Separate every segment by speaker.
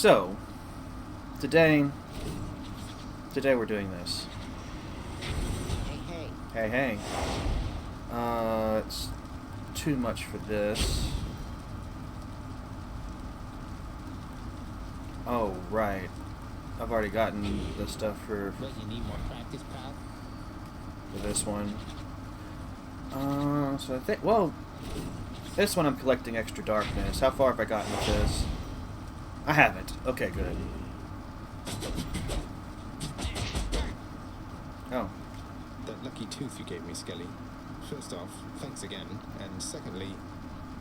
Speaker 1: So, today we're doing this.
Speaker 2: Hey, hey.
Speaker 1: Hey, hey. It's too much for this. Oh, right. I've already gotten the stuff for
Speaker 2: But you need more practice, pal?
Speaker 1: this one. So I think, well, this one I'm collecting extra darkness. How far have I gotten with this? I haven't. Okay, good. Oh.
Speaker 3: That lucky tooth you gave me, Skelly. First off, thanks again. And secondly,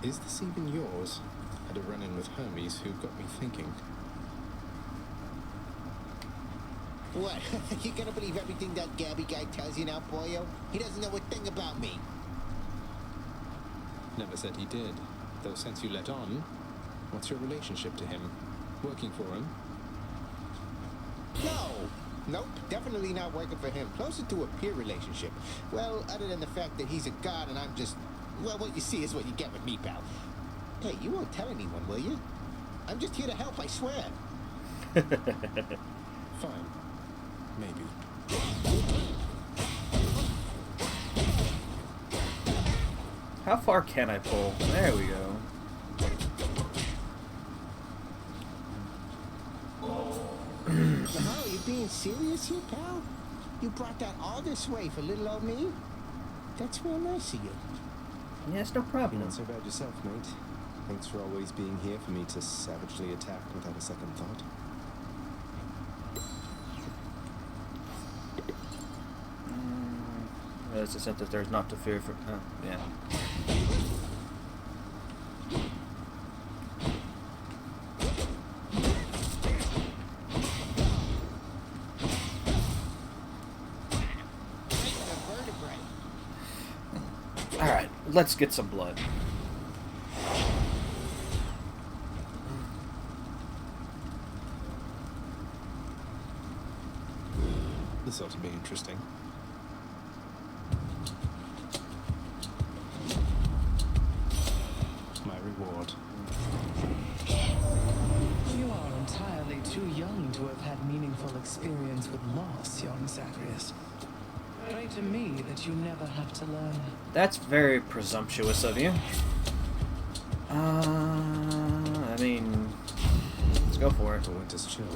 Speaker 3: is this even yours? Had a run-in with Hermes who got me thinking.
Speaker 2: What? You gonna believe everything that Gabby guy tells you now, boyo? He doesn't know a thing about me.
Speaker 3: Never said he did. Though since you let on, what's your relationship to him? Working for him?
Speaker 2: No. Nope, definitely not working for him. Closer to a peer relationship. Well, other than the fact that he's a god and I'm just... Well, what you see is what you get with me, pal. Hey, you won't tell anyone, will you? I'm just here to help, I swear.
Speaker 3: Fine. Maybe.
Speaker 1: How far can I pull? There we go.
Speaker 2: Are you being serious here, pal? You brought that all this way for little old me? That's real nice of you.
Speaker 1: Yeah, it's no problem.
Speaker 3: Not so bad yourself, mate. Thanks for always being here for me to savagely attack without a second thought.
Speaker 1: It's a sense that there's not to fear for... yeah. Alright, let's get some blood.
Speaker 3: This ought to be interesting. My reward.
Speaker 4: You are entirely too young to have had meaningful experience with loss, young Zacharias. Pray to me that you never have to learn.
Speaker 1: That's very presumptuous of you. I mean, let's go for it.
Speaker 3: The winter's chill.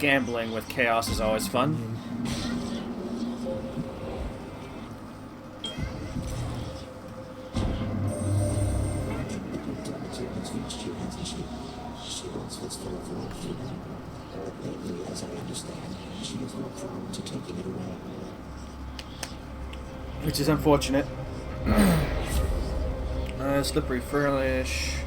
Speaker 1: Gambling with chaos is always fun. Which is unfortunate. Slippery Furlish.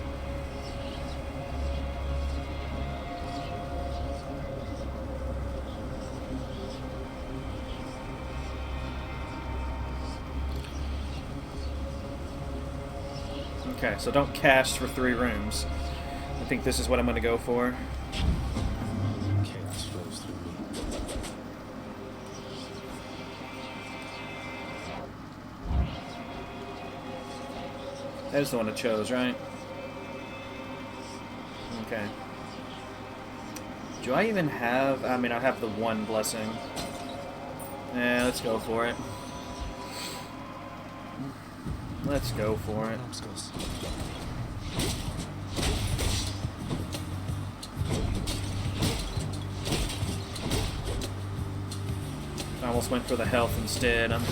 Speaker 1: Okay, so don't cast for 3 rooms. I think this is what I'm going to go for.
Speaker 3: Chaos flows through me.
Speaker 1: That is the one I chose, right? Okay. Do I even have... I mean, I have the 1 blessing. Yeah, let's go for it. Let's go for it. I almost went for the health instead. I'm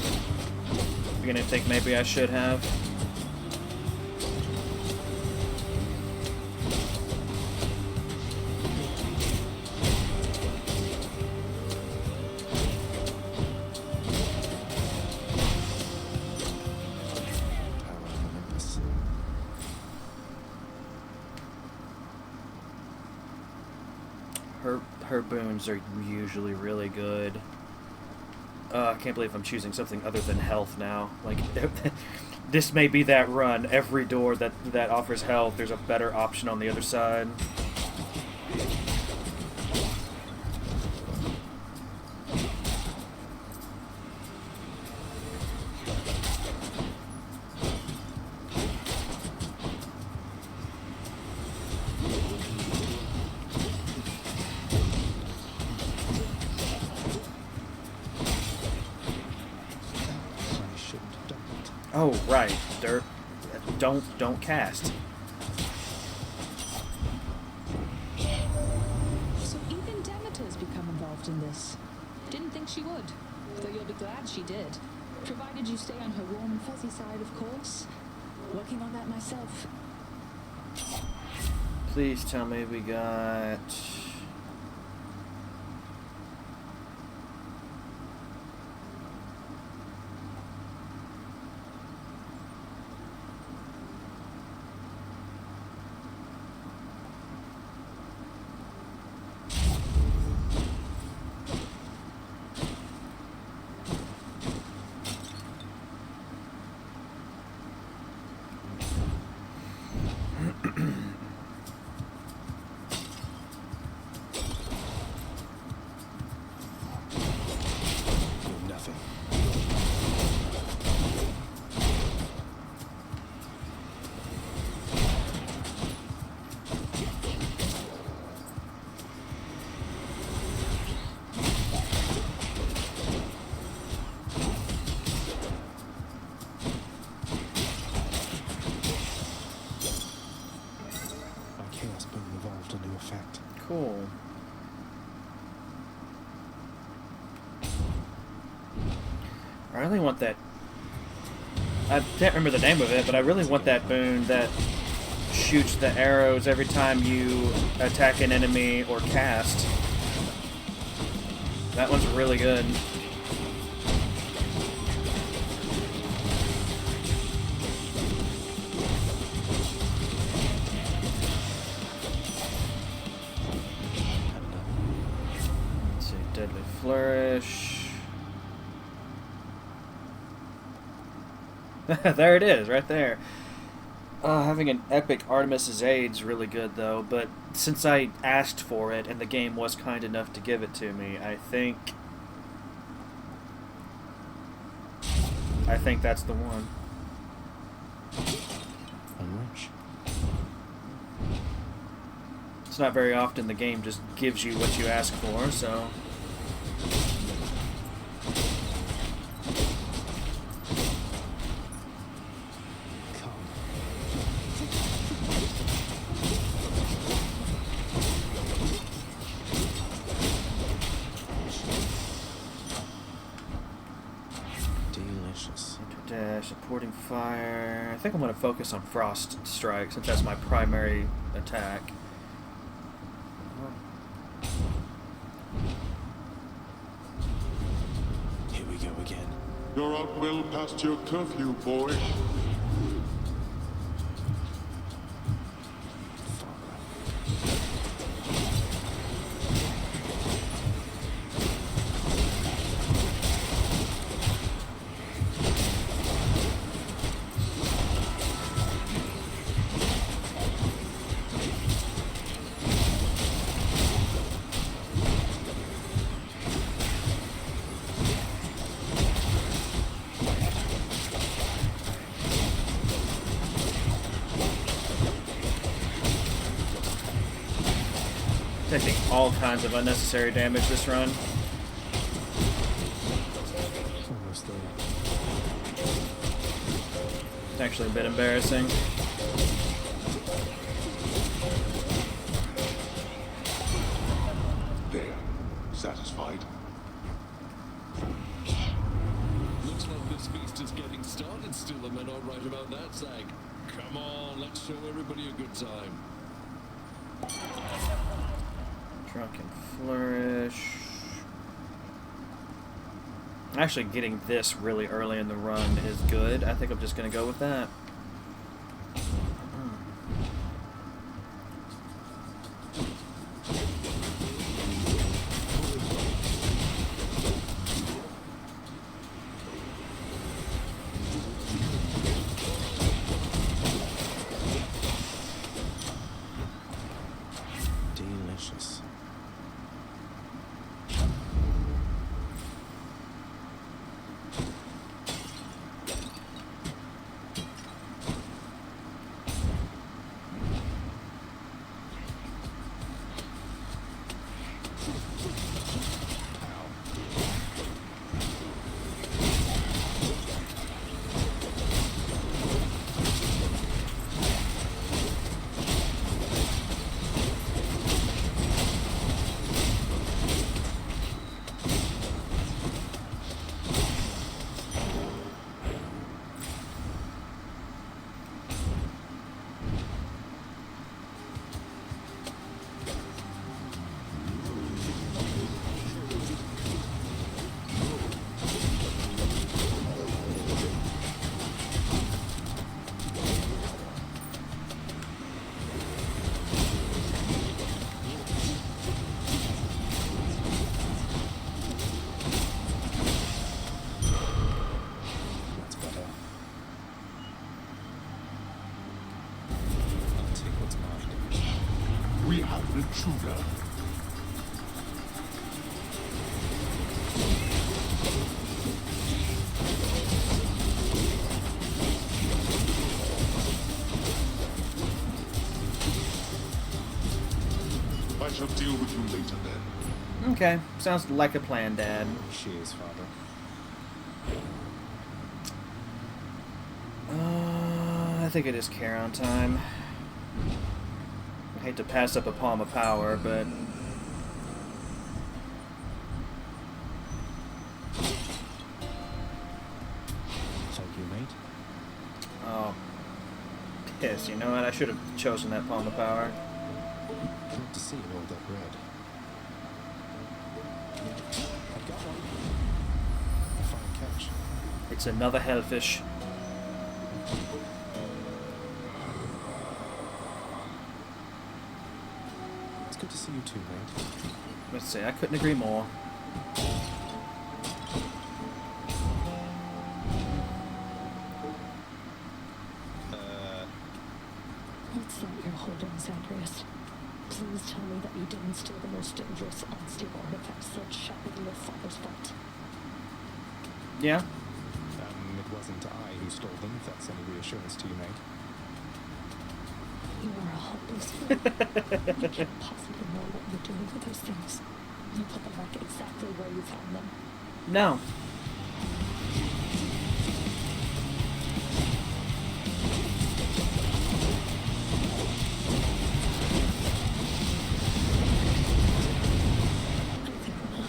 Speaker 1: beginning to think maybe I should have. her boons are usually really good. I can't believe I'm choosing something other than health now. Like, this may be that run. Every door that offers health, there's a better option on the other side. Oh, right. Dirt. Don't cast.
Speaker 5: So even Demeter's become involved in this. Didn't think she would, though you'll be glad she did. Provided you stay on her warm, fuzzy side, of course. Working on that myself.
Speaker 1: Please tell me we got...
Speaker 3: Nothing. My chaos boom evolved into effect.
Speaker 1: Cool. I really want that... I can't remember the name of it, but I really want that boon that shoots the arrows every time you attack an enemy or cast. That one's really good. Let's see, Deadly Flourish. There it is, right there. Having an epic Artemis's Aid's really good, though, but since I asked for it and the game was kind enough to give it to me, I think that's the one.
Speaker 3: Unrush.
Speaker 1: It's not very often the game just gives you what you ask for, so...
Speaker 3: Delicious.
Speaker 1: Dash, supporting fire. I think I'm going to focus on Frost Strike since that's my primary attack.
Speaker 3: Here we go again.
Speaker 6: You're out well past your curfew, boy.
Speaker 1: Taking all kinds of unnecessary damage this run.
Speaker 3: Almost there.
Speaker 1: It's actually a bit embarrassing.
Speaker 6: There. Satisfied?
Speaker 7: Looks like this feast is getting started still, am I not right about that, Zag? Come on, let's show everybody a good time.
Speaker 1: Drunken Flourish. Actually, getting this really early in the run is good. I think I'm just going to go with that.
Speaker 6: intruder. I shall deal with you later then.
Speaker 1: Okay, sounds like a plan, Dad.
Speaker 3: She is, Father.
Speaker 1: I think it is Charon time. I hate to pass up a palm of power, but
Speaker 3: Thank you, mate.
Speaker 1: oh, piss. You know what? I should have chosen that palm of power.
Speaker 3: Glad to see all that red. I've got one. A fine catch.
Speaker 1: It's another hellfish.
Speaker 3: It's good to see you too, mate.
Speaker 1: Let's see. I couldn't agree more.
Speaker 5: What's that you're holding, Zagreus? Please tell me that you didn't steal the most dangerous, unstable artifacts that shot in your father's vault.
Speaker 1: Yeah.
Speaker 3: It wasn't I who stole them, if that's any reassurance to you, mate.
Speaker 5: You are a hopeless fool. You can't possibly know what you're doing with those things. You put them back exactly where you found them.
Speaker 1: No.
Speaker 5: I think not.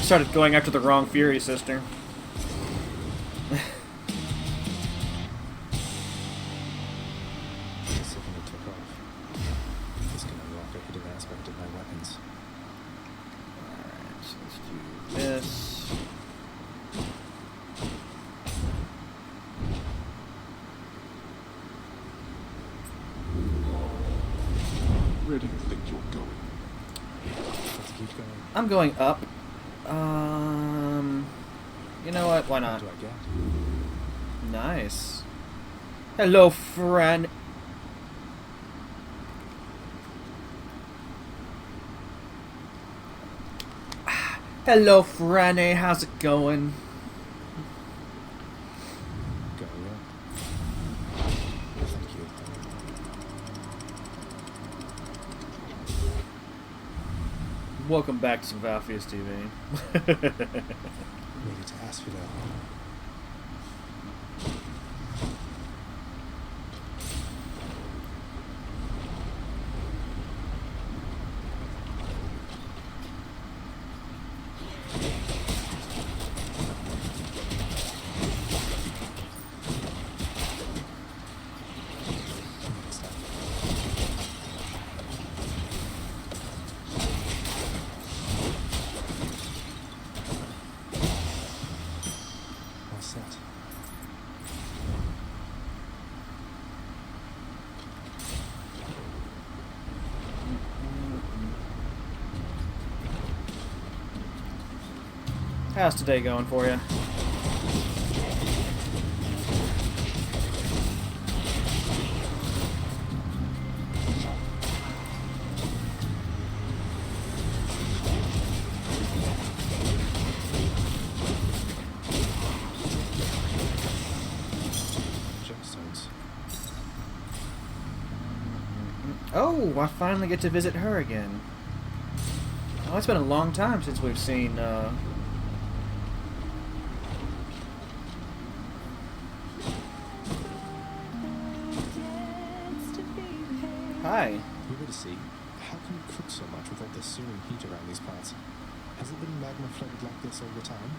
Speaker 1: Started going after the wrong Fury sister.
Speaker 3: The second it took off, this can unlock a hidden aspect of my weapons.
Speaker 1: Alright, so let's do this.
Speaker 6: Where do you think you're going?
Speaker 3: Let's keep going.
Speaker 1: I'm going up. You know what? Why
Speaker 3: What
Speaker 1: not?
Speaker 3: do I get?
Speaker 1: Nice. Hello, friend. Hello, Franny. How's it going?
Speaker 3: Go, yeah. Thank you.
Speaker 1: Welcome back to Valfius TV.
Speaker 3: Needed to ask for that. Next time. All set.
Speaker 1: How's today going for you?
Speaker 3: Gemstones.
Speaker 1: Oh, I finally get to visit her again. Oh, it's been a long time since we've seen,
Speaker 3: sea. How can you cook so much with all this searing heat around these parts? Has it been magma flooded like this all the time?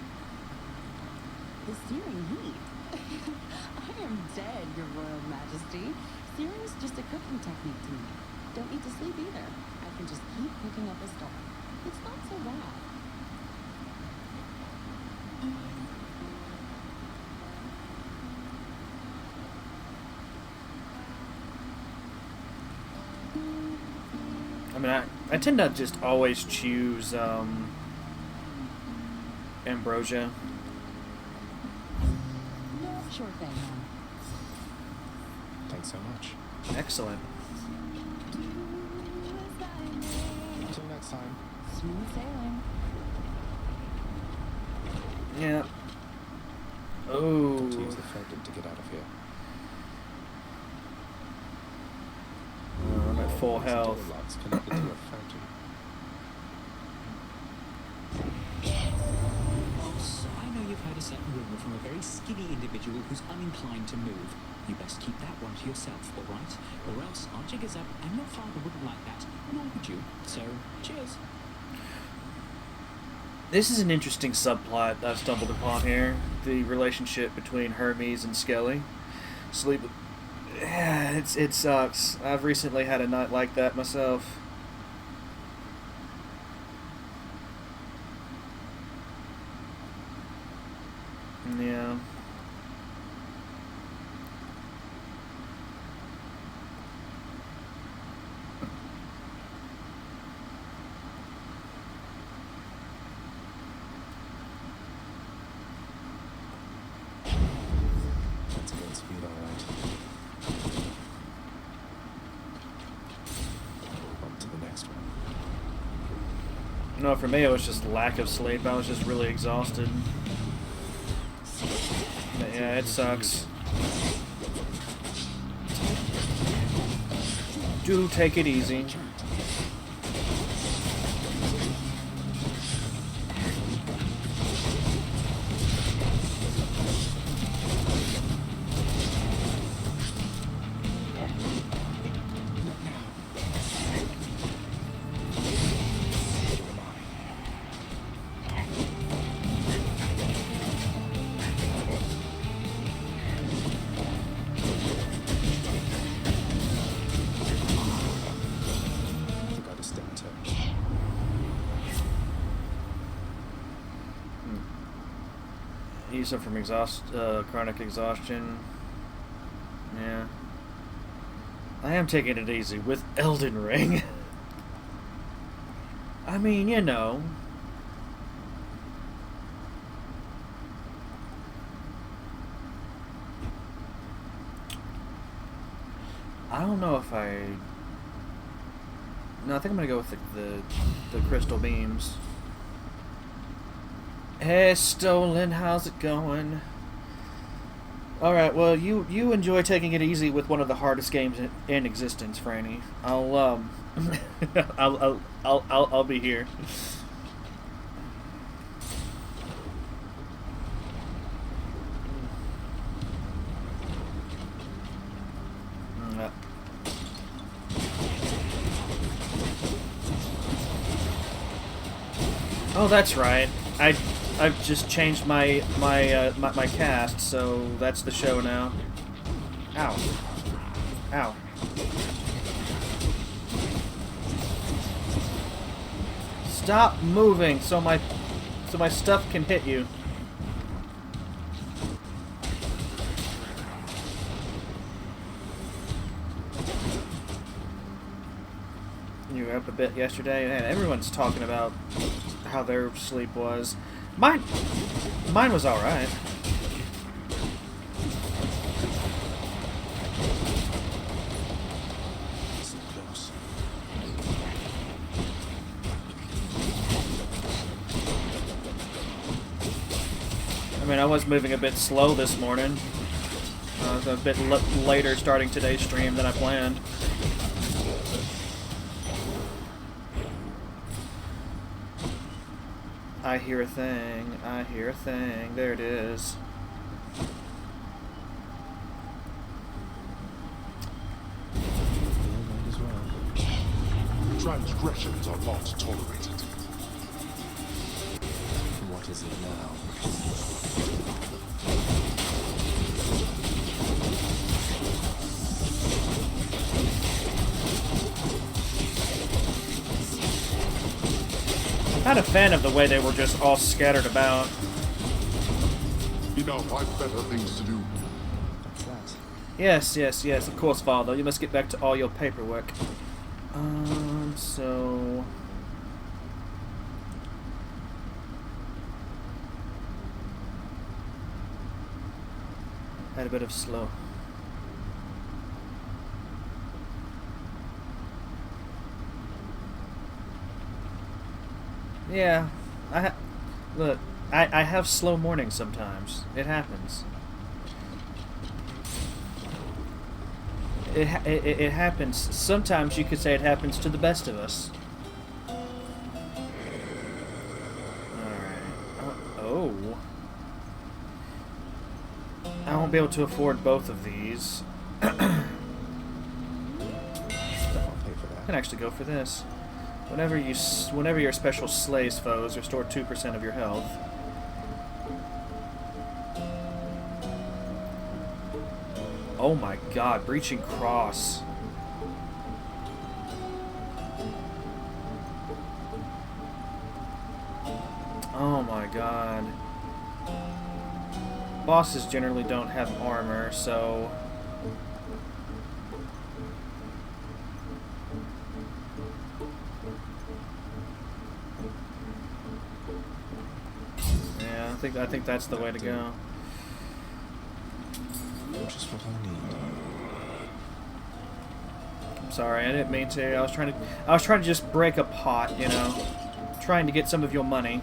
Speaker 8: The searing heat? I am dead, Your Royal Majesty. Searing is just a cooking technique to me. Don't need to sleep either. I can just keep cooking up a storm. It's not so bad.
Speaker 1: I mean, I tend to just always choose ambrosia.
Speaker 8: Sure thing, hon.
Speaker 3: Thanks so much.
Speaker 1: Excellent.
Speaker 3: Until next time.
Speaker 8: Smooth sailing.
Speaker 1: Yeah.
Speaker 3: Got to
Speaker 1: Oh.
Speaker 3: use the fountain to get out of here.
Speaker 1: I'm at full
Speaker 3: There's
Speaker 1: health.
Speaker 3: door locks connected to a fountain.
Speaker 9: Boss, I know you've heard a certain rumor from a very skinny individual who's uninclined to move. You best keep that one to yourself, all right? Or else our jig is up, and your father wouldn't like that, nor would you. So, cheers.
Speaker 1: This is an interesting subplot I've stumbled upon here. The relationship between Hermes and Skelly. Sleep. Yeah, it sucks. I've recently had a night like that myself. Yeah.
Speaker 3: That's good speed, all right. On to the next one.
Speaker 1: No, for me it was just lack of sleep. I was just really exhausted. But yeah, it sucks. Do take it easy.
Speaker 3: Forgot to step toe.
Speaker 1: He suffered from chronic exhaustion. Yeah. I am taking it easy with Elden Ring. I mean, you know. I don't know if I... No, I think I'm gonna go with the crystal beams. Hey, Stolen, how's it going? Alright, well, you enjoy taking it easy with one of the hardest games in existence, Franny. I'll be here. Oh, that's right. I've just changed my cast, so that's the show now. Ow. Ow. Stop moving so my stuff can hit you. You were up a bit yesterday, and everyone's talking about how their sleep was. Mine was all right.
Speaker 3: So close.
Speaker 1: I mean, I was moving a bit slow this morning. I was a bit later starting today's stream than I planned. I hear a thing. I hear a thing. There it is.
Speaker 3: Yeah, might as well.
Speaker 6: Transgressions are not tolerated.
Speaker 3: What is it now?
Speaker 1: Not a fan of the way they were just all scattered about.
Speaker 6: Enough, I've better things to do.
Speaker 3: What's that?
Speaker 1: Yes, yes, yes, of course, Father. You must get back to all your paperwork. So... Had a bit of slow. Yeah, look, I have slow mornings sometimes. It happens. It happens. Sometimes you could say it happens to the best of us. Alright. Oh. I won't be able to afford both of these.
Speaker 3: I'll pay for
Speaker 1: I
Speaker 3: that.
Speaker 1: can actually go for this. Whenever your special slays foes, restore 2% of your health. Oh my god, Breaching Cross. Oh my god. Bosses generally don't have armor, so... Yeah, I think that's the way to go.
Speaker 3: Just what I need.
Speaker 1: I'm sorry, I didn't mean to. I was trying to just break a pot, you know. Trying to get some of your money.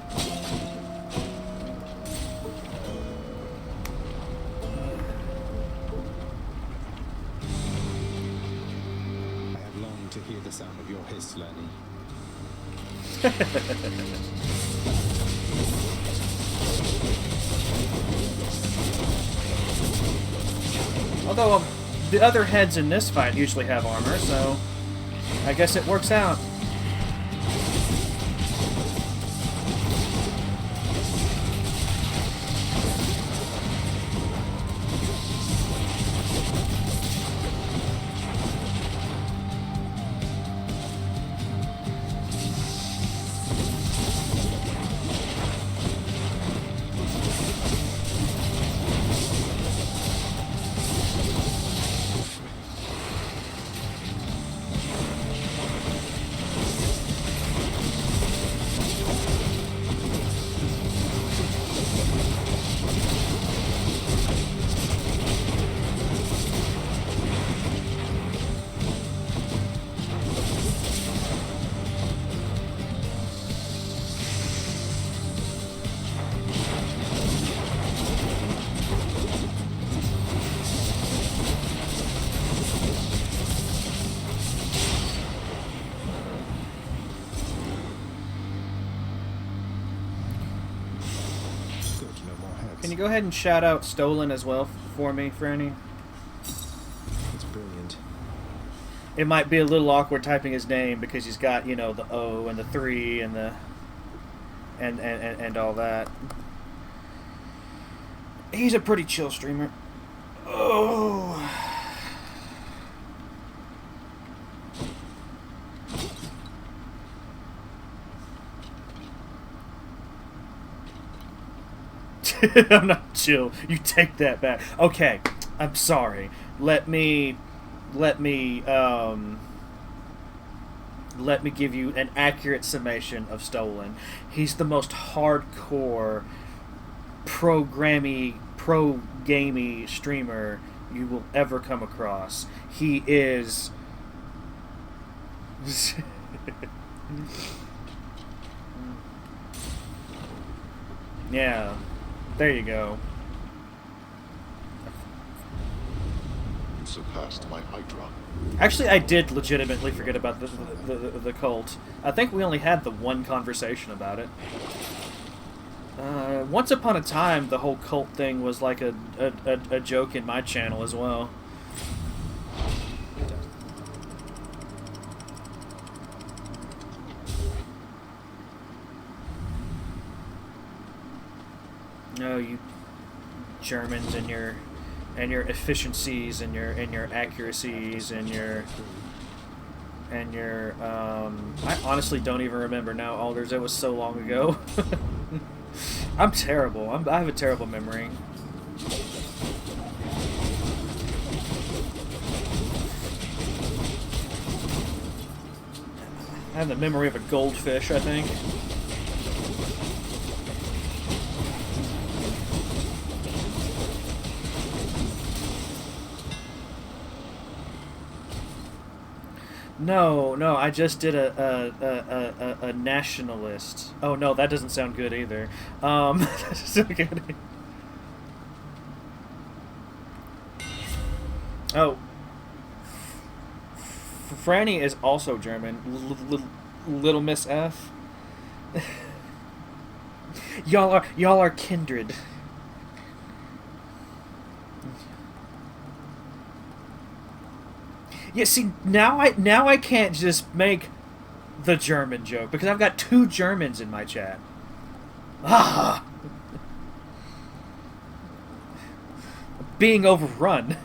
Speaker 3: I have longed to hear the sound of your hiss, Lenny.
Speaker 1: Although the other heads in this fight usually have armor, so I guess it works out. Can you go ahead and shout out Stolen as well for me, Franny?
Speaker 3: It's brilliant.
Speaker 1: It might be a little awkward typing his name because he's got, you know, the O and the 3 and the and all that. He's a pretty chill streamer. Oh. I'm not chill. You take that back. Okay, I'm sorry. Let me give you an accurate summation of Stolen. He's the most hardcore pro-gamey streamer you will ever come across. He is yeah. There you go.
Speaker 6: You surpassed my Hydra.
Speaker 1: Actually, I did legitimately forget about the cult. I think we only had the one conversation about it. Once upon a time, the whole cult thing was like a joke in my channel as well. No, you Germans and your efficiencies and your accuracies and your I honestly don't even remember now, Alders. It was so long ago. I'm terrible. I have a terrible memory. I have the memory of a goldfish, I think. No, I just did a nationalist. Oh no, that doesn't sound good either. That's so good. Oh, Franny is also German. Little Miss F. y'all are kindred. Yeah, see, now I can't just make the German joke because I've got 2 Germans in my chat. Ah, being overrun.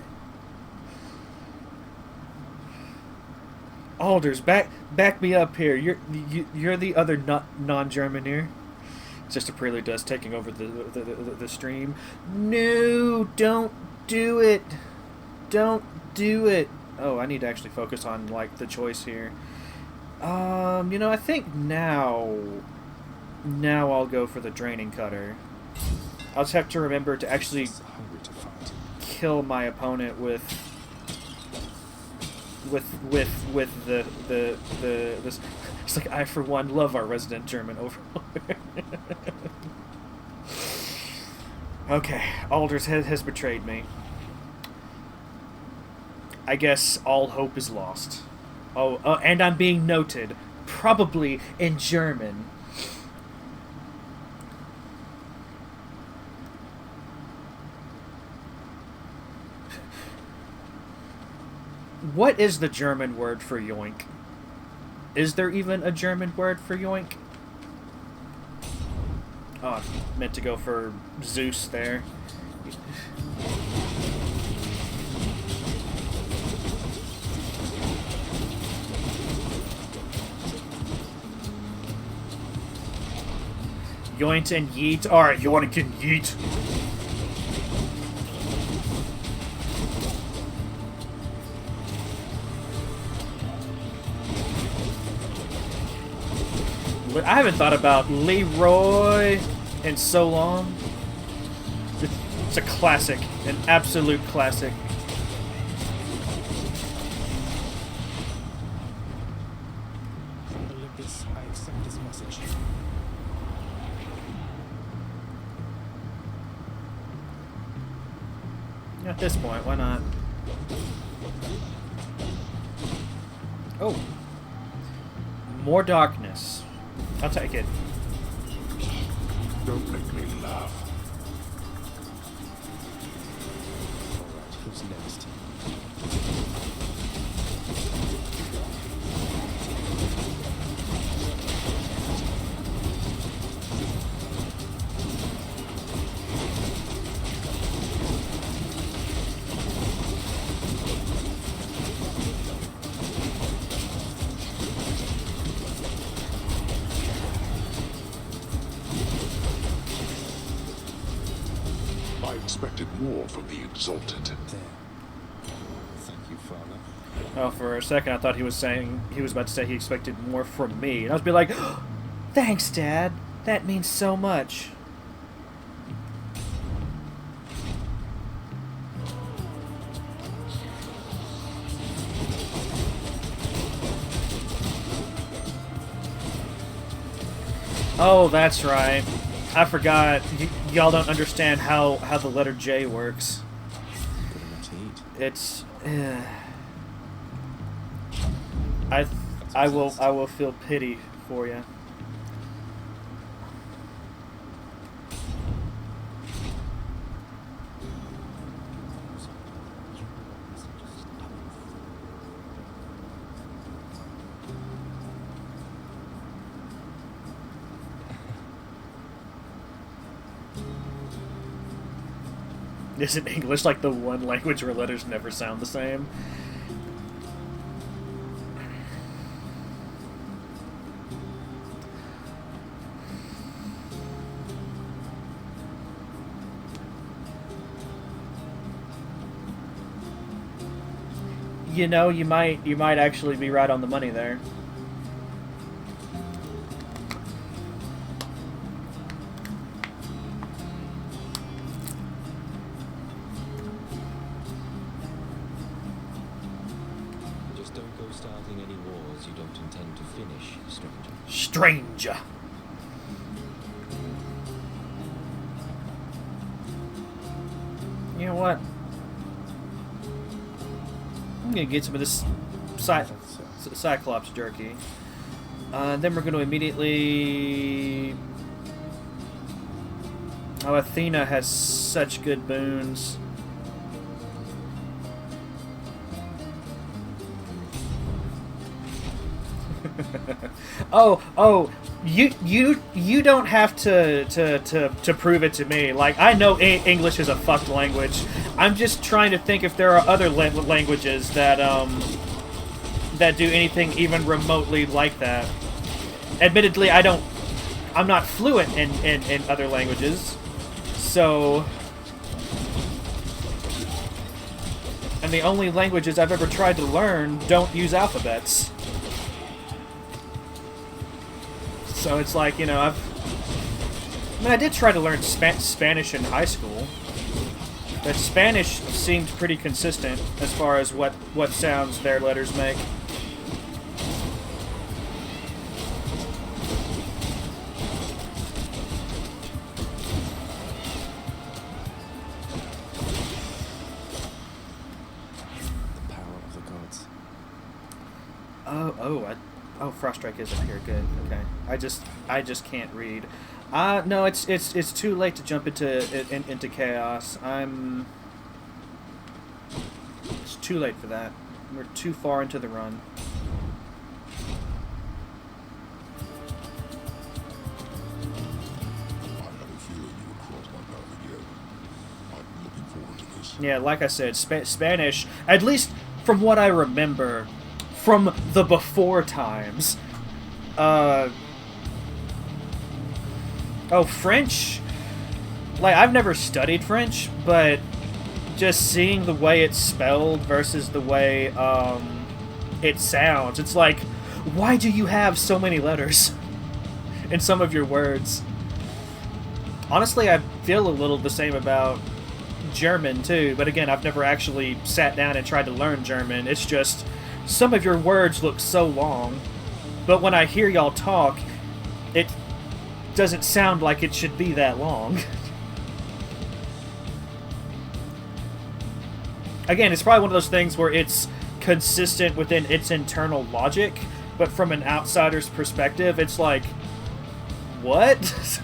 Speaker 1: Alders, back me up here. You're the other non-German here. It's just a prelude to us taking over the stream. No, don't do it. Don't do it. Oh, I need to actually focus on, like, the choice here. You know, I think now I'll go for the draining cutter. I'll just have to remember to actually kill my opponent with this. It's like, I for one love our resident German overlord. Okay, Alders has betrayed me. I guess all hope is lost. Oh, and I'm being noted, probably in German. What is the German word for yoink? Is there even a German word for yoink? Oh, I meant to go for Zeus there. Yoint and yeet. Alright, yoink and yeet. I haven't thought about Leroy in so long. It's a classic. An absolute classic.
Speaker 3: Olympus, I accept this message.
Speaker 1: At this point, why not? Oh. More darkness. I'll take it.
Speaker 6: Don't make me laugh.
Speaker 3: Alright, who's next?
Speaker 6: I expected more from the Exalted.
Speaker 3: There. Thank you, Father.
Speaker 1: Oh, for a second I thought he was about to say he expected more from me. And I was be like, thanks, Dad. That means so much. Oh, that's right. I forgot. Y'all don't understand how the letter J works.
Speaker 3: Good enough to eat.
Speaker 1: It's. I will feel pity for you. Isn't English like the one language where letters never sound the same? You know, you might actually be right on the money there.
Speaker 10: Just don't go starting any wars you don't intend to finish, stranger.
Speaker 1: Stranger. You know what? I'm gonna get some of this Cyclops jerky. Then we're gonna immediately... Oh, Athena has such good boons. oh, you don't have to prove it to me. Like, I know English is a fucked language. I'm just trying to think if there are other languages that that do anything even remotely like that. Admittedly, I'm not fluent in other languages, so. And the only languages I've ever tried to learn don't use alphabets. So it's like, you know, I did try to learn Spanish in high school, but Spanish seemed pretty consistent as far as what sounds their letters make.
Speaker 10: The power of the gods.
Speaker 1: Oh, Froststrike is up here. Good. Okay. I just can't read. No, it's too late to jump into chaos. It's too late for that. We're too far into the run.
Speaker 6: I had a feeling you would cross my path again. I'm looking forward to this.
Speaker 1: Yeah, like I said, Spanish, at least from what I remember from the before times. French. Like, I've never studied French, but just seeing the way it's spelled versus the way it sounds, it's like, why do you have so many letters in some of your words? Honestly, I feel a little the same about German too, but again, I've never actually sat down and tried to learn German. It's just some of your words look so long, but when I hear y'all talk, it doesn't sound like it should be that long. Again, it's probably one of those things where it's consistent within its internal logic, but from an outsider's perspective, it's like, what?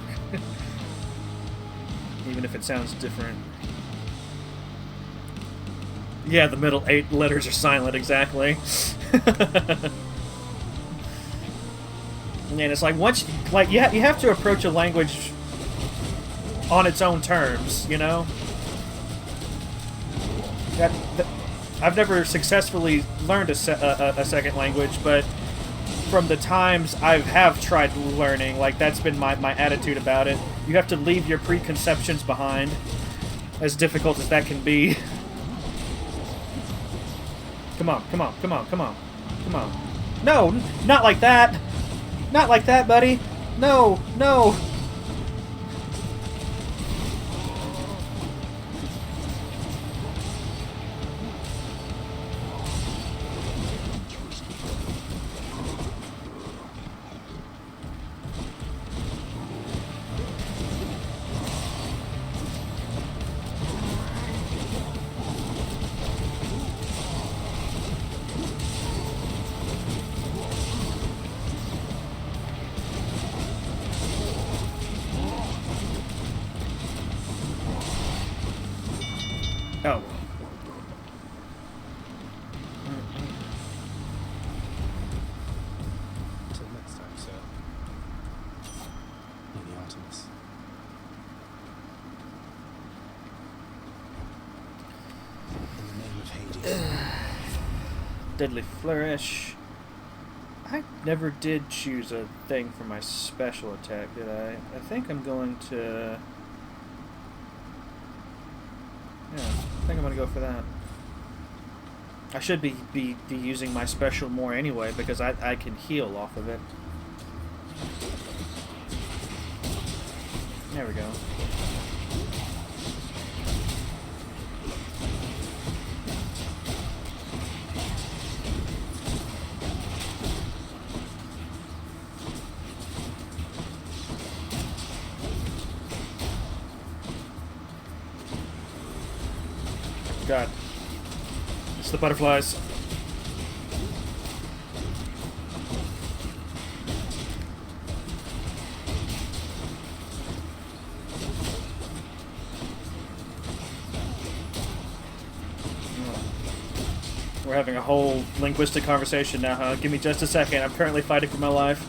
Speaker 1: Even if it sounds different. Yeah, the middle 8 letters are silent, exactly. And it's like, once, like, you have to approach a language on its own terms, you know? I've never successfully learned a second language, but from the times I have tried learning, like, that's been my attitude about it. You have to leave your preconceptions behind, as difficult as that can be. Come on, come on, come on, come on, come on. No, not like that! Not like that, buddy! No, no! Oh.
Speaker 3: Until next time, sir. Lady Artemis.
Speaker 1: Deadly Flourish. I never did choose a thing for my special attack, did I? I think I'm going to... Yeah, I think I'm going to go for that. I should be using my special more anyway, because I can heal off of it. There we go. God. It's the butterflies. We're having a whole linguistic conversation now, huh? Give me just a second. I'm currently fighting for my life.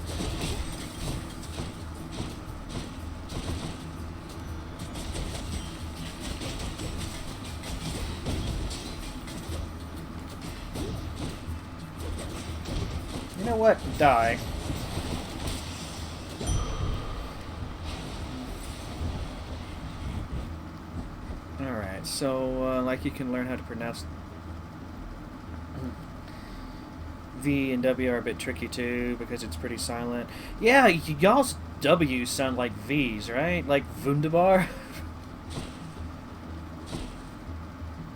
Speaker 1: You know what? Die. Alright, so, like you can learn how to pronounce... V and W are a bit tricky too, because it's pretty silent. Yeah, y'all's W's sound like V's, right? Like wunderbar?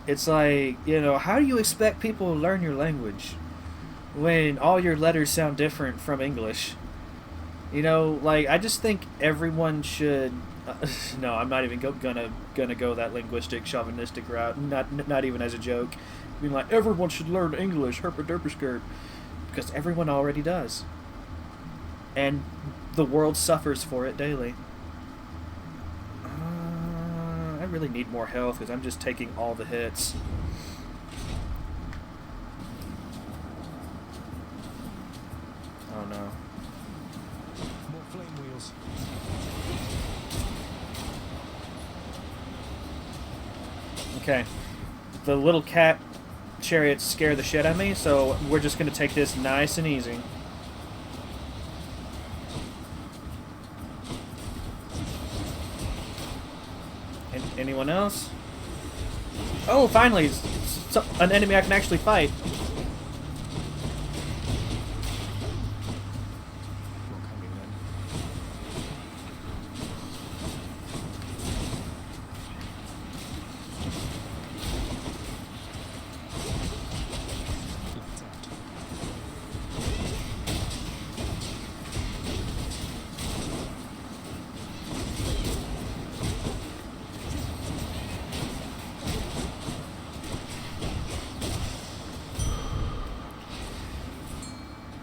Speaker 1: It's like, you know, how do you expect people to learn your language when all your letters sound different from English? You know, like, I just think everyone should... no, I'm not even gonna go that linguistic, chauvinistic route. Not even as a joke. Being like, everyone should learn English, herpa-derpa-skirt. Because everyone already does. And the world suffers for it daily. I really need more health because I'm just taking all the hits. Oh no.
Speaker 3: More flame wheels.
Speaker 1: Okay. The little cat chariots scare the shit out of me, so we're just going to take this nice and easy. Anyone else? Oh, finally! An enemy I can actually fight.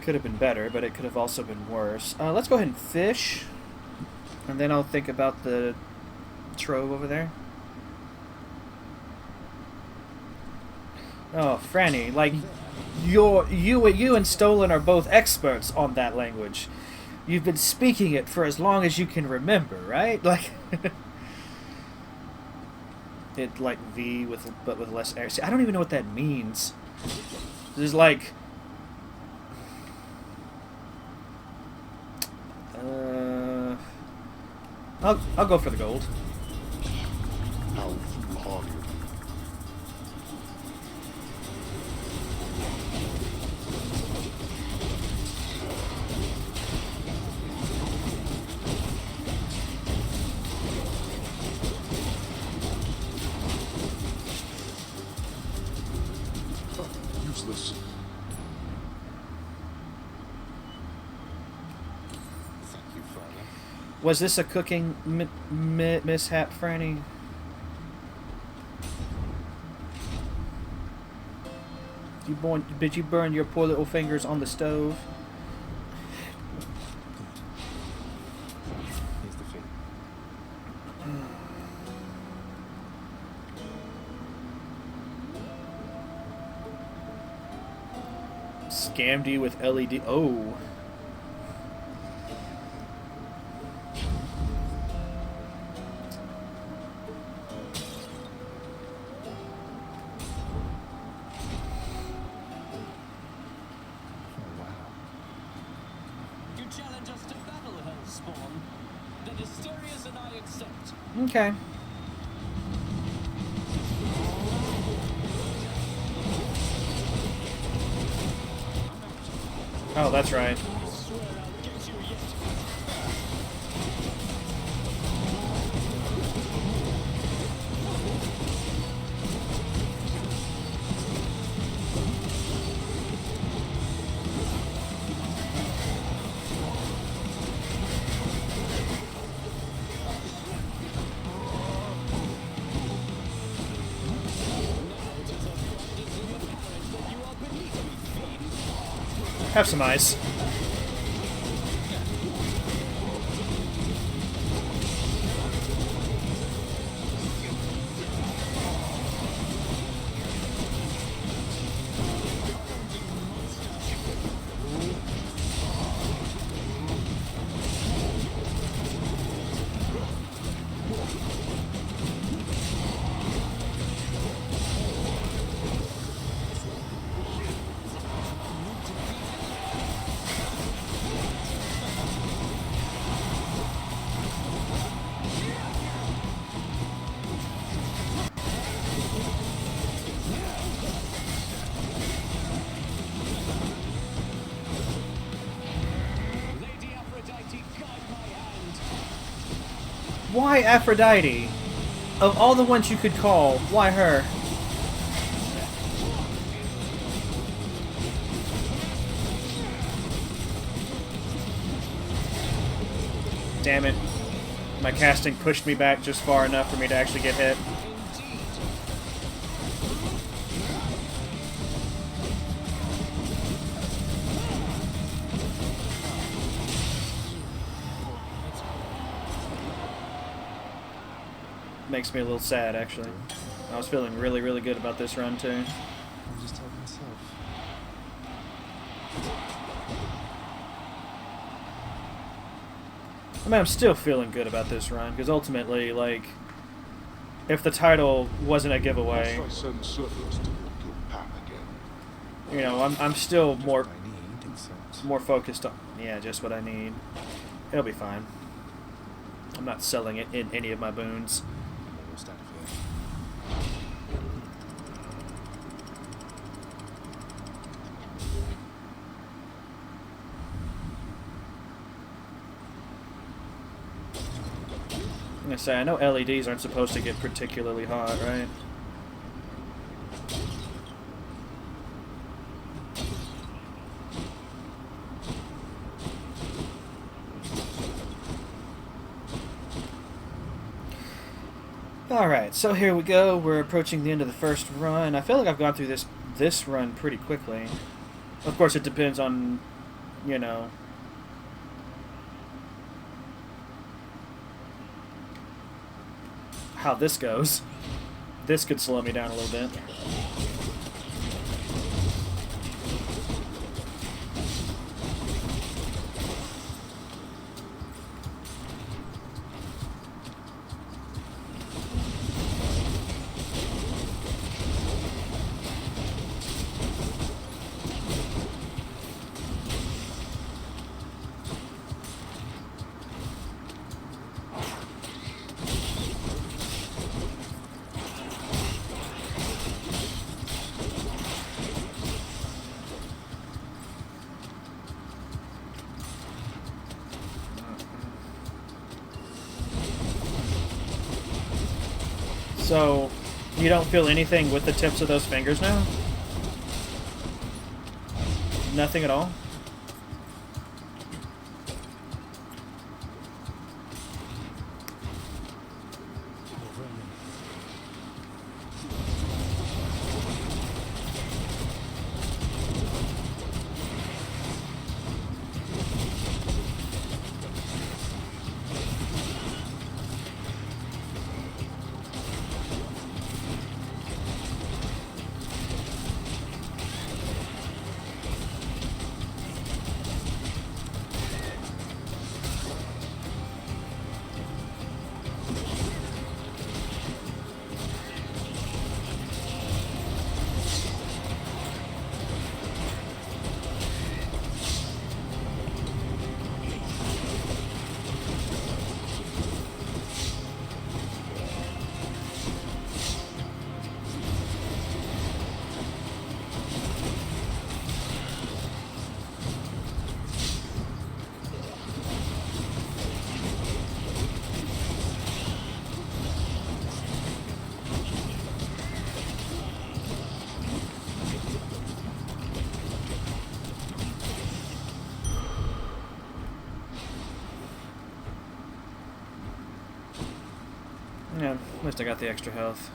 Speaker 1: Could have been better, but it could have also been worse. Let's go ahead and fish, and then I'll think about the trove over there. Oh, Franny, like, you and Stolen are both experts on that language. You've been speaking it for as long as you can remember, right? Like, it like V but with less air. See, I don't even know what that means. There's like. I'll go for the gold.
Speaker 6: How foolhardy. Useless.
Speaker 3: Thank you, Father.
Speaker 1: Was this a cooking mishap, Franny? Did you burn your poor little fingers on the stove?
Speaker 3: Here's the fee.
Speaker 1: Scammed you with LED. Oh.
Speaker 9: spawn. Then Asterius and I accept.
Speaker 1: Okay. Oh, that's right.
Speaker 9: I swear I'll get you yet.
Speaker 1: Have some ice.
Speaker 9: Lady Aphrodite, guide my hand.
Speaker 1: Why Aphrodite? Of all the ones you could call, why her? Damn it. My casting pushed me back just far enough for me to actually get hit. Makes me a little sad, actually. I was feeling really, really good about this run, too.
Speaker 3: I'm just telling myself.
Speaker 1: I mean, I'm still feeling good about this run, because ultimately, like, if the title wasn't a giveaway,
Speaker 6: Must I send servants to walk your path again?
Speaker 1: you know, I'm still more
Speaker 3: What I need, except
Speaker 1: more focused on, yeah, just what I need. It'll be fine. I'm not selling it in any of my boons.
Speaker 3: I'm almost out of here.
Speaker 1: I'm gonna say, I know LEDs aren't supposed to get particularly hot, right? Alright, so here we go. We're approaching the end of the first run. I feel like I've gone through this run pretty quickly. Of course, it depends on, you know, how this goes. This could slow me down a little bit. So, you don't feel anything with the tips of those fingers now? Nothing at all? Yeah, at least I got the extra health.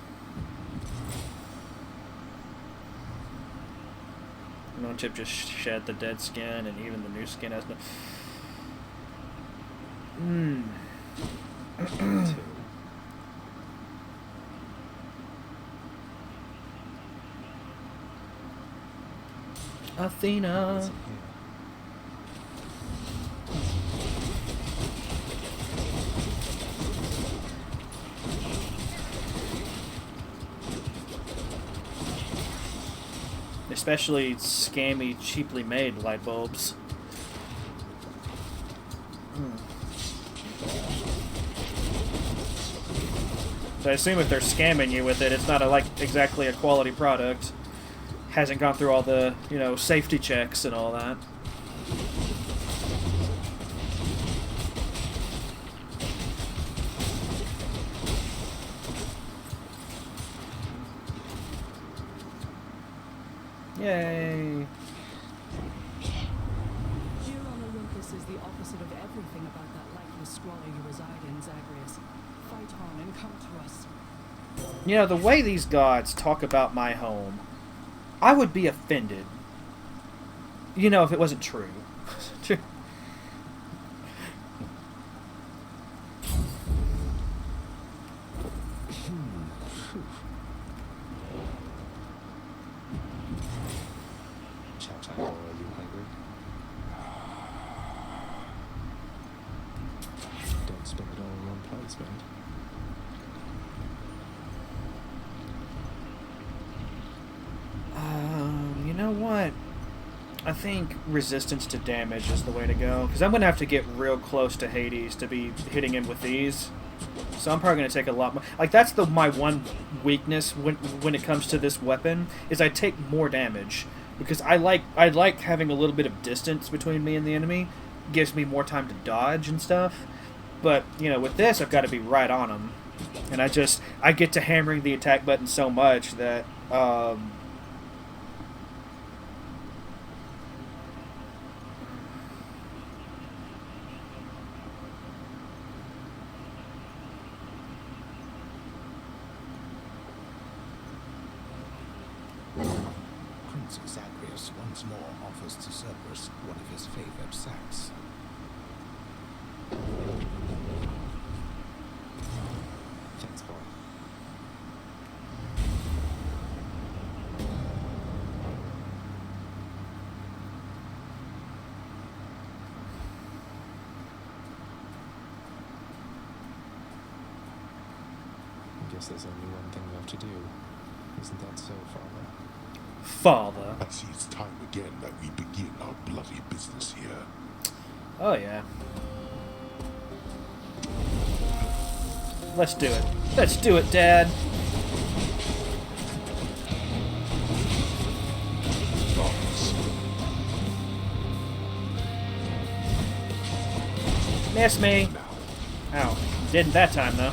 Speaker 1: No chip just shed the dead skin, and even the new skin has no. Athena. Especially scammy, cheaply made light bulbs. So I assume if they're scamming you with it, it's not exactly a quality product. Hasn't gone through all the, safety checks and all that. Yay!
Speaker 4: Here on Olympus is the opposite of everything about that lifeless squalor you reside in, Zagreus. Fight on and come to us.
Speaker 1: The way these gods talk about my home, I would be offended. If it wasn't true.
Speaker 3: Are you hungry? Don't spend it all in one place, man.
Speaker 1: You know what? I think resistance to damage is the way to go. Because I'm going to have to get real close to Hades to be hitting him with these. So I'm probably going to take a lot more. That's my one weakness when it comes to this weapon, is I take more damage. Because I like having a little bit of distance between me and the enemy. Gives me more time to dodge and stuff. But, with this, I've got to be right on him. And I get to hammering the attack button so much that,
Speaker 2: Prince Zagreus once more offers to Cerberus one of his favored sacks.
Speaker 3: Thanks, boy. I guess there's only one thing left to do. Isn't that so, Father?
Speaker 1: Father.
Speaker 6: I see it's time again that we begin our bloody business here.
Speaker 1: Oh, yeah. Let's do it. Let's do it, Dad. Miss me. Ow. Didn't that time, though.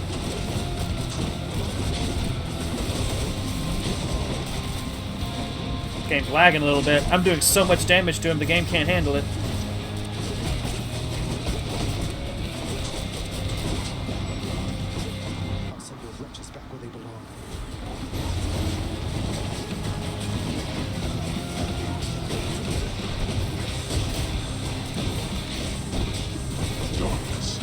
Speaker 1: Game's lagging a little bit. I'm doing so much damage to him, the game can't handle it.
Speaker 2: I'll send those wretches back where they belong.
Speaker 6: Darkness.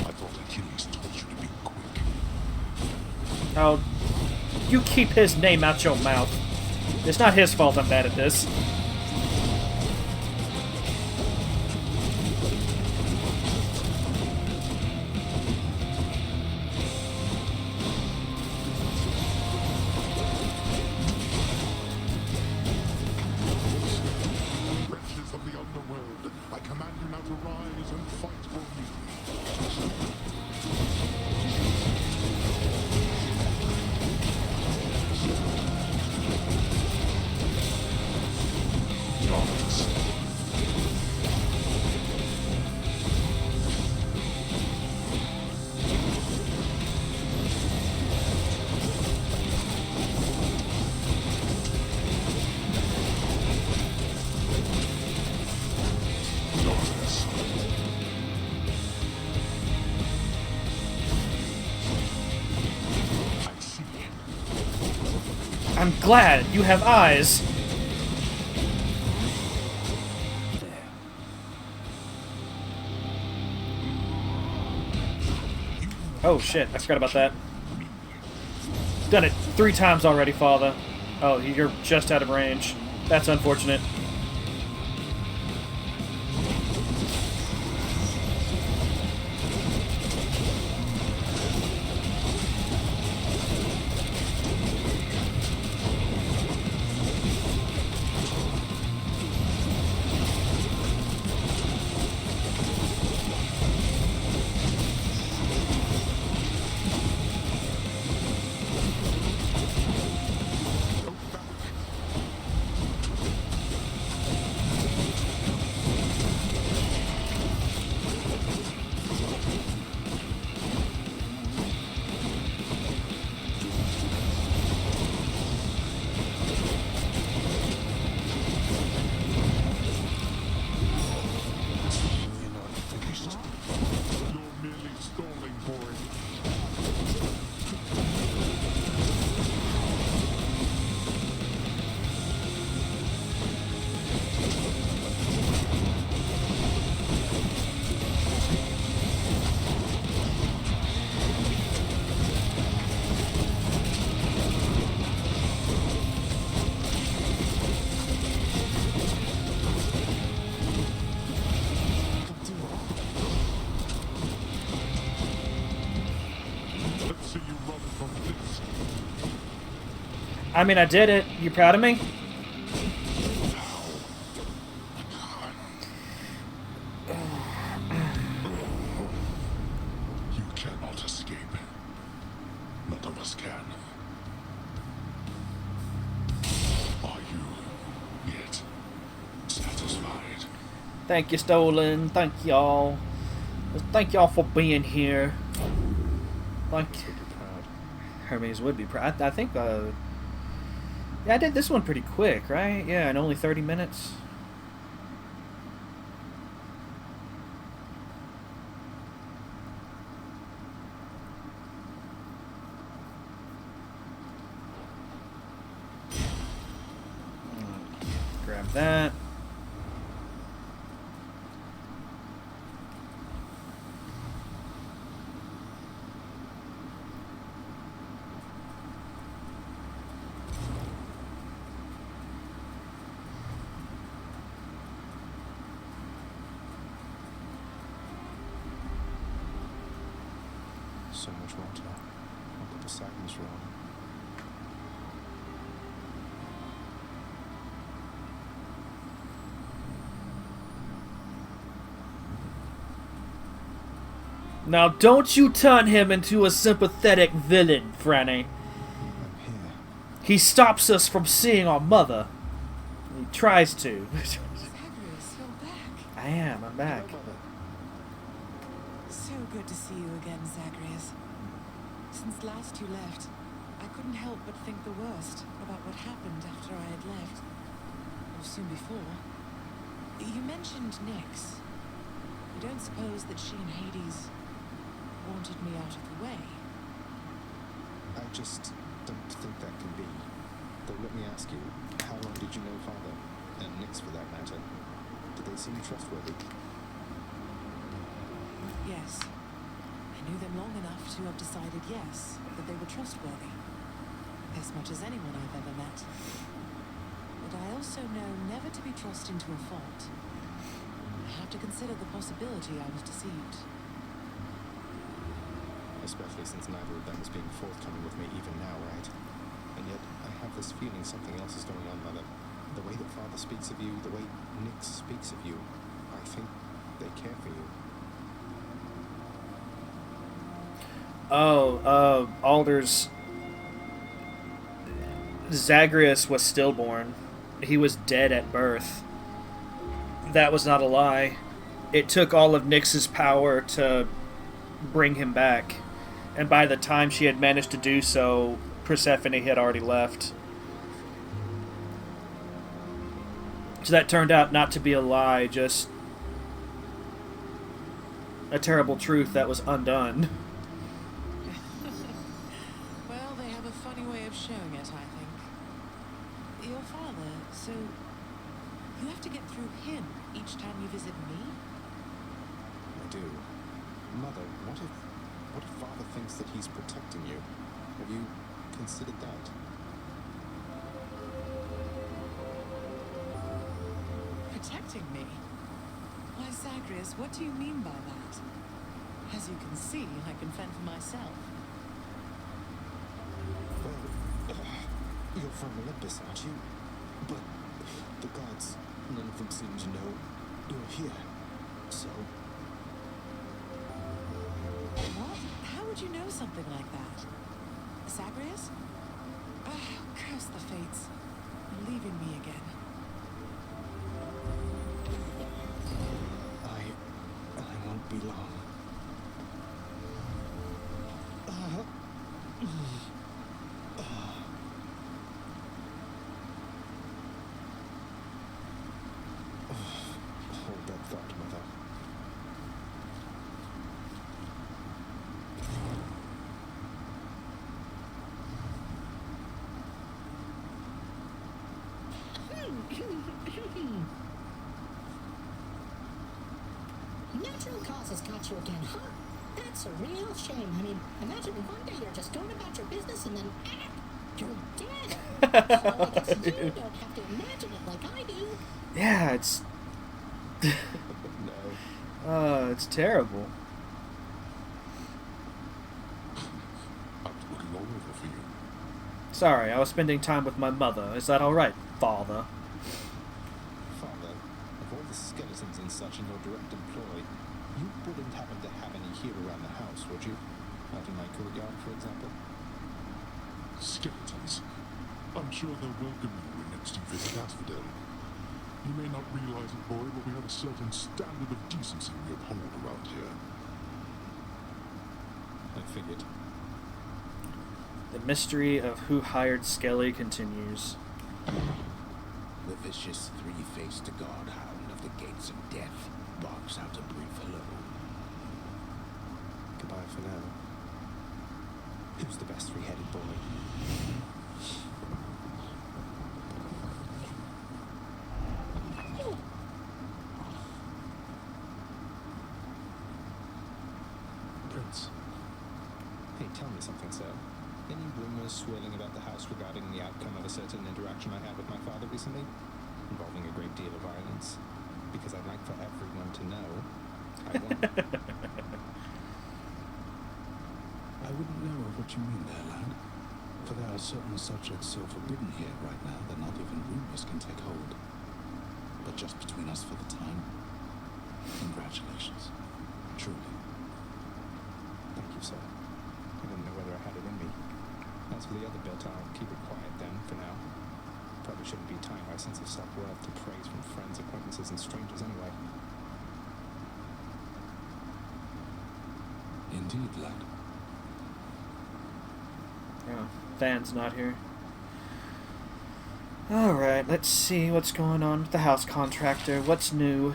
Speaker 6: I thought Achilles told you to be quick.
Speaker 1: Oh, you keep his name out your mouth. It's not his fault I'm bad at this.
Speaker 6: Wretches of the underworld, I command you now to rise and fight for me.
Speaker 1: I'm glad you have eyes. Oh shit, I forgot about that. Done it 3 times already, father. Oh, you're just out of range. That's unfortunate.
Speaker 6: You're merely stalling for it. Let's see you run from this.
Speaker 1: I mean, I did it. You proud of me?
Speaker 6: You cannot escape. None of us can. Are you yet satisfied?
Speaker 1: Thank you, Stolen. Thank y'all. Thank y'all for being here. Thank you. Hermes would be proud. I think, yeah, I did this one pretty quick, right? Yeah, in only 30 minutes. Grab that.
Speaker 3: So much water. How could the silence wrong?
Speaker 1: Now, don't you turn him into a sympathetic villain, Franny.
Speaker 3: I'm here.
Speaker 1: He stops us from seeing our mother. He tries to.
Speaker 4: Zagreus, you're back.
Speaker 1: I am. I'm back.
Speaker 4: So good to see you again, Zagreus. Since last you left, I couldn't help but think the worst about what happened after I had left. Or soon before. You mentioned Nyx. You don't suppose that she and Hades wanted me out of the way?
Speaker 3: I just don't think that can be. Though let me ask you, how long did you know Father? And Nyx for that matter? Did they seem trustworthy?
Speaker 4: Yes. I knew them long enough to have decided yes, that they were trustworthy. As much as anyone I've ever met. But I also know never to be trusted into a fault. I have to consider the possibility I was deceived.
Speaker 3: Especially since neither of them is being forthcoming with me even now, right? And yet, I have this feeling something else is going on, Mother. The way that Father speaks of you, the way Nyx speaks of you, I think they care for you.
Speaker 1: Oh, Alder's... Zagreus was stillborn. He was dead at birth. That was not a lie. It took all of Nyx's power to bring him back. And by the time she had managed to do so, Persephone had already left. So that turned out not to be a lie, just a terrible truth that was undone.
Speaker 4: Well, they have a funny way of showing it, I think. Your father, so you have to get through him each time you visit me?
Speaker 3: I do. Mother, what if Father thinks that he's protecting you? Have you considered that?
Speaker 4: Protecting me? Why, Zagreus, what do you mean by that? As you can see, I can fend for myself.
Speaker 3: Well, you're from Olympus, aren't you? But the gods, none of them seem to know you're here. So,
Speaker 4: What? How would you know something like that? Zagreus? Ah, curse the fates. You're leaving me again.
Speaker 3: I won't be long. Hold that thought, Mother.
Speaker 11: Natural causes got you again, huh? That's a real shame. I mean, imagine one day you're just going about your business and then you're dead. So I guess you don't have to imagine it like I do.
Speaker 1: Yeah, it's...
Speaker 3: No.
Speaker 1: it's terrible.
Speaker 6: I was looking all over for you.
Speaker 1: Sorry, I was spending time with my mother. Is that alright, father?
Speaker 3: Father, of all the skeletons and such in your direct employ, you wouldn't happen to have any here around the house, would you? Out in my courtyard, for example?
Speaker 6: Skeletons. I'm sure they'll welcome you when next you visit Asphodel. You may not realize it, boy, but we have a certain standard of decency we uphold around here.
Speaker 3: I figured.
Speaker 1: The mystery of who hired Skelly continues.
Speaker 2: The vicious three-faced godhound of the gates of death barks out a brief hello.
Speaker 3: Goodbye for now. Who's the best three-headed boy? Prince. Hey, tell me something, sir. Any rumors swirling about the house regarding the outcome of a certain interaction I had with my father recently? Involving a great deal of violence? Because I'd like for everyone to know I won.
Speaker 12: I wouldn't know what you mean there, lad. For there are certain subjects so forbidden here right now that not even rumors can take hold. But just between us for the time, congratulations. Truly.
Speaker 3: Thank you, sir. I didn't know whether I had it in me. As for the other bit, I'll keep it quiet then, for now. Probably shouldn't be tying my sense of self-worth to praise from friends, acquaintances, and strangers anyway.
Speaker 12: Indeed, lad.
Speaker 1: Oh, Van's not here. Alright, let's see what's going on with the house contractor. What's new?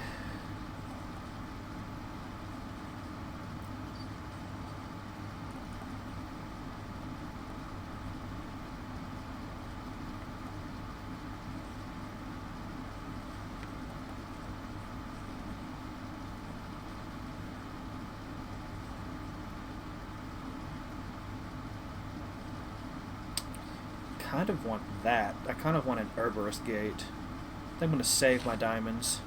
Speaker 1: Kind of want that. I kind of want an Herberist gate. I'm gonna save my diamonds.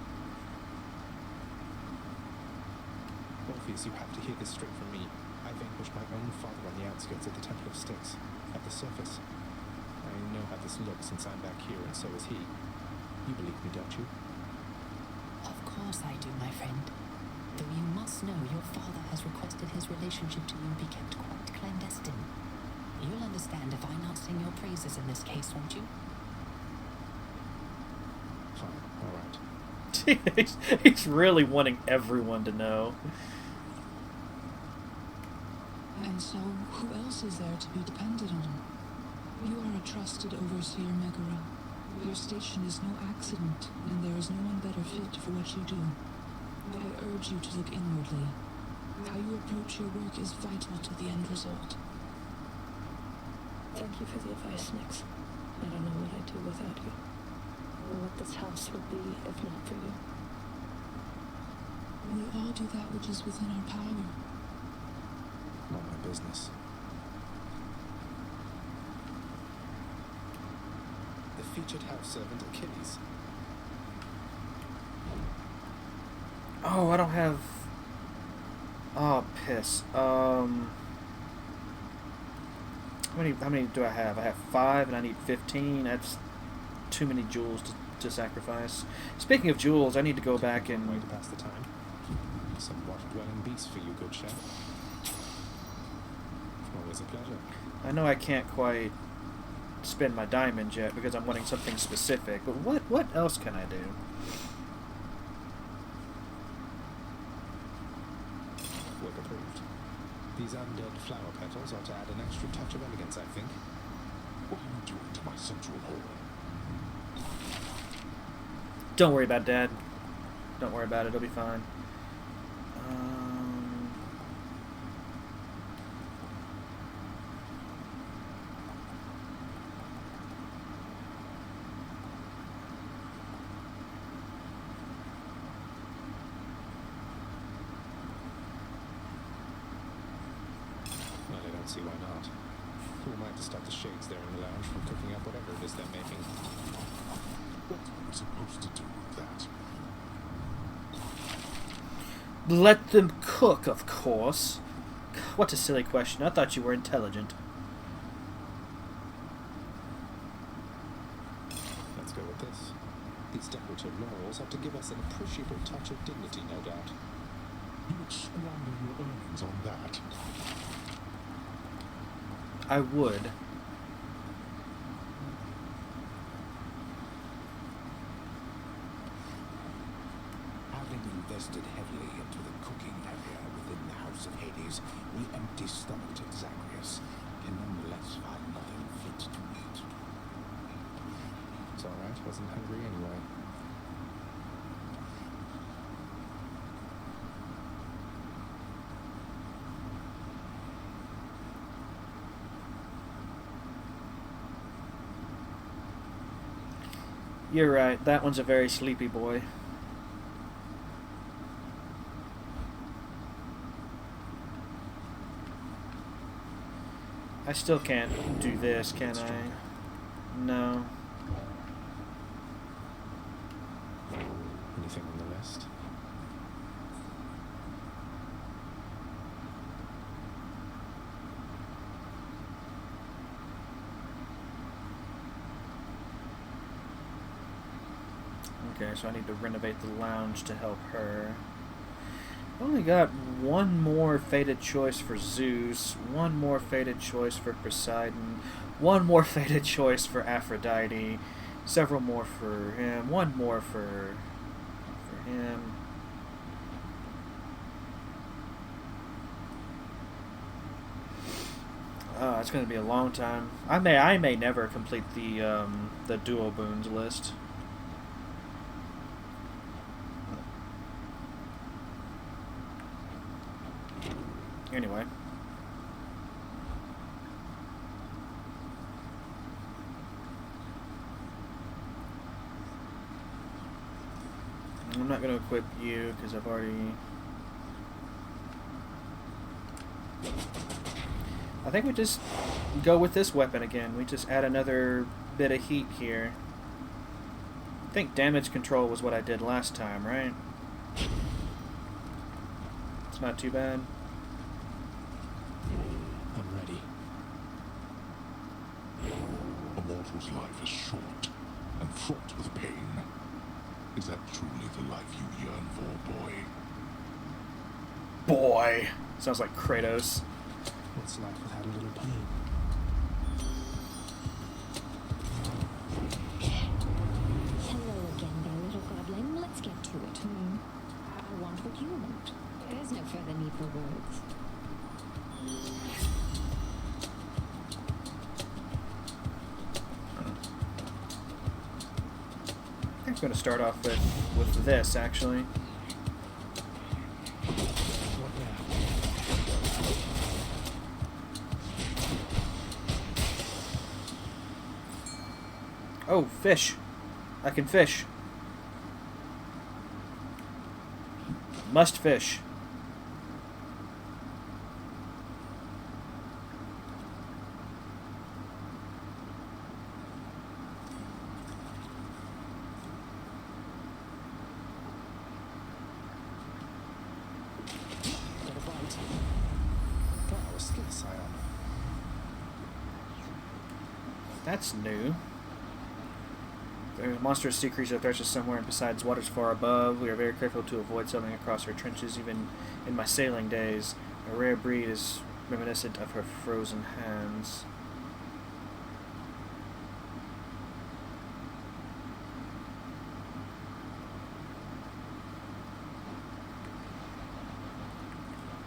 Speaker 3: Orpheus, you have to hear this straight from me. I vanquished my own father on the outskirts of the Temple of Styx. At the surface. I know how this looks since I'm back here, and so is he. You believe me, don't you?
Speaker 11: Of course I do, my friend. Though you must know your father has requested his relationship to you be kept quite clandestine. You'll understand if I not sing your praises in this case, won't you?
Speaker 3: Fine, alright.
Speaker 1: He's really wanting everyone to know.
Speaker 5: And so, who else is there to be depended on? You are a trusted overseer, Megara. Your station is no accident, and there is no one better fit for what you do. I urge you to look inwardly. How you approach your work is vital to the end result.
Speaker 13: Thank you for the advice, Nix. I don't know what I'd
Speaker 5: do without you. Or what this house would be if not for you. We all do that which is within our power.
Speaker 3: Not my business. The featured house servant Achilles.
Speaker 1: Oh, I don't have... Oh, piss. How many do I have? I have 5 and I need 15. That's too many jewels to sacrifice. Speaking of jewels, I need to go back
Speaker 3: Way
Speaker 1: and...
Speaker 3: to pass the time. Some water-dwelling beast for you, good chef. Always a pleasure.
Speaker 1: I know I can't quite spend my diamond yet because I'm wanting something specific, but what else can I do?
Speaker 3: Work approved. These undead flower petals ought to add an extra touch of elegance, I think.
Speaker 6: What are you doing to my central hall?
Speaker 1: Don't worry about it, Dad. Don't worry about it. It'll be fine.
Speaker 3: Well, I don't see why not. Who am I to stop the shades there in the lounge from cooking up whatever it is they're making?
Speaker 6: What are we supposed to do with that?
Speaker 1: Let them cook, of course. What a silly question. I thought you were intelligent.
Speaker 3: Let's go with this. These decorative laurels ought to give us an appreciable touch of dignity, no doubt.
Speaker 6: You would squander your earnings on that.
Speaker 1: I would.
Speaker 12: Having invested heavily into the cooking area within the House of Hades, we empty-stomached Zagreus can nonetheless find nothing fit to eat.
Speaker 3: It's alright, wasn't hungry anyway.
Speaker 1: You're right. That one's a very sleepy boy. I still can't do this, can I? No.
Speaker 3: Anything on the list?
Speaker 1: Okay, so I need to renovate the lounge to help her. I only got one more fated choice for Zeus, one more fated choice for Poseidon, one more fated choice for Aphrodite, several more for him, one more for him. It's going to be a long time. I may never complete the dual boons list. Anyway. I'm not going to equip you because I've already... I think we just go with this weapon again. We just add another bit of heat here. I think damage control was what I did last time, right? It's not too bad.
Speaker 3: I'm ready.
Speaker 6: A mortal's life is short and fraught with pain. Is that truly the life you yearn for, boy?
Speaker 1: Boy! Sounds like Kratos.
Speaker 3: What's life without a little pain?
Speaker 13: Hello again there, little goblin. Let's get to it. I want what you want. There's no further need for words.
Speaker 1: I think I'm going to start off with this, actually.
Speaker 3: What now?
Speaker 1: Oh, fish. I can fish. Must fish.
Speaker 3: Got a bite. Oh, a skill scion.
Speaker 1: That's new. There's a monstrous sea creature that threshes somewhere and besides waters far above. We are very careful to avoid sailing across her trenches, even in my sailing days. A rare breed is reminiscent of her frozen hands.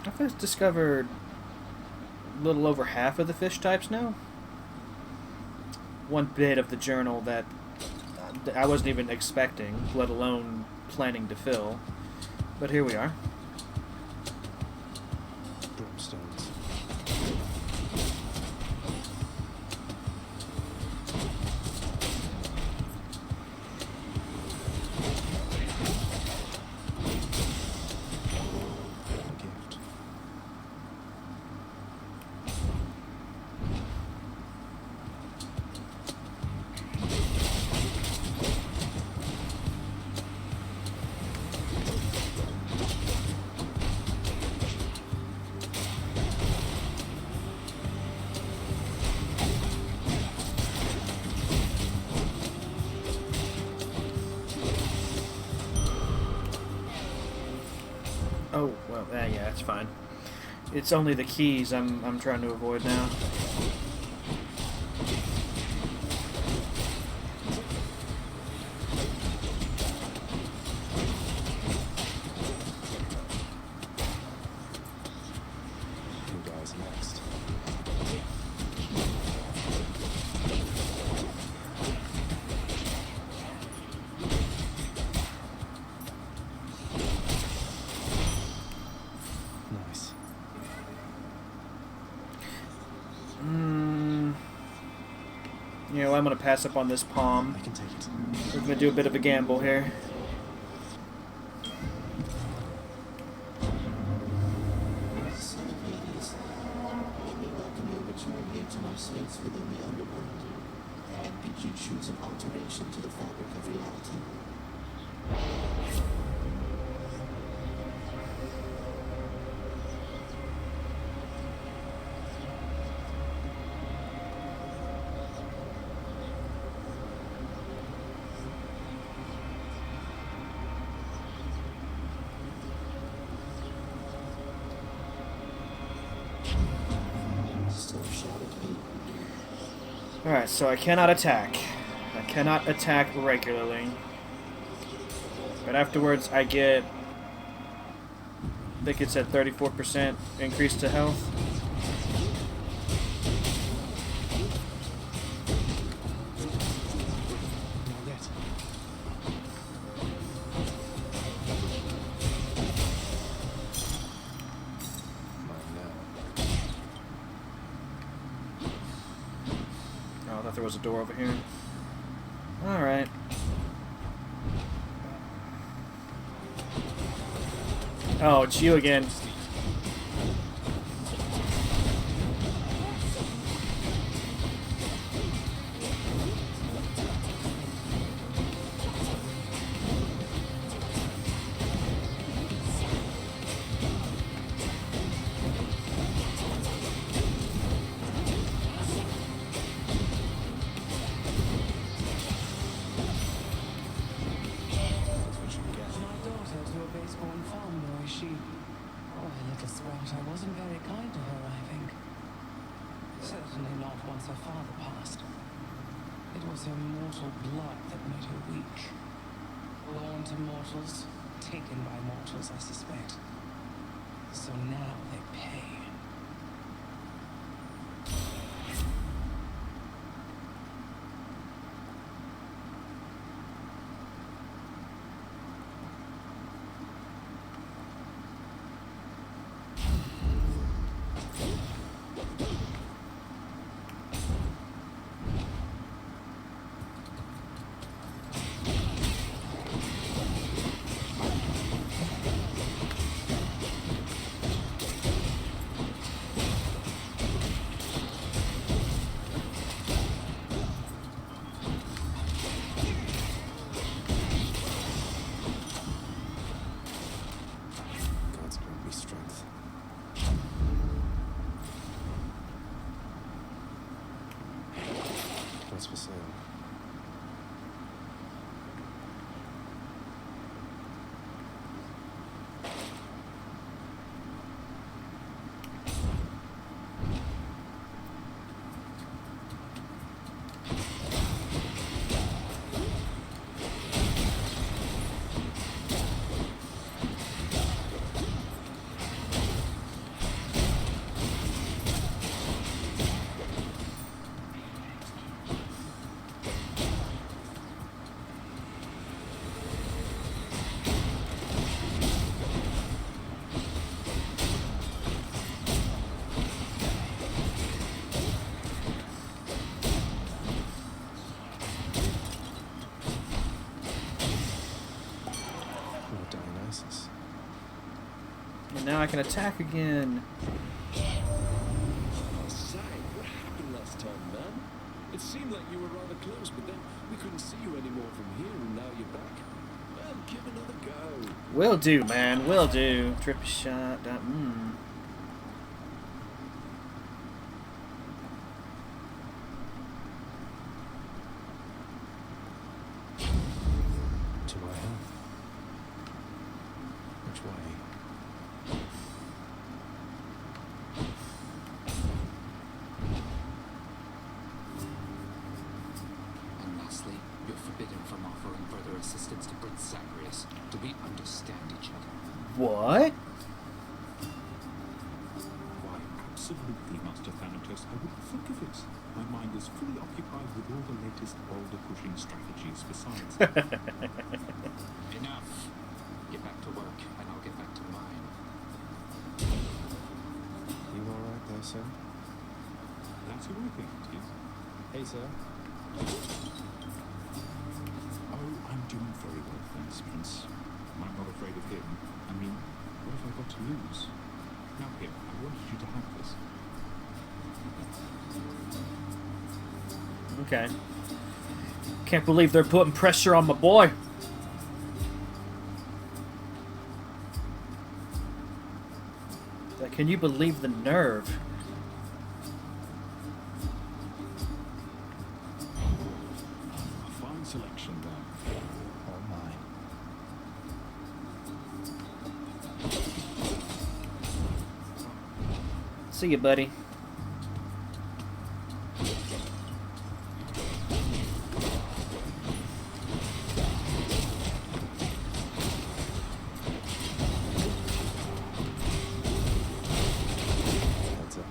Speaker 1: I've discovered a little over half of the fish types now. One bit of the journal that I wasn't even expecting, let alone planning to fill. But here we are.
Speaker 3: Drop stones. A gift.
Speaker 1: Oh, well, yeah, that's fine. It's only the keys I'm trying to avoid now.
Speaker 3: Who dies next? Nice.
Speaker 1: You know, I'm gonna pass up on this palm.
Speaker 3: I can take it.
Speaker 1: We're gonna do a bit of a gamble here.
Speaker 14: Son of Hades, let me welcome your return here to my space within the underworld, and bid you choose an alteration to the fabric of reality. So shall it be.
Speaker 1: Alright, so I cannot attack. I cannot attack regularly. But afterwards I get... I think it said 34% increase to health.
Speaker 3: Not yet. Mine now.
Speaker 1: Oh, I thought there was a door over here. Alright. Oh, it's you again.
Speaker 4: My daughter to a base-born farm boy, she... Oh, a little sprat. I wasn't very kind to her, I think. Certainly not once her father passed. It was her mortal blood that made her weak. Born to mortals, taken by mortals, I suspect. So now they pay.
Speaker 3: so.
Speaker 1: And now I can attack again.
Speaker 7: Oh, Zag, what happened last time, man? It seemed like you were rather close, but then we couldn't see you anymore from here, and now you're back. Well, give another go.
Speaker 1: Will do, man. Will do. Trip shot.
Speaker 3: To our health. Which way?
Speaker 12: And lastly, you're forbidden from offering further assistance to Prince Zagreus, till we understand each other.
Speaker 1: What?
Speaker 9: Why, absolutely, Master Thanatos. I wouldn't think of it. My mind is fully occupied with all the latest boulder-pushing strategies besides.
Speaker 12: Enough. Get back to work, and I'll get back to mine.
Speaker 3: You alright there, sir?
Speaker 9: That's who I think it is.
Speaker 3: Hey, sir.
Speaker 9: Oh, I'm doing very well, thanks, Prince. I'm not afraid of him. I mean, what have I got to lose? Now here, I wanted you to have this.
Speaker 1: Okay. Can't believe they're putting pressure on my boy. Like, can you believe the nerve?
Speaker 9: A fine selection, Dan.
Speaker 3: All mine.
Speaker 1: See you, buddy.
Speaker 3: Heads up.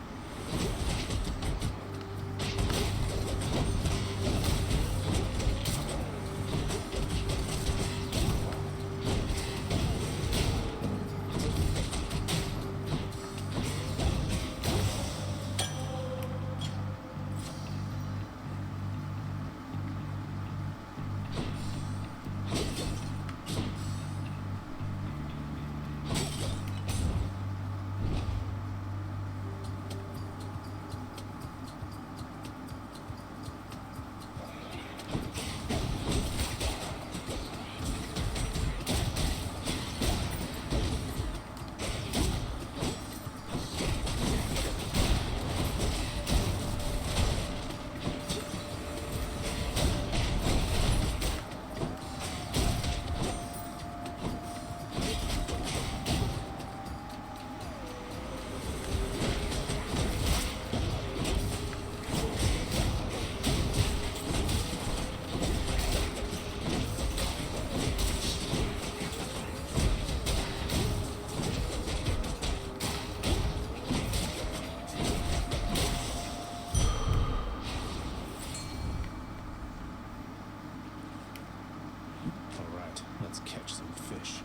Speaker 3: Alright, let's catch some fish.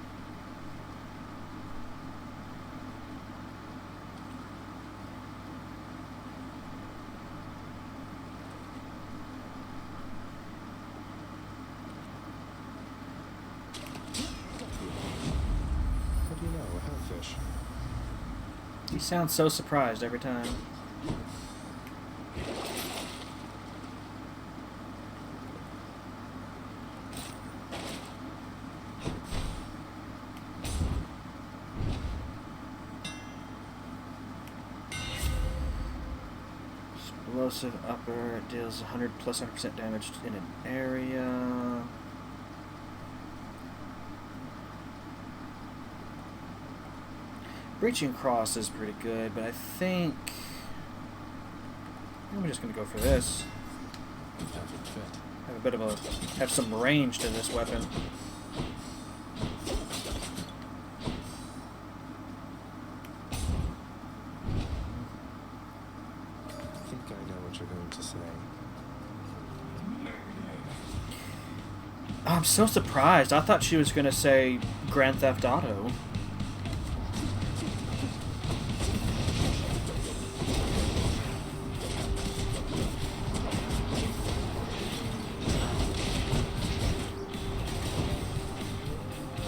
Speaker 3: What do you know? A hellfish.
Speaker 1: You sound so surprised every time. explosive upper. It deals 100 plus 100% damage in an area. Breaching cross is pretty good, but I think I'm just gonna go for this.
Speaker 3: Perfect fit.
Speaker 1: Have a bit of have some range to this weapon.
Speaker 3: I think I know what you're going to say.
Speaker 1: I'm so surprised. I thought she was gonna say Grand Theft Auto.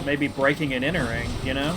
Speaker 1: Maybe breaking and entering, you know?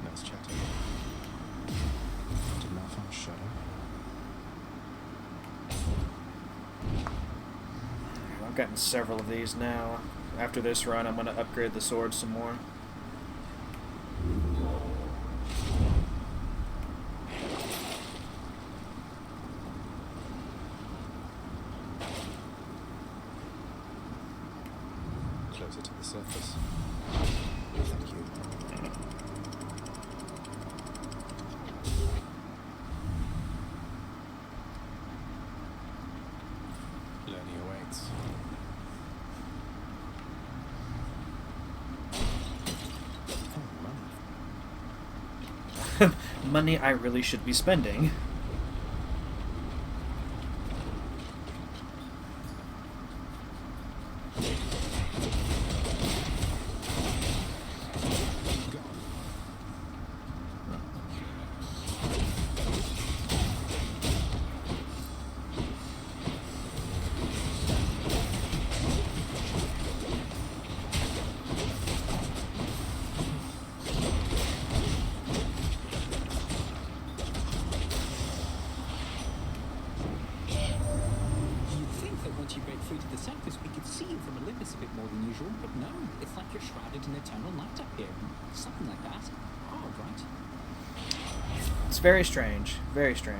Speaker 3: Nice chatting. Did Malpham shudder?
Speaker 1: I've gotten several of these now. After this run, I'm going to upgrade the sword some more.
Speaker 3: Closer to the surface. Thank you. Learning awaits.
Speaker 1: Money. Money I really should be spending. It's very strange. Very strange.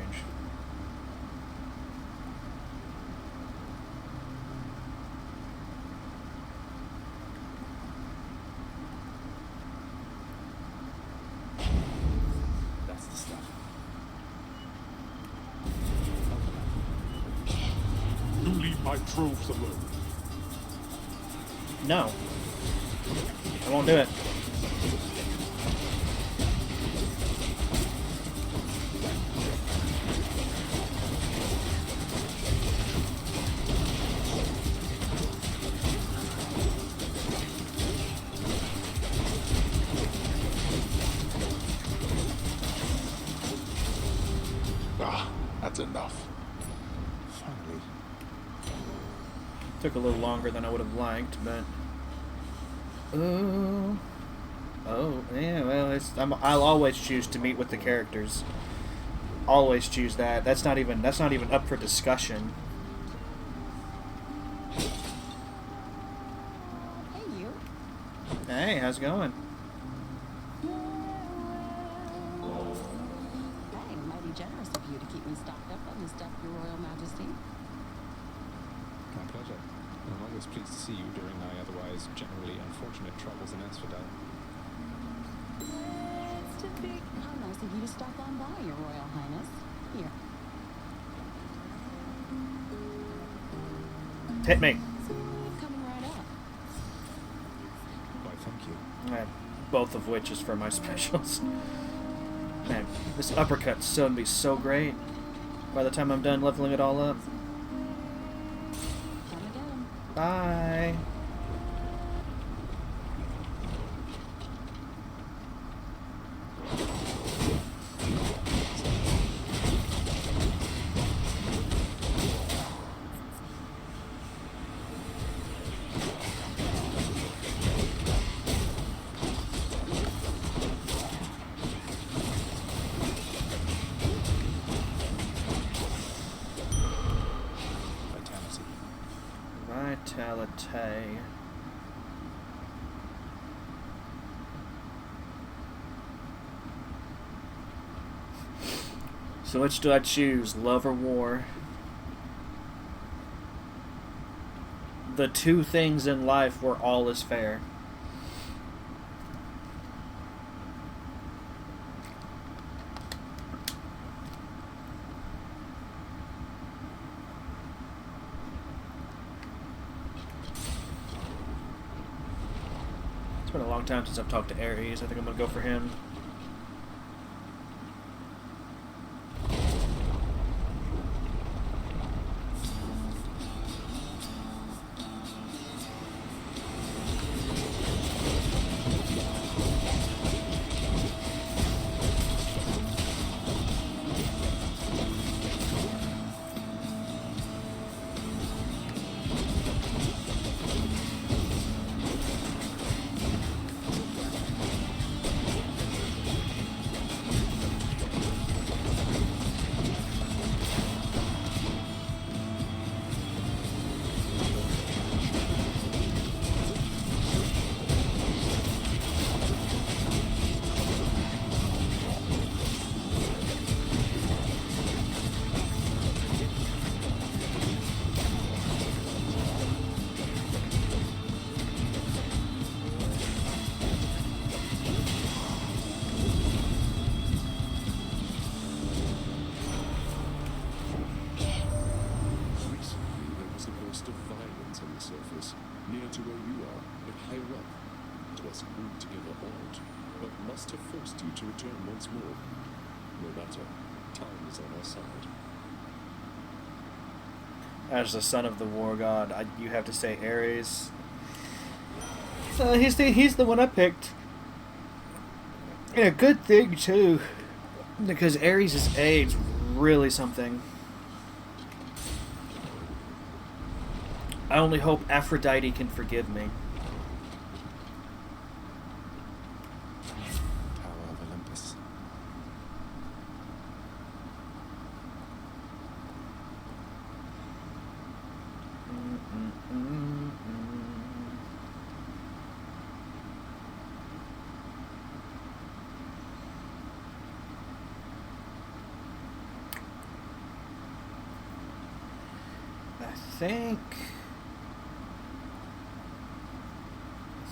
Speaker 3: That's the stuff.
Speaker 6: You leave my troves alone.
Speaker 1: No. I won't do it.
Speaker 6: That's enough.
Speaker 3: Finally.
Speaker 1: Took a little longer than I would have liked, but oh, yeah. Well, I'll always choose to meet with the characters. Always choose that. That's not even up for discussion.
Speaker 8: Hey, you.
Speaker 1: Hey, how's it going?
Speaker 8: Hey, mighty generous of you to keep me stocked up on this stuff, Your Royal Majesty.
Speaker 3: My pleasure. I'm always pleased to see you during my otherwise generally unfortunate troubles in Asphodel.
Speaker 8: It's too big. How nice of you to stop on by, Your Royal Highness. Here.
Speaker 1: Hit me.
Speaker 3: Thank you.
Speaker 1: Both of which is for my specials. Man, this uppercut's gonna be so great by the time I'm done leveling it all up. Bye. Vitality. So which do I choose, love or war? The two things in life where all is fair. It's been a long time since I've talked to Ares. I think I'm gonna go for him.
Speaker 7: Near to where you are, but higher up. It was altogether odd, but must have forced you to return once more. No matter, time is on our side.
Speaker 1: As the son of the war god, you have to say Ares. He's the one I picked. Yeah, good thing too, because Ares' age really something. I only hope Aphrodite can forgive me.
Speaker 3: Tower of Olympus.
Speaker 1: I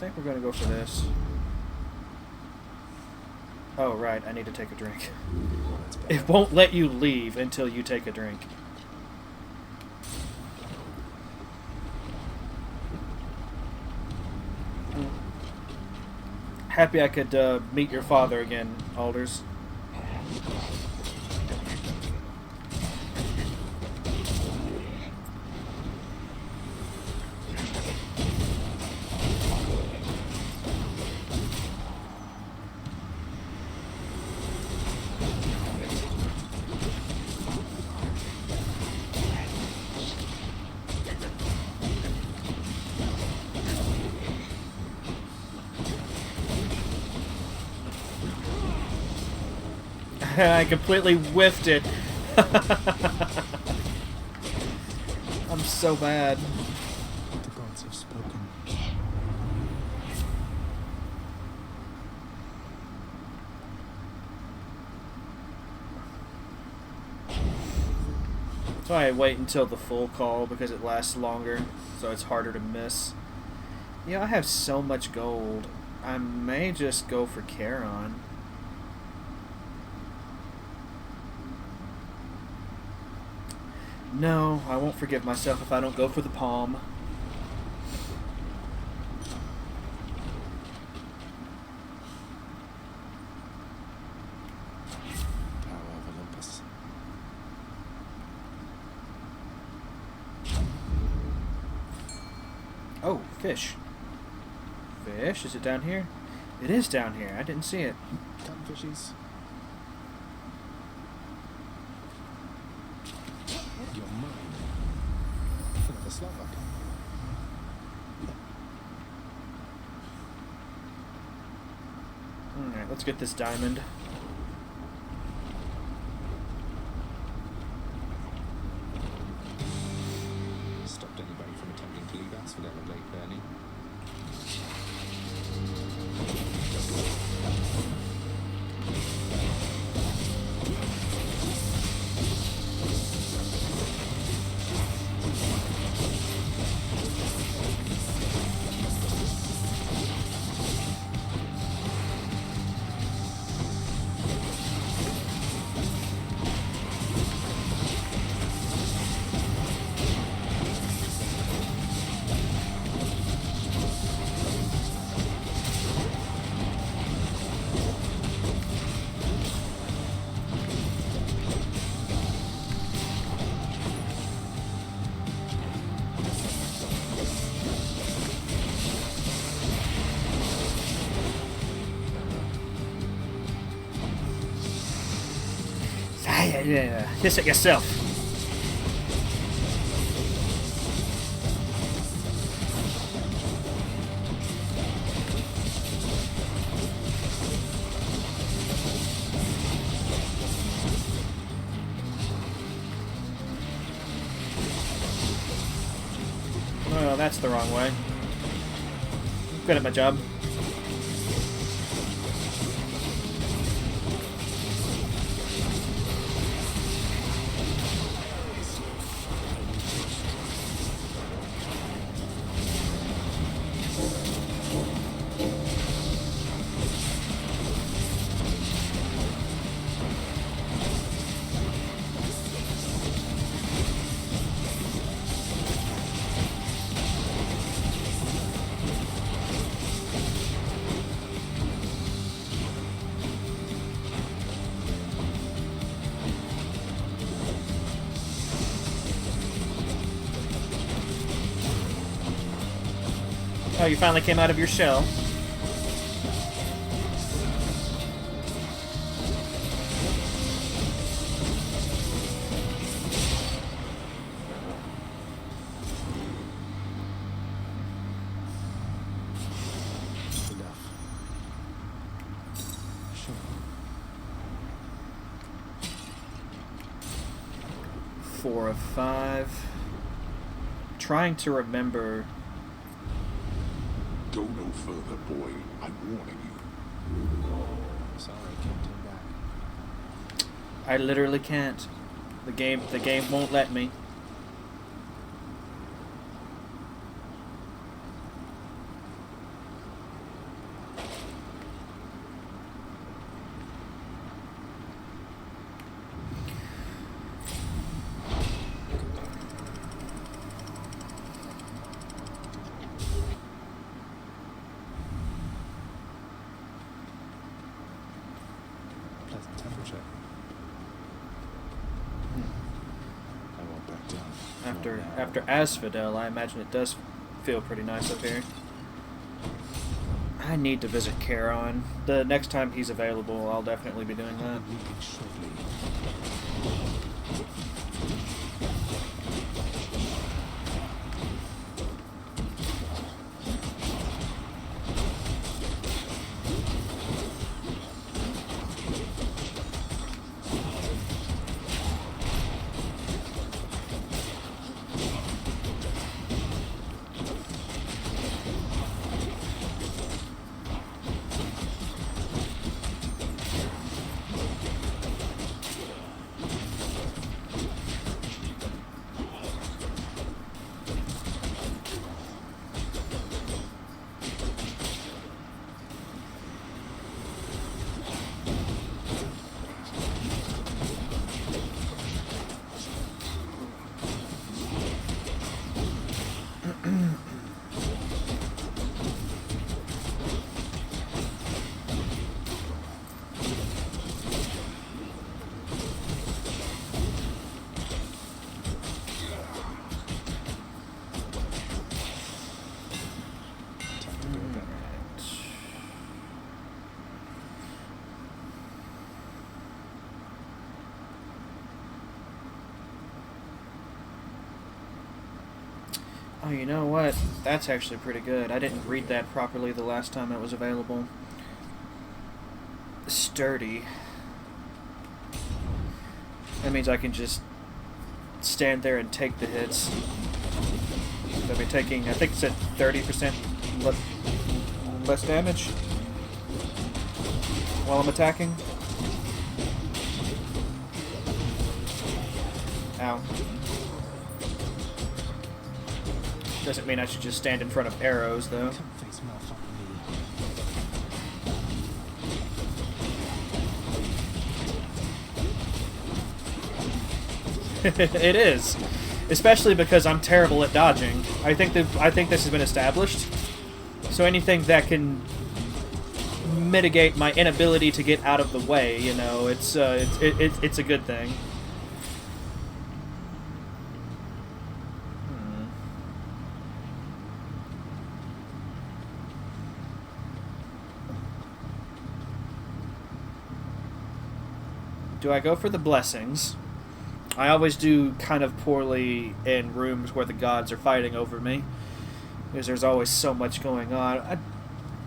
Speaker 1: think we're going to go for this. Oh, right. I need to take a drink. It won't let you leave until you take a drink. Happy I could meet your father again, Alders. I completely whiffed it. I'm so bad.
Speaker 3: The gods have spoken.
Speaker 1: So I wait until the full call because it lasts longer, so it's harder to miss. Yeah, I have so much gold. I may just go for Charon. No, I won't forgive myself if I don't go for the palm. Fish. Fish? Is it down here? It is down here. I didn't see it.
Speaker 3: Come, fishies. You're mine. Another Slovak.
Speaker 1: Alright, let's get this diamond.
Speaker 3: Stopped anybody from attempting to leave Asphodel of late, Bernie.
Speaker 1: Yeah, hiss it yourself. Oh, that's the wrong way. Good at my job. Oh, you finally came out of your shell.
Speaker 3: Enough. Sure.
Speaker 1: 4 of 5. Trying to remember.
Speaker 6: Go no further, boy. I'm warning you.
Speaker 3: Sorry, can't turn back.
Speaker 1: I literally can't. The game won't let me.
Speaker 3: Pleasant temperature. I won't back down.
Speaker 1: After Asphodel, I imagine it does feel pretty nice up here. I need to visit Charon. The next time he's available, I'll definitely be doing that.
Speaker 3: Leaving shortly.
Speaker 1: you know what? That's actually pretty good. I didn't read that properly the last time it was available. Sturdy. That means I can just stand there and take the hits. I'll be taking, I think it said 30% less damage while I'm attacking. Ow. Doesn't mean I should just stand in front of arrows, though. It is, especially because I'm terrible at dodging. I think this has been established. So anything that can mitigate my inability to get out of the way, you know, it's a good thing. Do I go for the blessings? I always do kind of poorly in rooms where the gods are fighting over me, because there's always so much going on.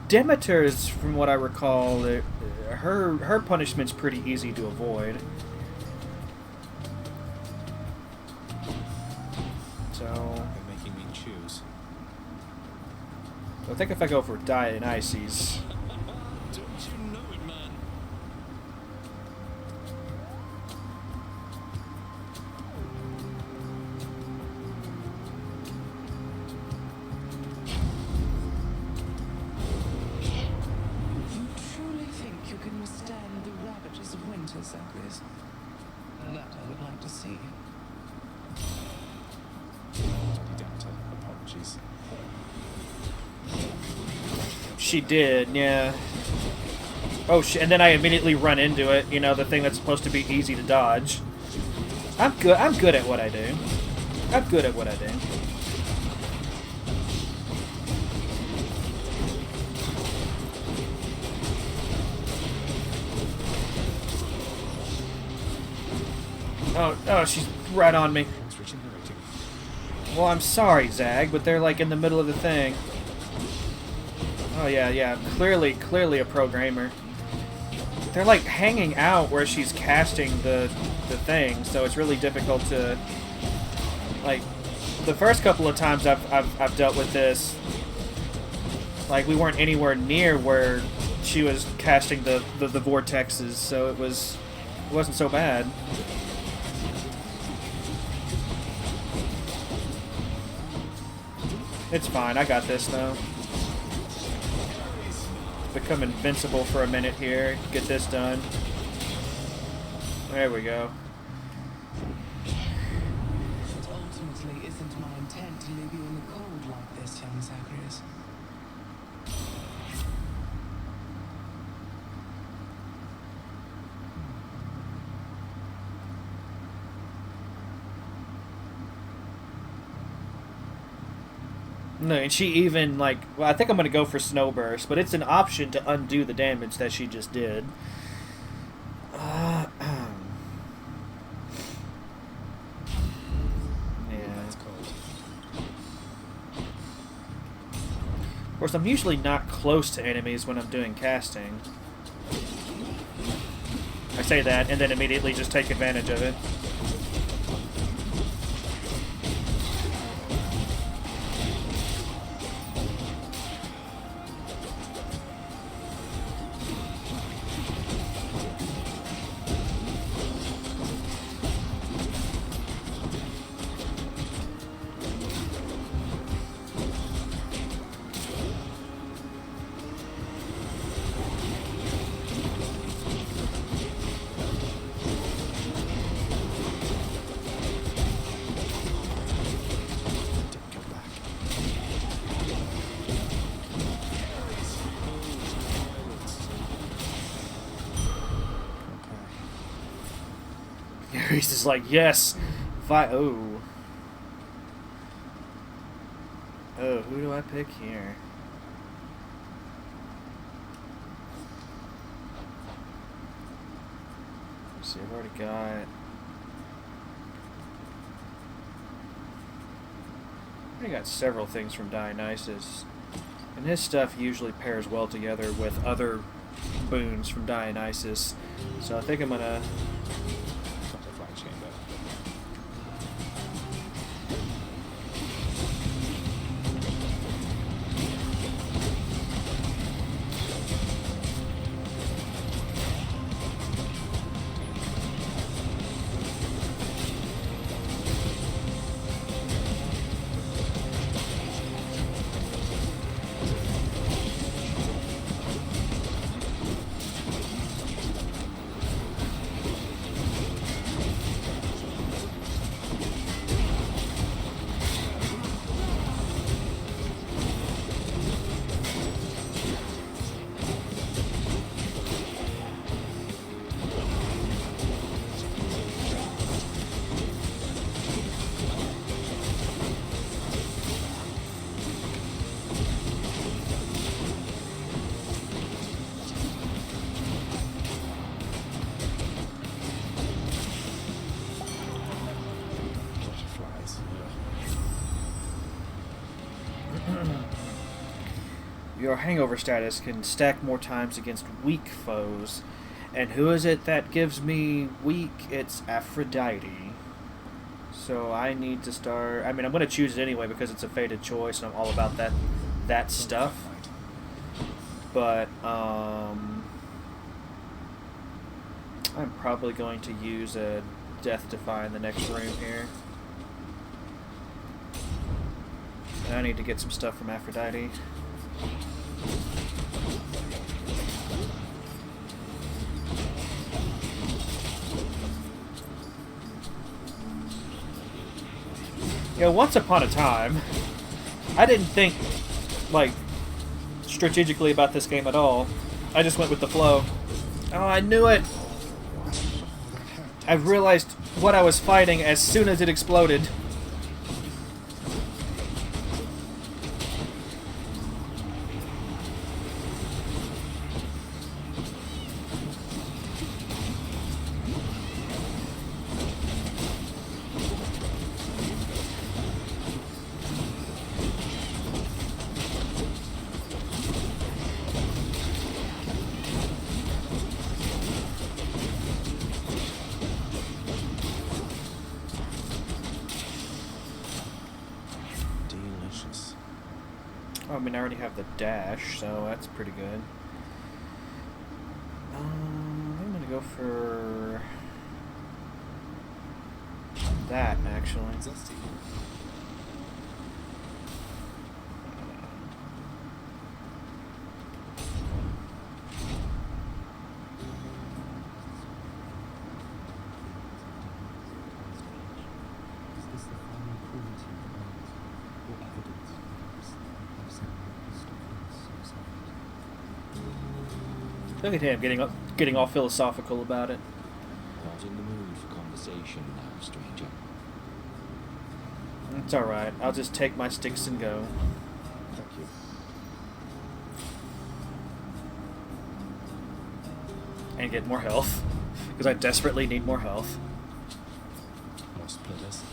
Speaker 1: Demeter's, from what I recall, her punishment's pretty easy to avoid. So
Speaker 3: They're making me choose.
Speaker 1: I think if I go for Dionysus.
Speaker 4: That I would like to see.
Speaker 3: Apologies.
Speaker 1: She did, yeah. Oh shit! And then I immediately run into it. You know, the thing that's supposed to be easy to dodge. I'm good. I'm good at what I do. I'm good at what I do. Oh, she's right on me. Well, I'm sorry, Zag, but they're like in the middle of the thing. Oh, yeah. Clearly a pro gamer. They're like hanging out where she's casting the thing, so it's really difficult to... Like, the first couple of times I've dealt with this, like, we weren't anywhere near where she was casting the vortexes, so it wasn't so bad. It's fine, I got this though. Become invincible for a minute here. Get this done. There we go.
Speaker 4: It ultimately isn't my intent to leave you in the cold like this, young Zacharias.
Speaker 1: No, and she even, like... Well, I think I'm going to go for Snowburst, but it's an option to undo the damage that she just did. Yeah. Of course, I'm usually not close to enemies when I'm doing casting. I say that, and then immediately just take advantage of it. He's just like, yes! Oh, who do I pick here? Let's see, I've already got... I got several things from Dionysus. And his stuff usually pairs well together with other boons from Dionysus. So I think I'm gonna...
Speaker 3: Butterfly chamber. Butterflies.
Speaker 1: Your hangover status can stack more times against weak foes. And who is it that gives me weak? It's Aphrodite. So I need to start... I mean, I'm going to choose it anyway because it's a fated choice and I'm all about that stuff. But, I'm probably going to use a Death Defy in the next room here. And I need to get some stuff from Aphrodite. You know, once upon a time, I didn't think, like, strategically about this game at all. I just went with the flow. Oh, I knew it! I realized what I was fighting as soon as it exploded.
Speaker 3: Delicious.
Speaker 1: Oh, I mean, I already have the dash, so that's pretty good. I'm gonna go for that, actually.
Speaker 3: Zesty.
Speaker 1: Look at him getting all philosophical about it.
Speaker 10: Not in the mood for conversation now, stranger.
Speaker 1: It's alright. I'll just take my sticks and go.
Speaker 3: Thank you.
Speaker 1: And get more health. Because I desperately need more health.
Speaker 3: More splitters.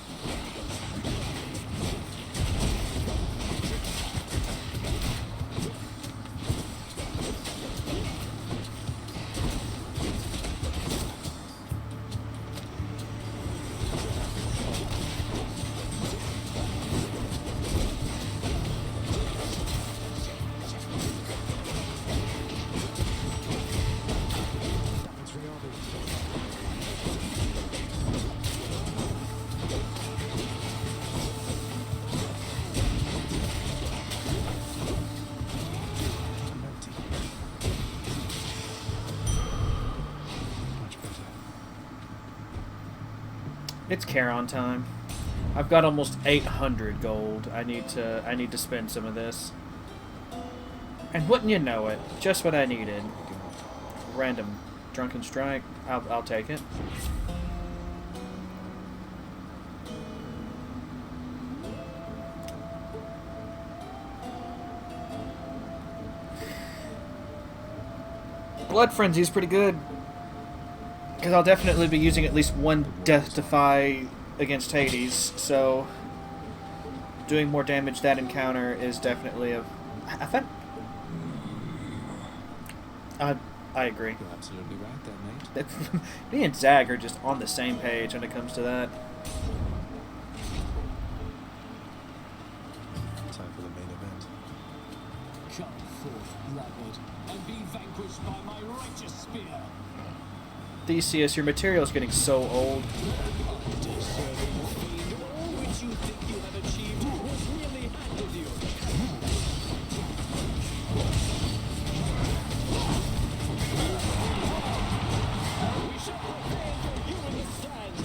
Speaker 1: It's Charon time. I've got almost 800 gold. I need to spend some of this. And wouldn't you know it, just what I needed. Random drunken strike. I'll take it. Blood Frenzy is pretty good. Because I'll definitely be using at least one Death Defy against Hades, so... doing more damage. That encounter is definitely a. I thought. I agree.
Speaker 3: You're absolutely right there, mate.
Speaker 1: Me and Zach are just on the same page when it comes to that.
Speaker 3: Time for the main event.
Speaker 7: Come forth, blackwood, and be vanquished by my righteous spear.
Speaker 1: Theseus, your material is getting so old.
Speaker 7: Undeserving fiend, all which you think you have achieved was really handed you. We shall prepare for you in the sands.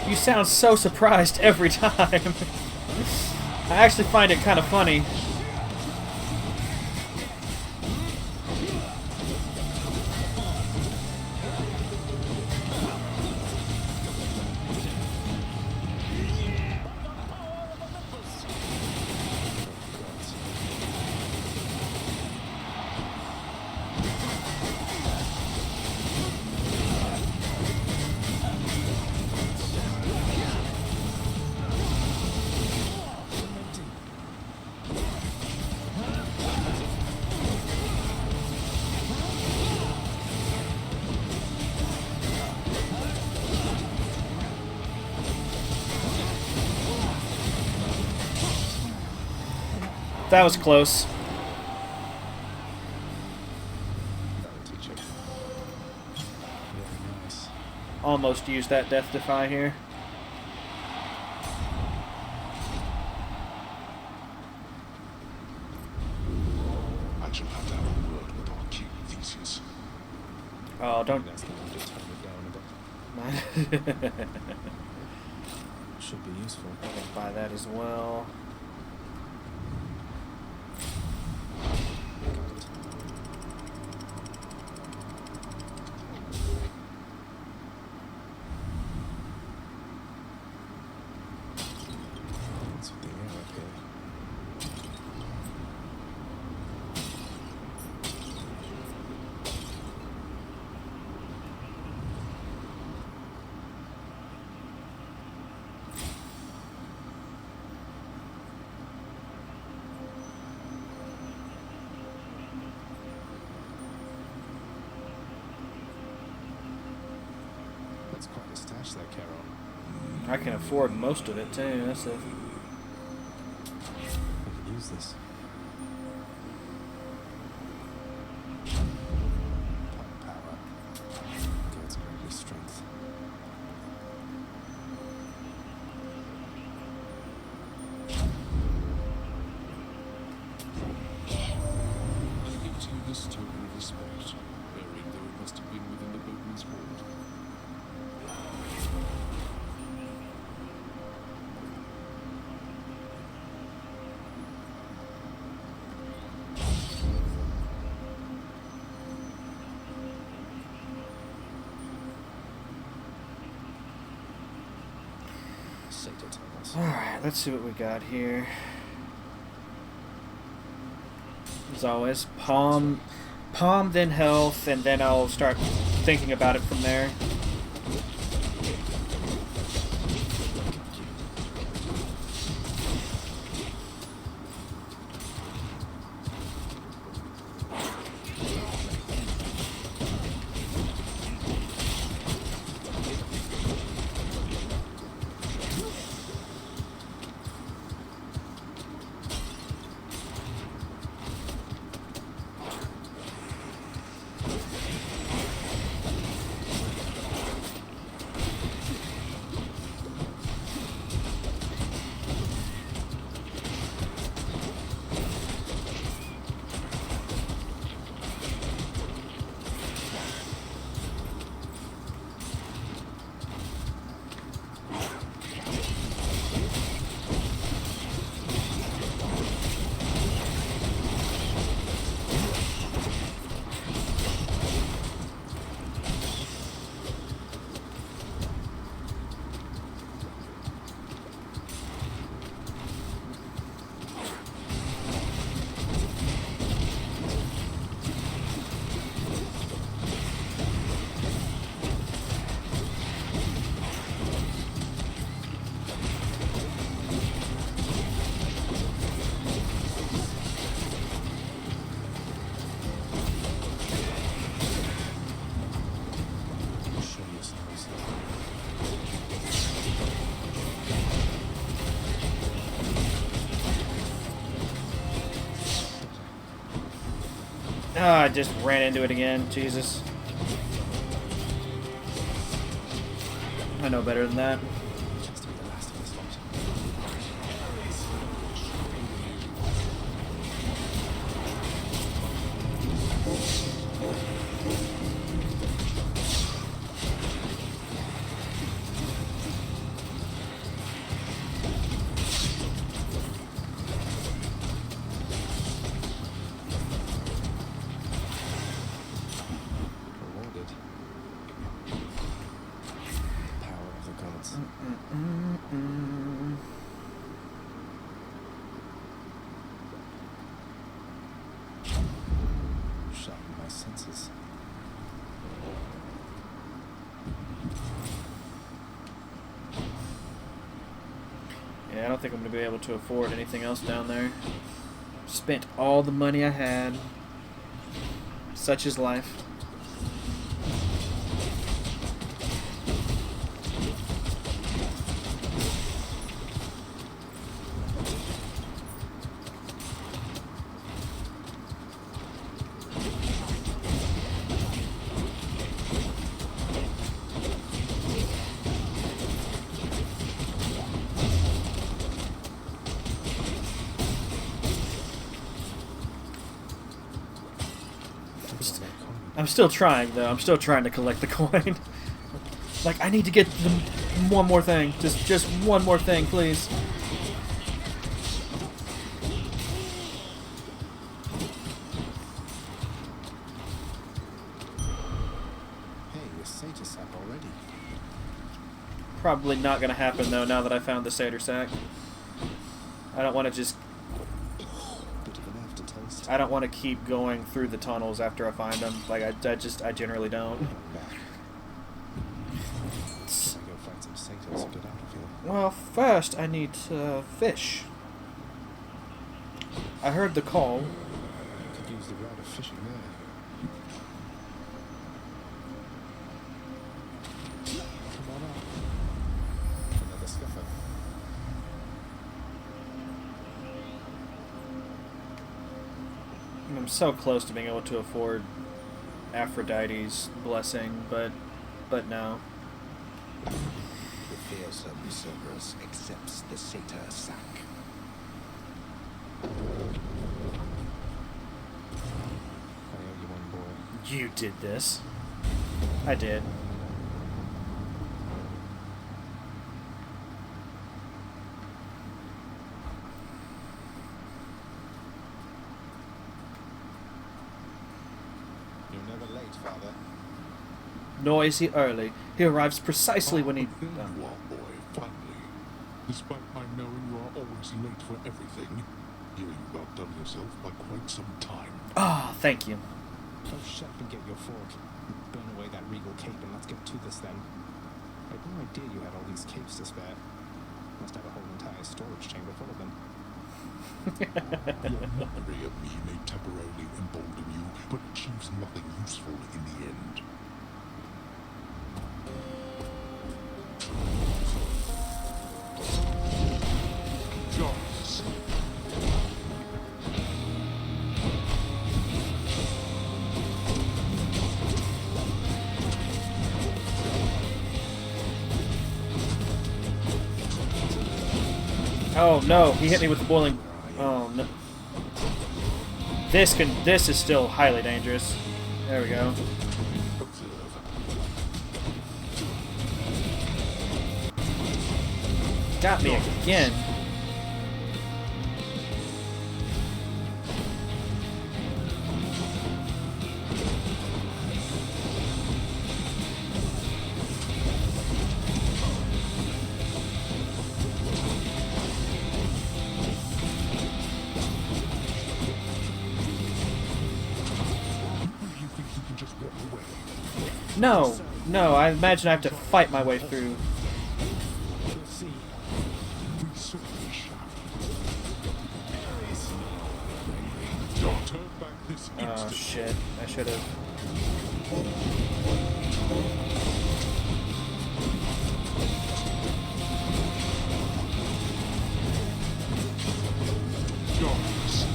Speaker 1: You sound so surprised every time. I actually find it kind of funny. That was close.
Speaker 3: That'll teach him. Very nice.
Speaker 1: Almost used that Death Defy here.
Speaker 6: I shall have to have a word with our king, Theseus.
Speaker 1: Oh, don't.
Speaker 3: That's the one to tone it down a bit. Should be useful.
Speaker 1: I'm gonna buy that as well.
Speaker 3: What's with the air up here? That's quite a stash there, Carol.
Speaker 1: I can afford most of it too. That's it.
Speaker 3: I could use this. Power. God's greatly strength.
Speaker 7: I give to you this token of respect, buried though it must have been within the boatman's ward.
Speaker 3: Satyr Thomas.
Speaker 1: Alright, let's see what we got here. As always, palm, then health, and then I'll start thinking about it from there. Ah, I just ran into it again. Jesus. I know better than that.
Speaker 3: Just to be the last of this lot. Rewarded. Power of the gods. Sharpen my senses.
Speaker 1: Yeah, I don't think I'm going to be able to afford anything else down there. Spent all the money I had. Such is life. I'm still trying, though. I'm still trying to collect the coin. Like, I need to get the one more thing. Just one more thing, please.
Speaker 3: Hey, you're Satyr sap already.
Speaker 1: Probably not going to happen, though, now that I found the Satyr sack. I don't want to just...
Speaker 3: Bit of an aftertaste.
Speaker 1: I don't want to keep going through the tunnels after I find them. Like, I generally don't.
Speaker 3: Back. Should I go find some satyrs and get out of here?
Speaker 1: Well, first I need to fish. I heard the call.
Speaker 3: Could use the route of fishing there. Come on up. Another scuffer.
Speaker 1: I'm so close to being able to afford Aphrodite's blessing, but no.
Speaker 12: The fearsome Cerberus accepts the Satyr sack.
Speaker 3: I owe you one, boy.
Speaker 1: You did this. I did.
Speaker 3: You're never late, Father.
Speaker 1: Noisy early. He arrives precisely when he...
Speaker 6: There you are, boy, finally. Despite my knowing you are always late for everything, here you've outdone yourself by quite some time.
Speaker 1: Ah, thank you.
Speaker 3: Oh, shut up and get your fork. Burn away that regal cape and let's get to this then. I had no idea you had all these capes to spare. Must have a whole entire storage chamber full of them.
Speaker 6: Your mockery of me may temporarily embolden you, but achieves nothing useful in the end. Jones.
Speaker 1: Oh no, he hit me with the boiling... Oh no. This is still highly dangerous. There we go. Got me again. No, no, I imagine I have to fight my way through.
Speaker 6: We'll see. We certainly shall. Don't turn back this
Speaker 1: Oh
Speaker 6: instant.
Speaker 1: shit, I should have.
Speaker 6: Jones.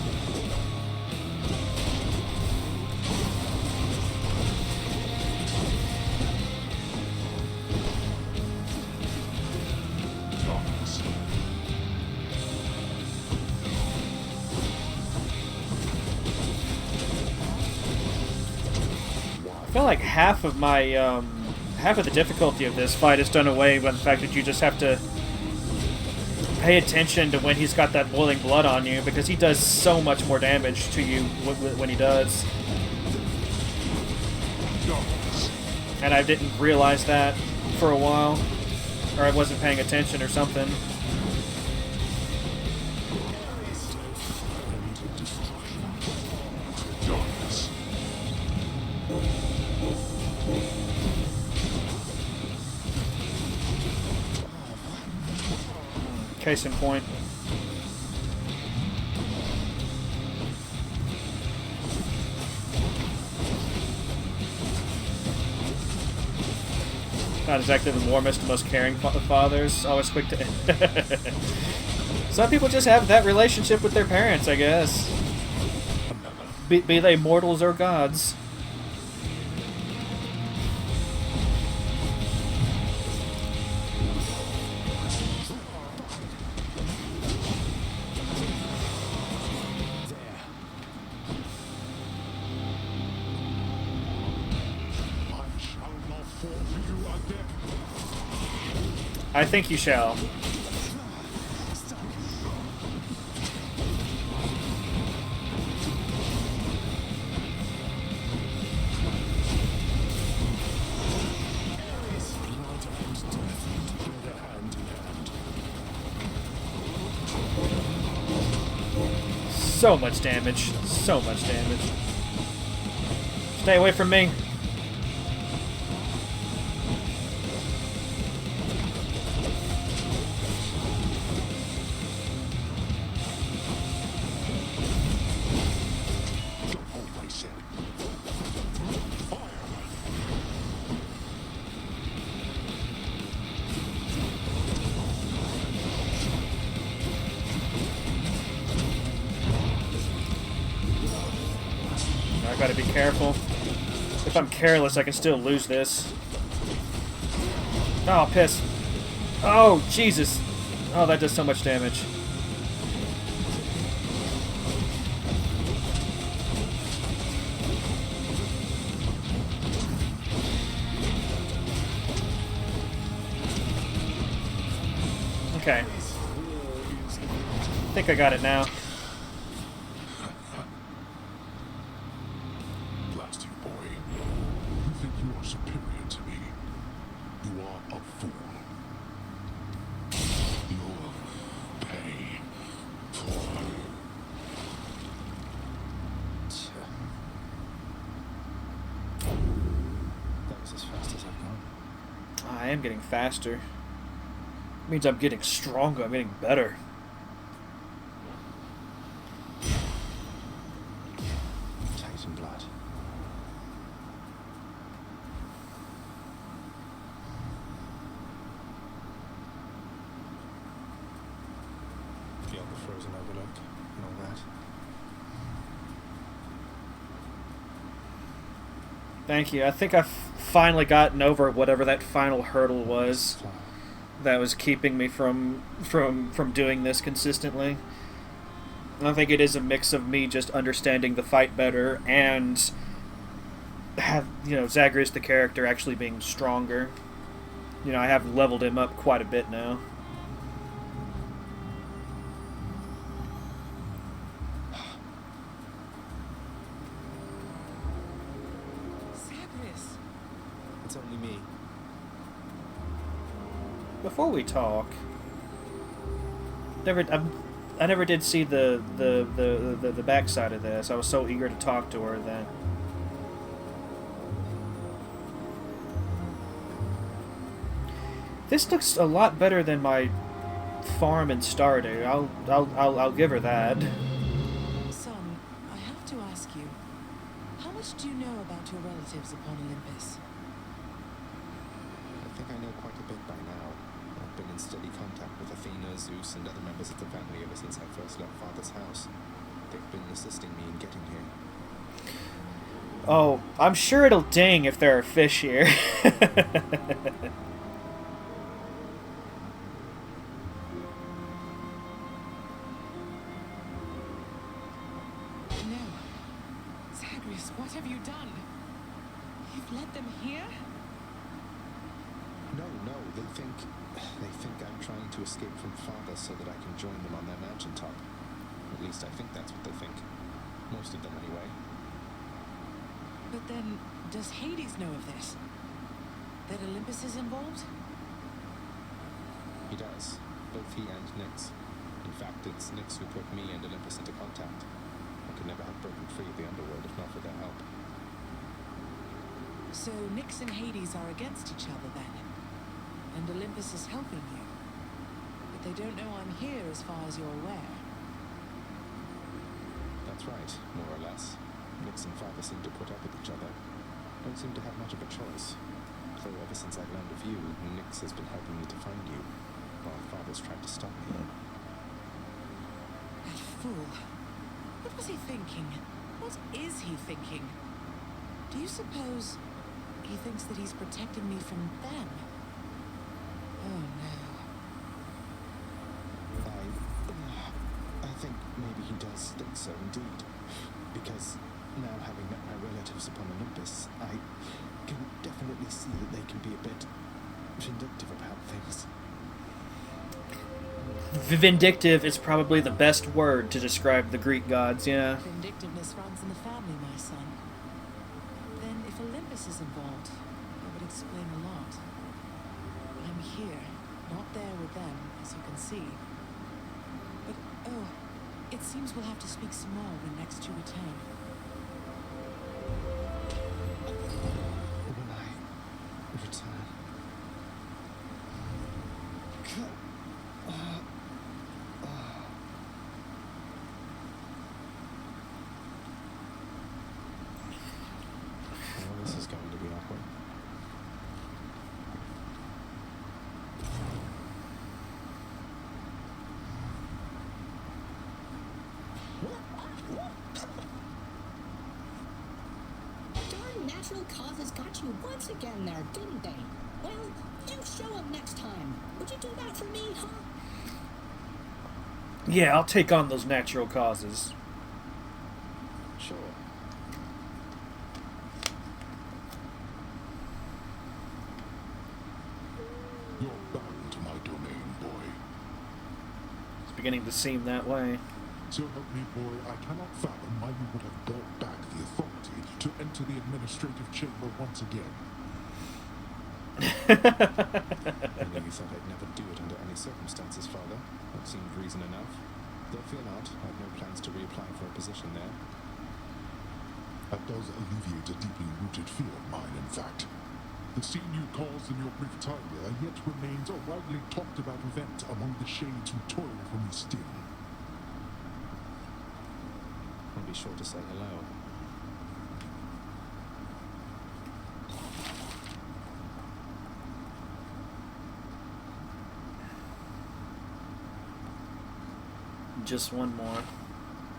Speaker 1: feel like half of my half of the difficulty of this fight is done away by the fact that you just have to pay attention to when he's got that boiling blood on you, because he does so much more damage to you when he does. And I didn't realize that for a while, or I wasn't paying attention or something. Case in point. Not exactly the warmest, most caring fathers. Always quick to... Some people just have that relationship with their parents, I guess. Be they mortals or gods. I think you shall. So much damage. So much damage. Stay away from me. I gotta be careful. If I'm careless, I can still lose this. Oh, piss. Oh, Jesus. Oh, that does so much damage. Okay. I think I got it now.
Speaker 6: Blast you, boy. You think you are superior to me? You are a fool. You'll pay for...
Speaker 3: That was as fast as I've gone.
Speaker 1: I am getting faster. It means I'm getting stronger. I'm getting better.
Speaker 3: Titan blood. Beyond the frozen overlook and all that.
Speaker 1: Thank you. I think I've finally gotten over whatever that final hurdle was that was keeping me from doing this consistently. I think it is a mix of me just understanding the fight better and Zagreus the character actually being stronger. I have leveled him up quite a bit now.
Speaker 4: Zagreus.
Speaker 3: It's only me.
Speaker 1: Before we talk, I never did see the backside of this. I was so eager to talk to her that. This looks a lot better than my farm in Stardew. I'll give her that.
Speaker 4: Son, I have to ask you, how much do you know about your relatives upon Olympus?
Speaker 3: I think I know quite a bit by now. I've been in steady contact with Athena, Zeus, and other members of the family ever since I first left Father's house. They've been assisting me in getting here.
Speaker 1: Oh, I'm sure it'll ding if there are fish here.
Speaker 4: No. Zagreus, what have you done? You've led them here?
Speaker 3: No, they think I'm trying to escape from Father so that I can join them on their mountaintop. At least I think that's what they think. Most of them, anyway.
Speaker 4: But then, does Hades know of this? That Olympus is involved?
Speaker 3: He does. Both he and Nyx. In fact, it's Nyx who put me and Olympus into contact. I could never have broken free of the underworld if not for their help.
Speaker 4: So Nyx and Hades are against each other then? And Olympus is helping you? But they don't know I'm here as far as you're aware.
Speaker 3: That's right, more or less. Nyx and Father seem to put up with each other. Don't seem to have much of a choice. So ever since I learned of you, Nyx has been helping me to find you, while Father's tried to stop me.
Speaker 4: That fool. What was he thinking? What is he thinking? Do you suppose he thinks that he's protecting me from them? Oh no.
Speaker 3: I think maybe he does think so indeed. Because now having met my relatives upon Olympus, I can definitely see that they can be a bit vindictive about things.
Speaker 1: Vindictive is probably the best word to describe the Greek gods, yeah.
Speaker 4: Vindictiveness runs in the family, my son. Then if Olympus is involved, that would explain a lot. I'm here, not there with them, as you can see. But, oh, it seems we'll have to speak some more when next you return.
Speaker 3: When I return... Well, this is going to be awkward.
Speaker 15: Darn natural causes got you once again there, didn't they? Well, you show them next time. Would you do that for me, huh?
Speaker 1: Yeah, I'll take on those natural causes.
Speaker 3: Sure.
Speaker 6: You're bound to my domain, boy.
Speaker 1: It's beginning to seem that way.
Speaker 6: So help me, boy, I cannot fathom why you would have brought back the authority to enter the administrative chamber once again.
Speaker 3: I know you thought I'd never do it under any circumstances, Father. That seemed reason enough. Though fear not, I've no plans to reapply for a position there.
Speaker 6: That does alleviate a deeply rooted fear of mine, in fact. The scene you caused in your brief time here yet remains a widely talked about event among the shades who toil from the sting.
Speaker 3: I'll be sure to say hello.
Speaker 1: Just one more.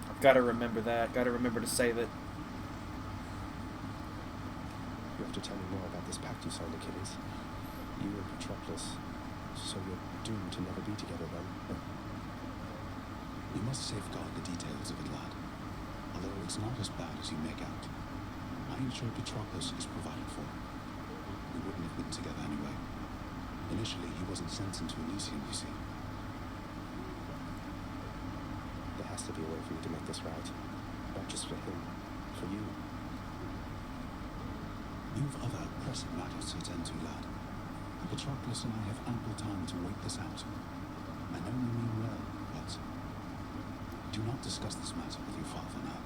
Speaker 1: I've got to remember that. Got to remember to save it.
Speaker 3: You have to tell me more about this pact you signed, Achilles. You and Patroclus. So you're doomed to never be together then.
Speaker 12: You must safeguard the details of it, lad. Although it's not as bad as you make out. I ensure Patroclus is provided for. We wouldn't have been together anyway. Initially, he wasn't sent into Elysium, you see.
Speaker 3: There has to be a way for you to make this right. Not just for him, for you.
Speaker 12: You've other pressing matters to attend to, lad. And Patroclus and I have ample time to wait this out. I know you mean well, but do not discuss this matter with your father now.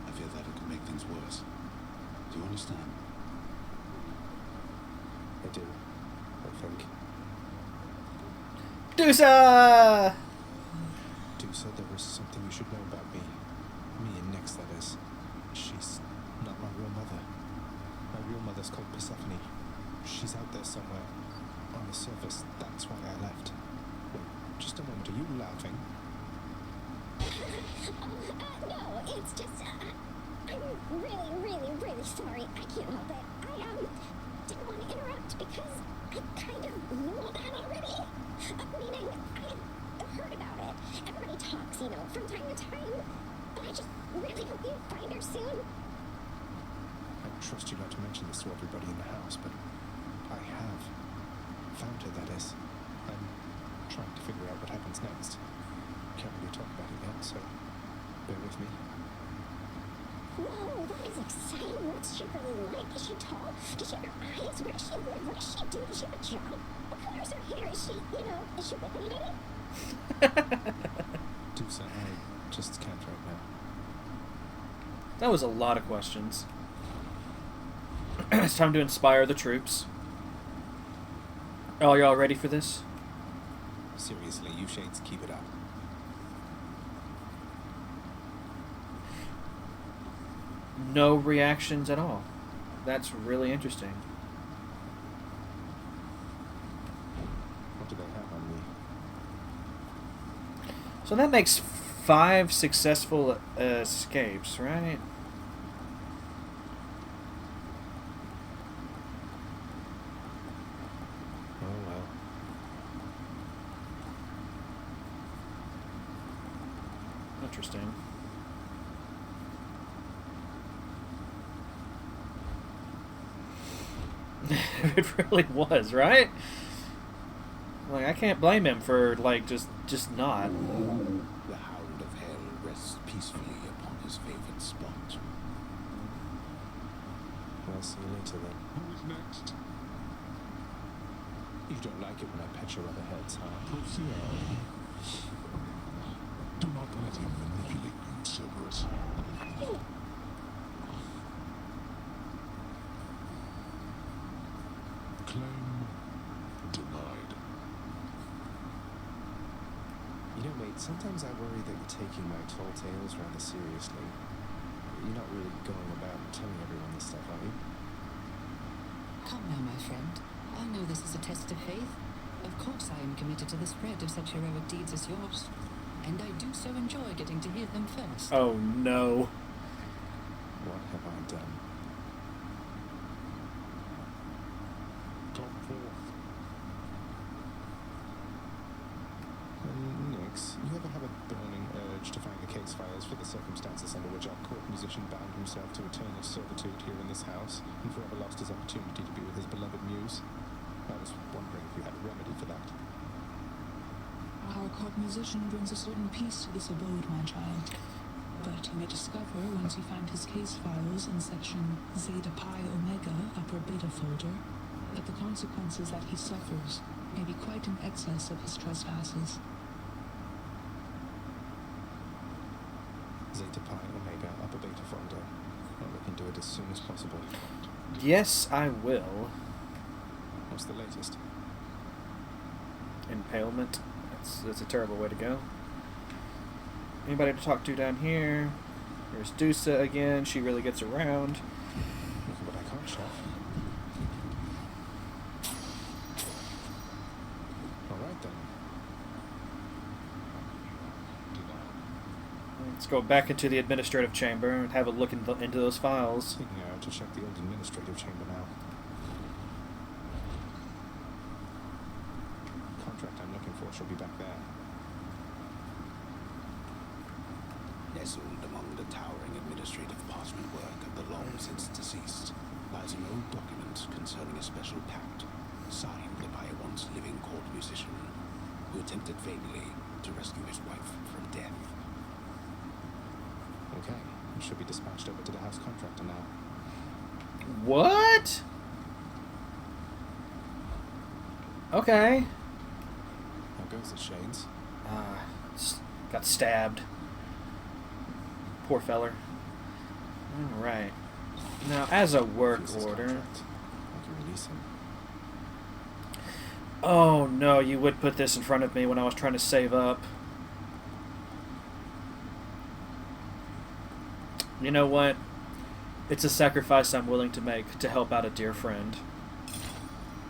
Speaker 12: I fear that it could make things worse. Do you understand?
Speaker 3: I do, I think.
Speaker 1: Doosa!
Speaker 3: Duke said there was something you should know about me. Me and Nyx, that is. She's not my real mother. My real mother's called Persephone. She's out there somewhere. On the surface, that's why I left. Wait, just a moment, are you laughing?
Speaker 13: No, it's just, I'm really sorry. I can't help it. I, didn't want to interrupt because I kind of knew all that already. Meaning, I heard about it. Everybody talks, you know, from time to time. But I just really hope you find her soon.
Speaker 3: I trust you not to mention this to everybody in the house, but I have found her, that is. I'm trying to figure out what happens next. Can't really talk about it yet, so bear with me.
Speaker 13: Whoa, that is exciting. What's she really like? Is she tall? Does she have eyes? Where does she live? What does she do? Does she have a job? What color is her hair? Is she, is she with anybody?
Speaker 3: Dusa, I just can't right now.
Speaker 1: That was a lot of questions. It's time to inspire the troops. Are y'all ready for this?
Speaker 3: Seriously, you shades, keep it up.
Speaker 1: No reactions at all. That's really interesting.
Speaker 3: What do they have on me?
Speaker 1: So that makes 5 successful escapes, right?
Speaker 3: Oh well.
Speaker 1: Interesting. It really was, right? Like, I can't blame him for, like, just not.
Speaker 12: The hound of hell rests peacefully upon his favorite spot.
Speaker 3: Well, see you later then.
Speaker 6: Who is next?
Speaker 3: You don't like it when I pet your other heads, huh?
Speaker 6: Proceed. Do not let him manipulate you, Cerberus. Claim denied.
Speaker 3: You know, mate, sometimes I worry that you're taking my tall tales rather seriously. You're not really going about and telling everyone this stuff, are you?
Speaker 11: Come now, my friend. I know this is a test of faith. Of course I am committed to the spread of such heroic deeds as yours. And I do so enjoy getting to hear them first.
Speaker 1: Oh, no.
Speaker 3: What have I done?
Speaker 6: Come forth.
Speaker 3: Nix, you ever have a burning urge to find the case files for the circumstances under which our court musician bound himself to eternal servitude here in this house and forever lost his opportunity to be with his beloved muse? I was wondering if you had a remedy for that.
Speaker 5: Our court musician brings a certain peace to this abode, my child. But you may discover, once you find his case files in section Zeta Pi Omega, upper beta folder, that the consequences that he suffers may be quite in excess of his trespasses.
Speaker 3: Zeta Pi Omega upper beta folder. I'll look into it as soon as possible.
Speaker 1: Yes, I will.
Speaker 3: What's the latest?
Speaker 1: Impalement. That's a terrible way to go. Anybody to talk to down here? There's Dusa again. She really gets around.
Speaker 3: Look at what I caught, Chef. Alright then.
Speaker 1: Let's go back into the administrative chamber and have a look into those files.
Speaker 3: Taking out to check the old administrative chamber now. Contract I'm looking for shall be back there.
Speaker 12: Nestled among the towering administrative parchment work of the long since deceased lies an old document concerning a special pact signed by a once living court musician who attempted vainly to rescue his wife from death.
Speaker 3: Okay, it should be dispatched over to the house contractor now.
Speaker 1: What? Okay.
Speaker 3: How goes it, Shades?
Speaker 1: Got stabbed. Poor feller. Alright. Now, as a work order...
Speaker 3: I can release him.
Speaker 1: Oh, no, you would put this in front of me when I was trying to save up. You know what? It's a sacrifice I'm willing to make to help out a dear friend.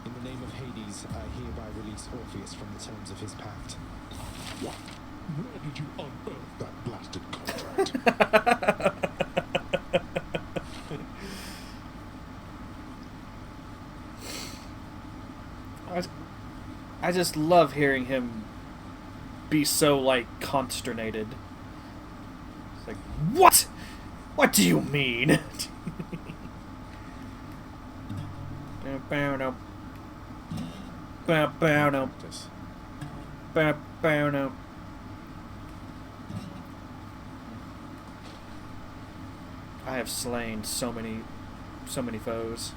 Speaker 3: In the name of Hades, I hereby release Orpheus from the terms of his pact.
Speaker 6: What? Where did you unearth that blasted contract?
Speaker 1: I just love hearing him be so, like, consternated. It's like, what? What do you mean? Bow no. Bow bow no.
Speaker 3: Practice.
Speaker 1: Bow bow no. I have slain so many foes.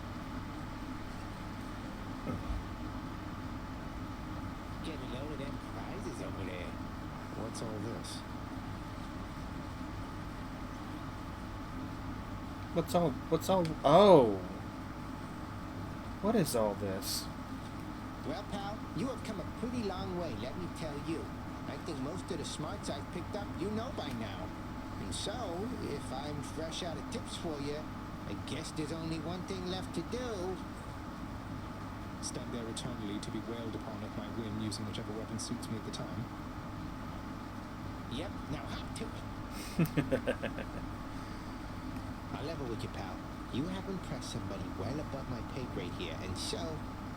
Speaker 2: Get a load of them prizes over there.
Speaker 3: What's all this?
Speaker 1: What's all, oh. What is all this?
Speaker 2: Well, pal, you have come a pretty long way, let me tell you. I think most of the smarts I've picked up you know by now. And so, if I'm fresh out of tips for you, I guess there's only one thing left to do.
Speaker 3: Stand there eternally to be wailed upon at my whim using whichever weapon suits me at the time.
Speaker 2: Yep, now hop to it. I'll level with you, pal. You have impressed somebody well above my pay grade here, and so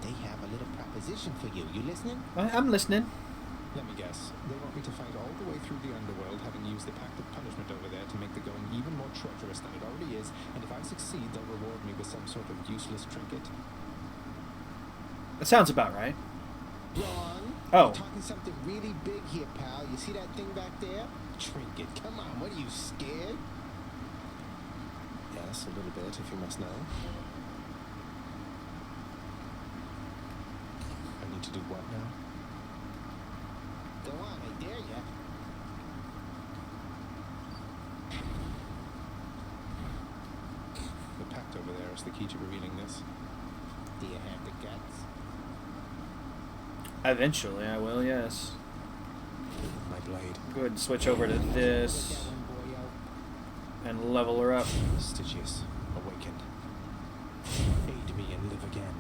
Speaker 2: they have a little proposition for you. You listening?
Speaker 1: I'm listening.
Speaker 3: Let me guess. They want me to fight all the way through the underworld, having used the pact of punishment over there to make the going even more treacherous than it already is, and if I succeed, they'll reward me with some sort of useless trinket.
Speaker 1: That sounds about right.
Speaker 2: Wrong.
Speaker 1: Oh.
Speaker 2: We're talking something really big here, pal. You see that thing back there? Trinket. Come on, what are you, scared?
Speaker 3: Yes, a little bit, if you must know. I need to do what now?
Speaker 2: Go on, I dare ya.
Speaker 3: The pact over there is the key to revealing this.
Speaker 2: Do you have the guts?
Speaker 1: Eventually, I will, yes.
Speaker 3: My blade.
Speaker 1: Go ahead and switch over to this and level her up.
Speaker 3: Stygius, awakened. Aid me and live again.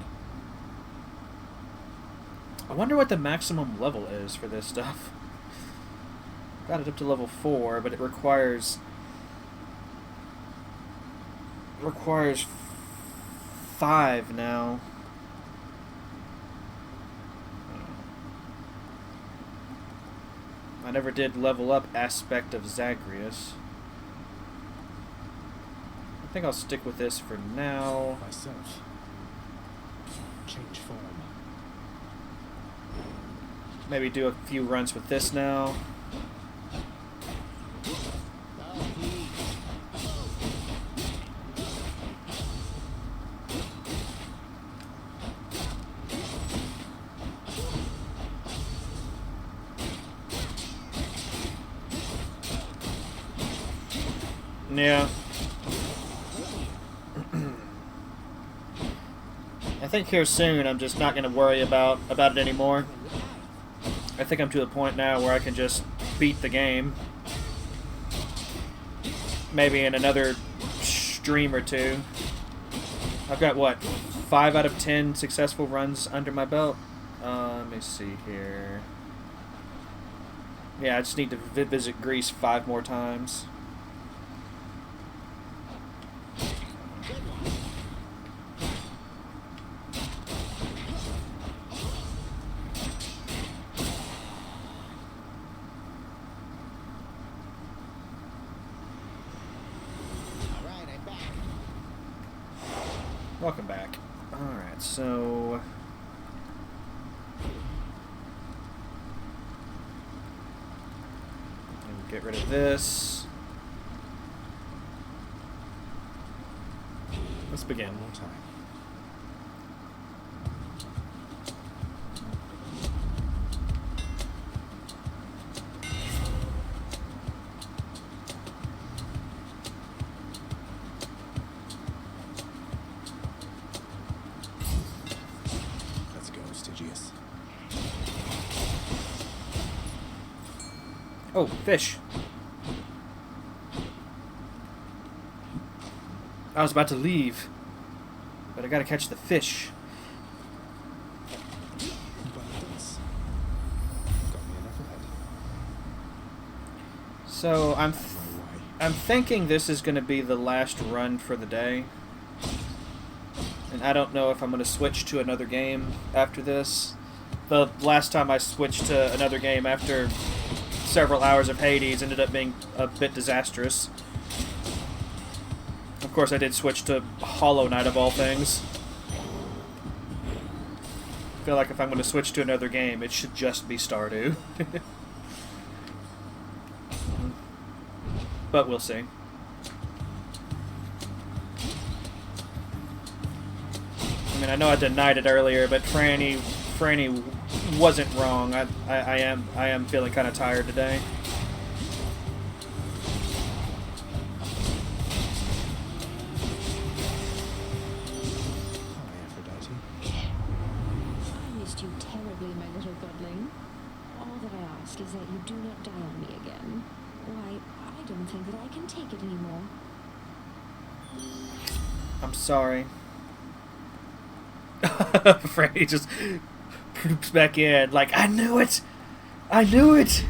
Speaker 1: I wonder what the maximum level is for this stuff. Got it up to level 4, but it requires 5 now. I never did level up Aspect of Zagreus. I think I'll stick with this for now.
Speaker 3: Myself. Change form.
Speaker 1: Maybe do a few runs with this now. Yeah. I think here soon I'm just not going to worry about it anymore. I think I'm to the point now where I can just beat the game. Maybe in another stream or two. I've got, what, 5 out of 10 successful runs under my belt? Let me see here. Yeah, I just need to visit Greece 5 more times. Welcome back. Alright, so... get rid of this. Let's begin.
Speaker 3: One more time. Let's go, Stygius.
Speaker 1: Oh, fish. I was about to leave, but I gotta catch the fish. So I'm thinking this is gonna be the last run for the day, and I don't know if I'm gonna switch to another game after this. The last time I switched to another game after several hours of Hades ended up being a bit disastrous. Of course, I did switch to Hollow Knight of all things. feel like if I'm going to switch to another game, it should just be Stardew. But we'll see. I mean, I know I denied it earlier, but Franny wasn't wrong. I am feeling kind of tired today.
Speaker 13: I missed you terribly, my little godling. All that I ask is that you do not die on me again. Why, I don't think that I can take it anymore.
Speaker 1: I'm sorry. Franny just poops back in like, I knew it! I knew it!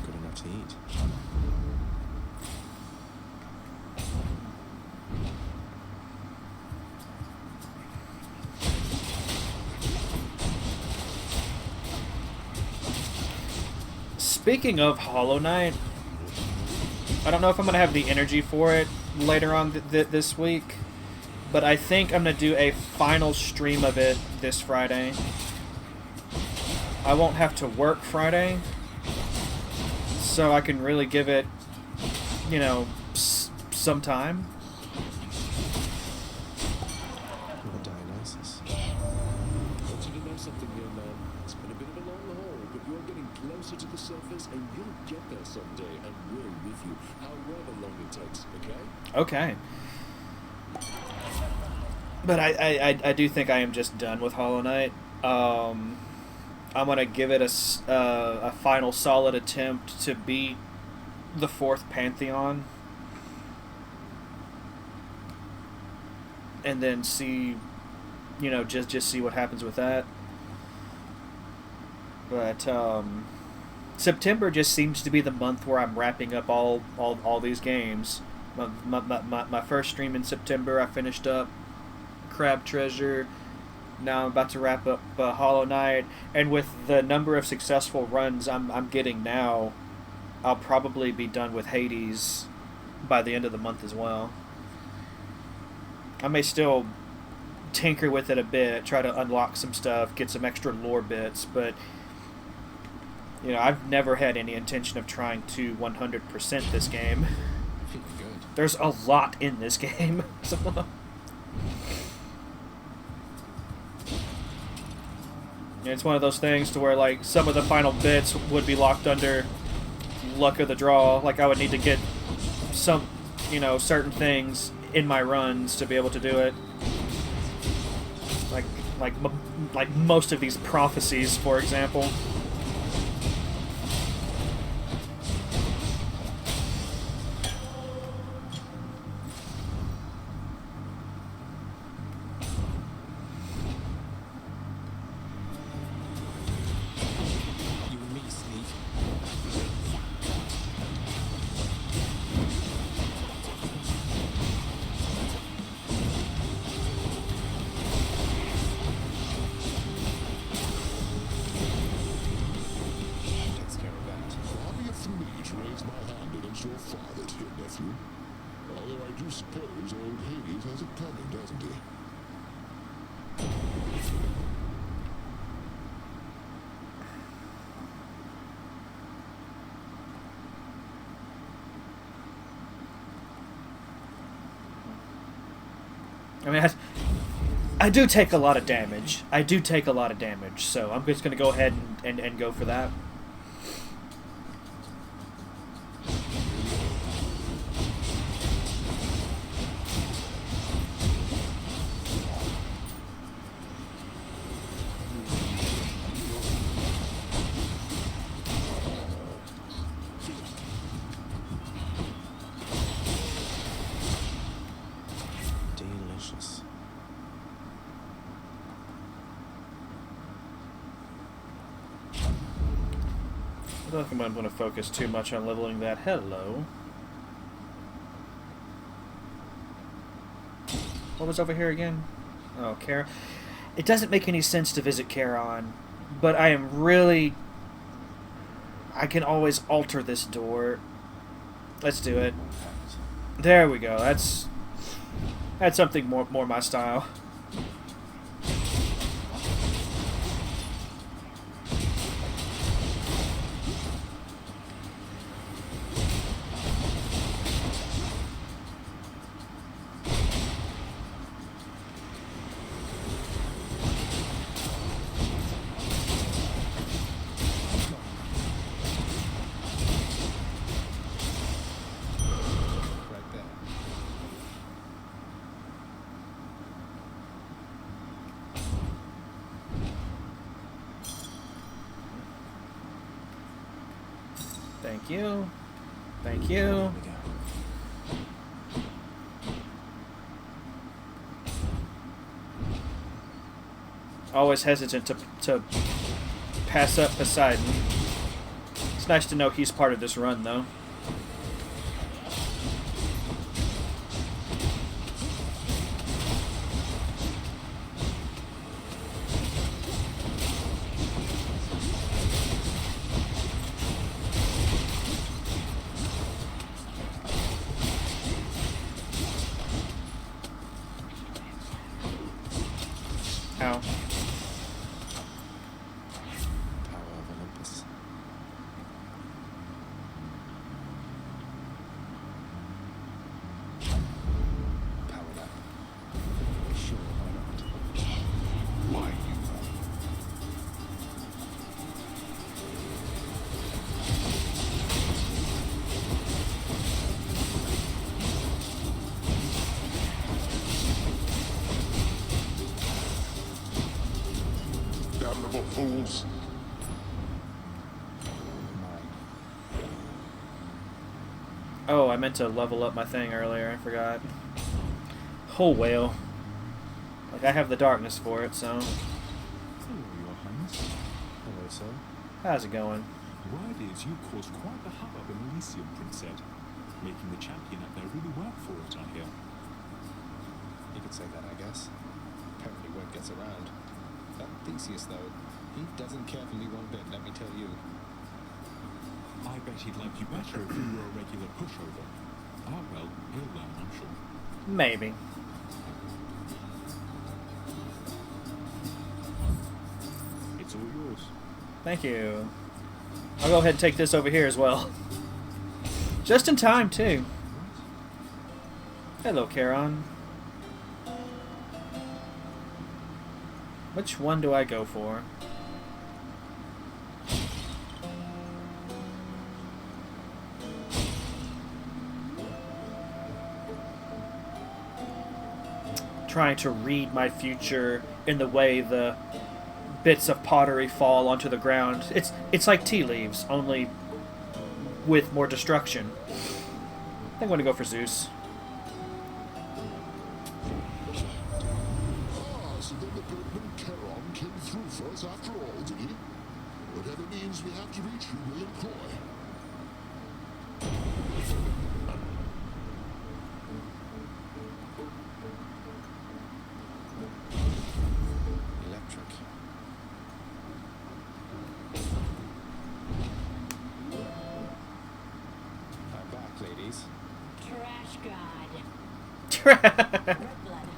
Speaker 3: Good enough to eat.
Speaker 1: Speaking of Hollow Knight, I don't know if I'm going to have the energy for it later on this week, but I think I'm going to do a final stream of it this Friday. I won't have to work Friday, so I can really give it, you know, some time.
Speaker 3: With a Dionysus.
Speaker 7: I want you to know something, young man. It's been a bit of a long haul, but you're getting closer to the surface, and you'll get there someday, and we're with you, however long it takes, okay?
Speaker 1: Okay. But I do think I am just done with Hollow Knight. I'm going to give it a final solid attempt to beat the 4th Pantheon. And then see, you know, just see what happens with that. But September just seems to be the month where I'm wrapping up all these games. My first stream in September, I finished up Crab Treasure. Now I'm about to wrap up Hollow Knight, and with the number of successful runs I'm getting now, I'll probably be done with Hades by the end of the month as well. I may still tinker with it a bit, try to unlock some stuff, get some extra lore bits, but you know, I've never had any intention of trying to 100% this game.
Speaker 3: Feeling good.
Speaker 1: There's a lot in this game. It's one of those things to where, like, some of the final bits would be locked under luck of the draw. Like, I would need to get some, you know, certain things in my runs to be able to do it. Like most of these prophecies, for example.
Speaker 3: You and me, Sneak. Takes care of that.
Speaker 6: Far be it from me to raise my hand against your father, dear nephew. Although I do suppose old Hades has it coming, doesn't he?
Speaker 1: I mean, I do take a lot of damage. So I'm just going to go ahead and go for that.
Speaker 3: Delicious.
Speaker 1: I don't think I'm going to focus too much on leveling that. Hello. What was over here again? Oh, Charon. It doesn't make any sense to visit Charon, but I am really... I can always alter this door. Let's do it. There we go. That's something more my style. Thank you. Thank you. Always hesitant to pass up Poseidon. It's nice to know he's part of this run, though. Ow.
Speaker 3: Power of Olympus. Power that. Sure, why not?
Speaker 6: Why you? Damnable fools.
Speaker 1: Oh, I meant to level up my thing earlier. I forgot. Oh, well. Like, I have the darkness for it, so...
Speaker 12: Hello, Your Highness.
Speaker 3: Hello, sir.
Speaker 1: How's it going?
Speaker 12: Word is you caused quite the hubbub in Elysium, Prince Ed. Making the champion up there really work for it, I hear.
Speaker 3: You could say that, I guess. Apparently word gets around. That Theseus, though, he doesn't care for me one bit, let me tell you.
Speaker 12: I bet he'd like you better if you were a regular pushover. Ah, well, he'll learn, I'm sure.
Speaker 1: Maybe.
Speaker 12: It's all yours.
Speaker 1: Thank you. I'll go ahead and take this over here as well. Just in time, too. Hello, Charon. Which one do I go for? Trying to read my future in the way the bits of pottery fall onto the ground. It's like tea leaves, only with more destruction. I think I'm going to go for Zeus.
Speaker 6: Ah, so then the boatman Charon came through for us after all, did he? Whatever means we have to reach you, we'll employ.
Speaker 3: Electric. I'm back, ladies.
Speaker 8: Trash god. Red blood.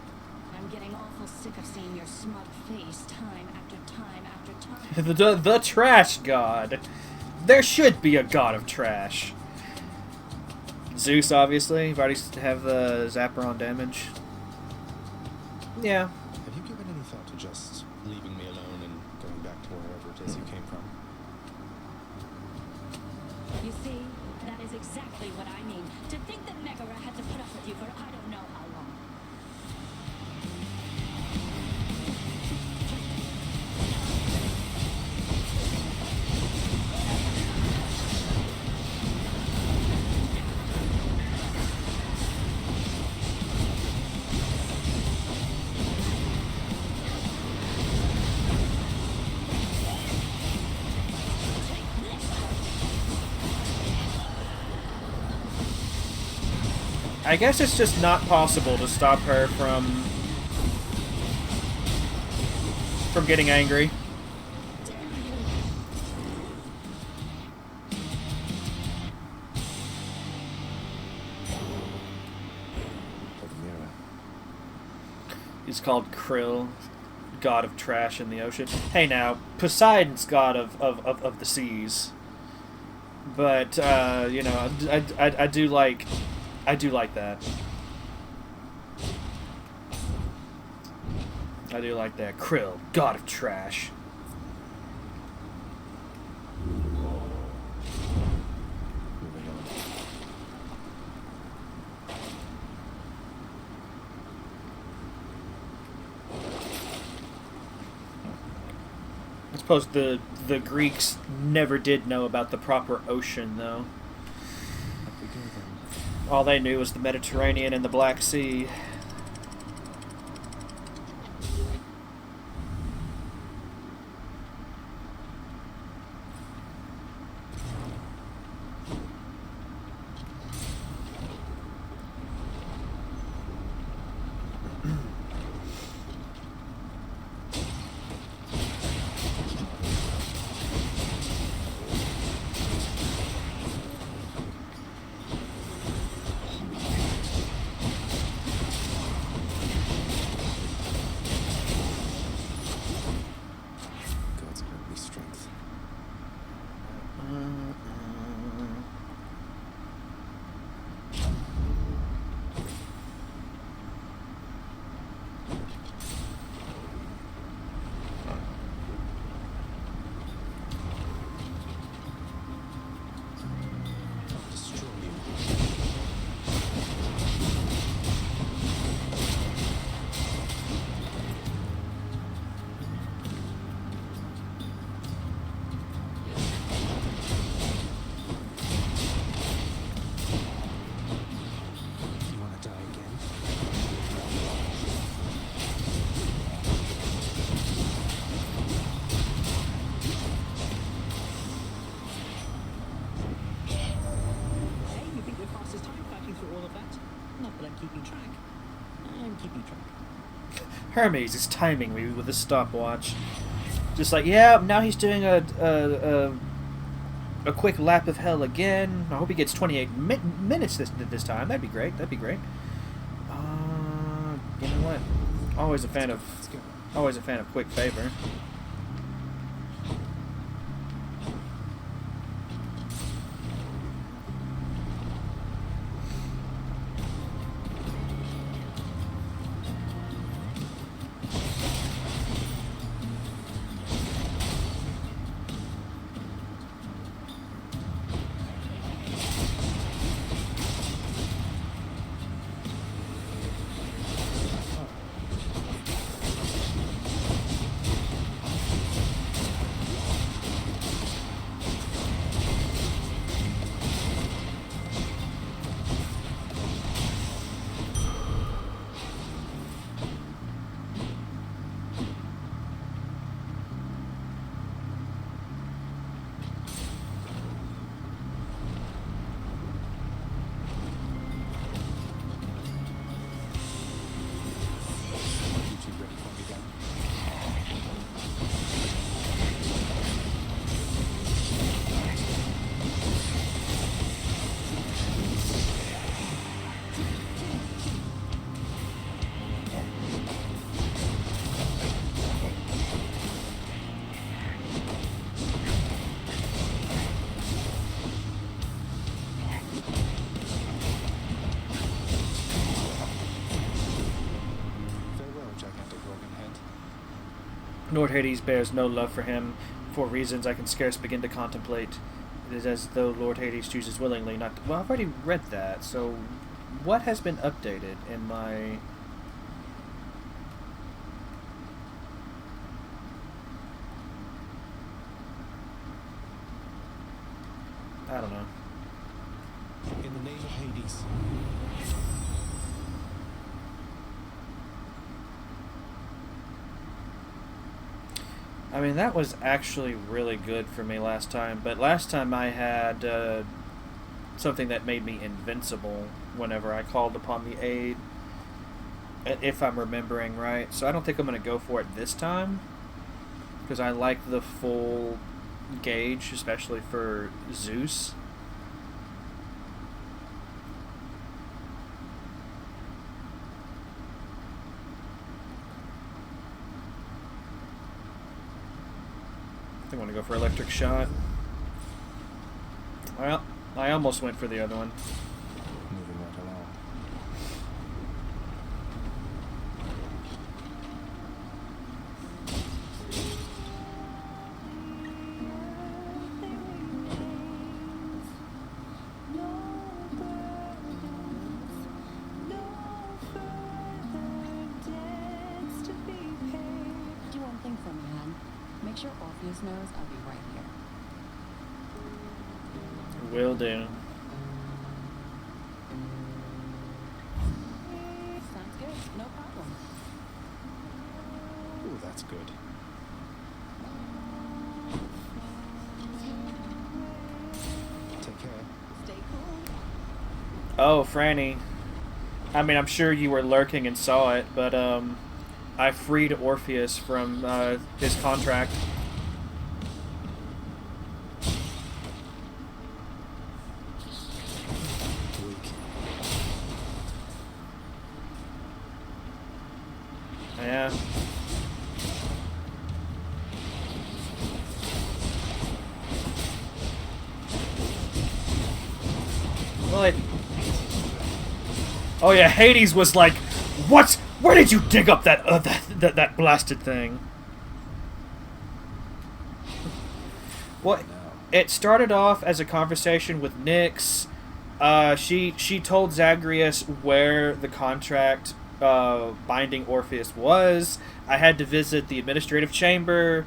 Speaker 8: I'm getting awful sick of seeing your smug face time after time after time.
Speaker 1: the trash god. There should be a god of trash. Zeus, obviously. You've already have the zapper on damage. Yeah.
Speaker 3: Have you given any thought to just leaving me alone and going back to wherever it is you came from?
Speaker 8: You see, that is exactly what I mean. To think that Megara had to put up with you for I don't know how long.
Speaker 1: I guess it's just not possible to stop her from getting angry. He's called Krill, god of trash in the ocean. Hey now, Poseidon's god of the seas. But you know, I do like that. I do like that. Krill, god of trash. I suppose the Greeks never did know about the proper ocean, though. All they knew was the Mediterranean and the Black Sea. Hermes is timing me with a stopwatch. Just like, yeah, now he's doing a quick lap of hell again. I hope he gets 28 minutes this time. That'd be great. That'd be great. You know what? Always a fan of quick favor. Lord Hades bears no love for him, for reasons I can scarce begin to contemplate. It is as though Lord Hades chooses willingly not to... Well, I've already read that, so what has been updated in my... I don't know.
Speaker 3: In the name of Hades.
Speaker 1: I mean, that was actually really good for me last time, but last time I had something that made me invincible, whenever I called upon the aid, if I'm remembering right. So I don't think I'm going to go for it this time, because I like the full gauge, especially for Zeus. I think I want to go for electric shot. Well, I almost went for the other one.
Speaker 3: Moving right along.
Speaker 8: Do one thing for me, hon. Make sure Orpheus knows I'll be right here.
Speaker 1: Will do.
Speaker 8: Sounds good. No problem.
Speaker 3: Oh, that's good. Take care.
Speaker 8: Stay cool.
Speaker 1: Oh, Franny. I mean, I'm sure you were lurking and saw it, but I freed Orpheus from his contract. Yeah. Well, oh yeah, Hades was like, "What? Where did you dig up that blasted thing?" Well, it started off as a conversation with Nyx. She told Zagreus where the contract binding Orpheus was. I had to visit the administrative chamber,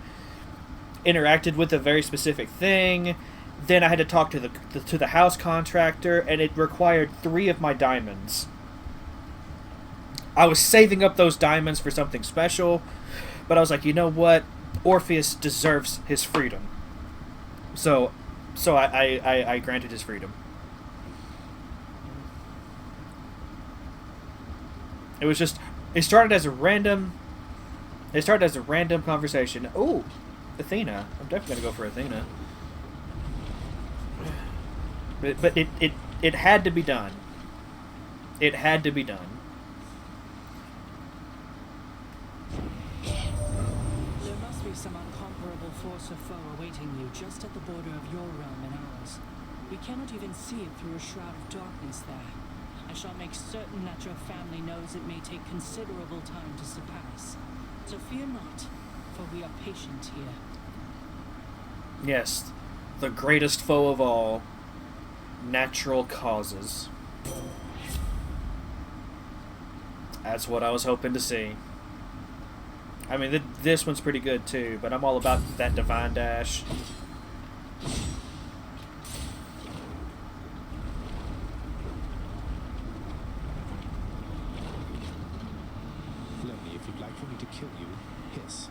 Speaker 1: interacted with a very specific thing. Then I had to talk to the house contractor, and it required 3 of my diamonds. I was saving up those diamonds for something special, but I was like, you know what? Orpheus deserves his freedom. So I granted his freedom. It was just, it started as a random conversation. Ooh, Athena. I'm definitely gonna go for Athena. But it had to be done. It had to be done.
Speaker 16: There must be some incomparable force of foe awaiting you just at the border of your realm and ours. We cannot even see it through a shroud of darkness there. I shall make certain that your family knows it may take considerable time to surpass. So fear not, for we are patient here.
Speaker 1: Yes, the greatest foe of all, natural causes. That's what I was hoping to see. I mean, this one's pretty good too, but I'm all about that divine dash.
Speaker 3: Lonely, if you'd like for me to kill you, hiss.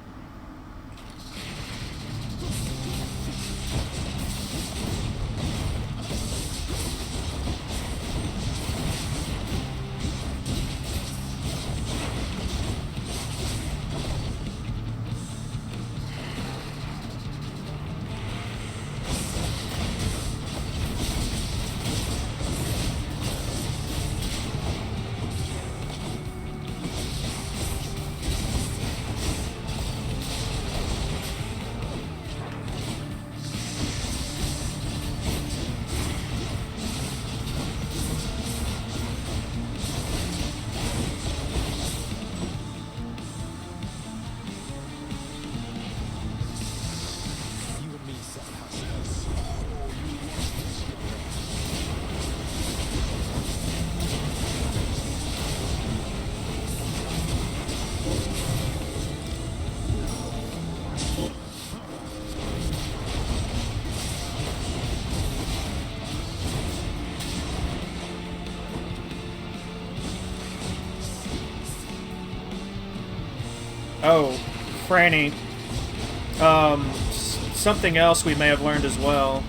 Speaker 1: Oh, Franny. Something else we may have learned as well.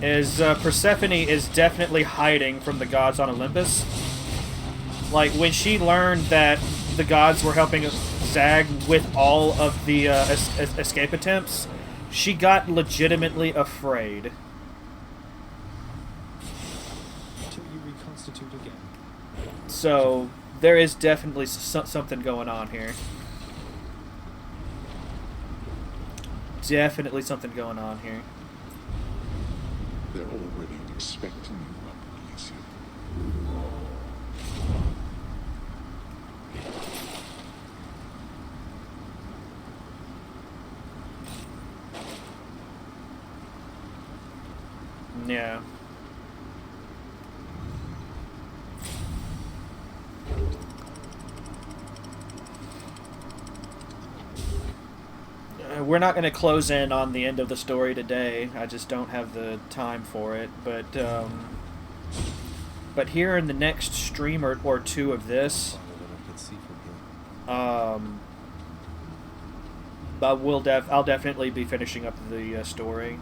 Speaker 1: is Persephone is definitely hiding from the gods on Olympus. Like, when she learned that the gods were helping Zag with all of the escape attempts, she got legitimately afraid.
Speaker 3: Until you reconstitute again.
Speaker 1: So, there is definitely something going on here. Definitely something going on here.
Speaker 6: They're already expecting you up, Elysium.
Speaker 1: Yeah. We're not going to close in on the end of the story today. I just don't have the time for it. But here in the next stream or two of this, I'll definitely be finishing up the story.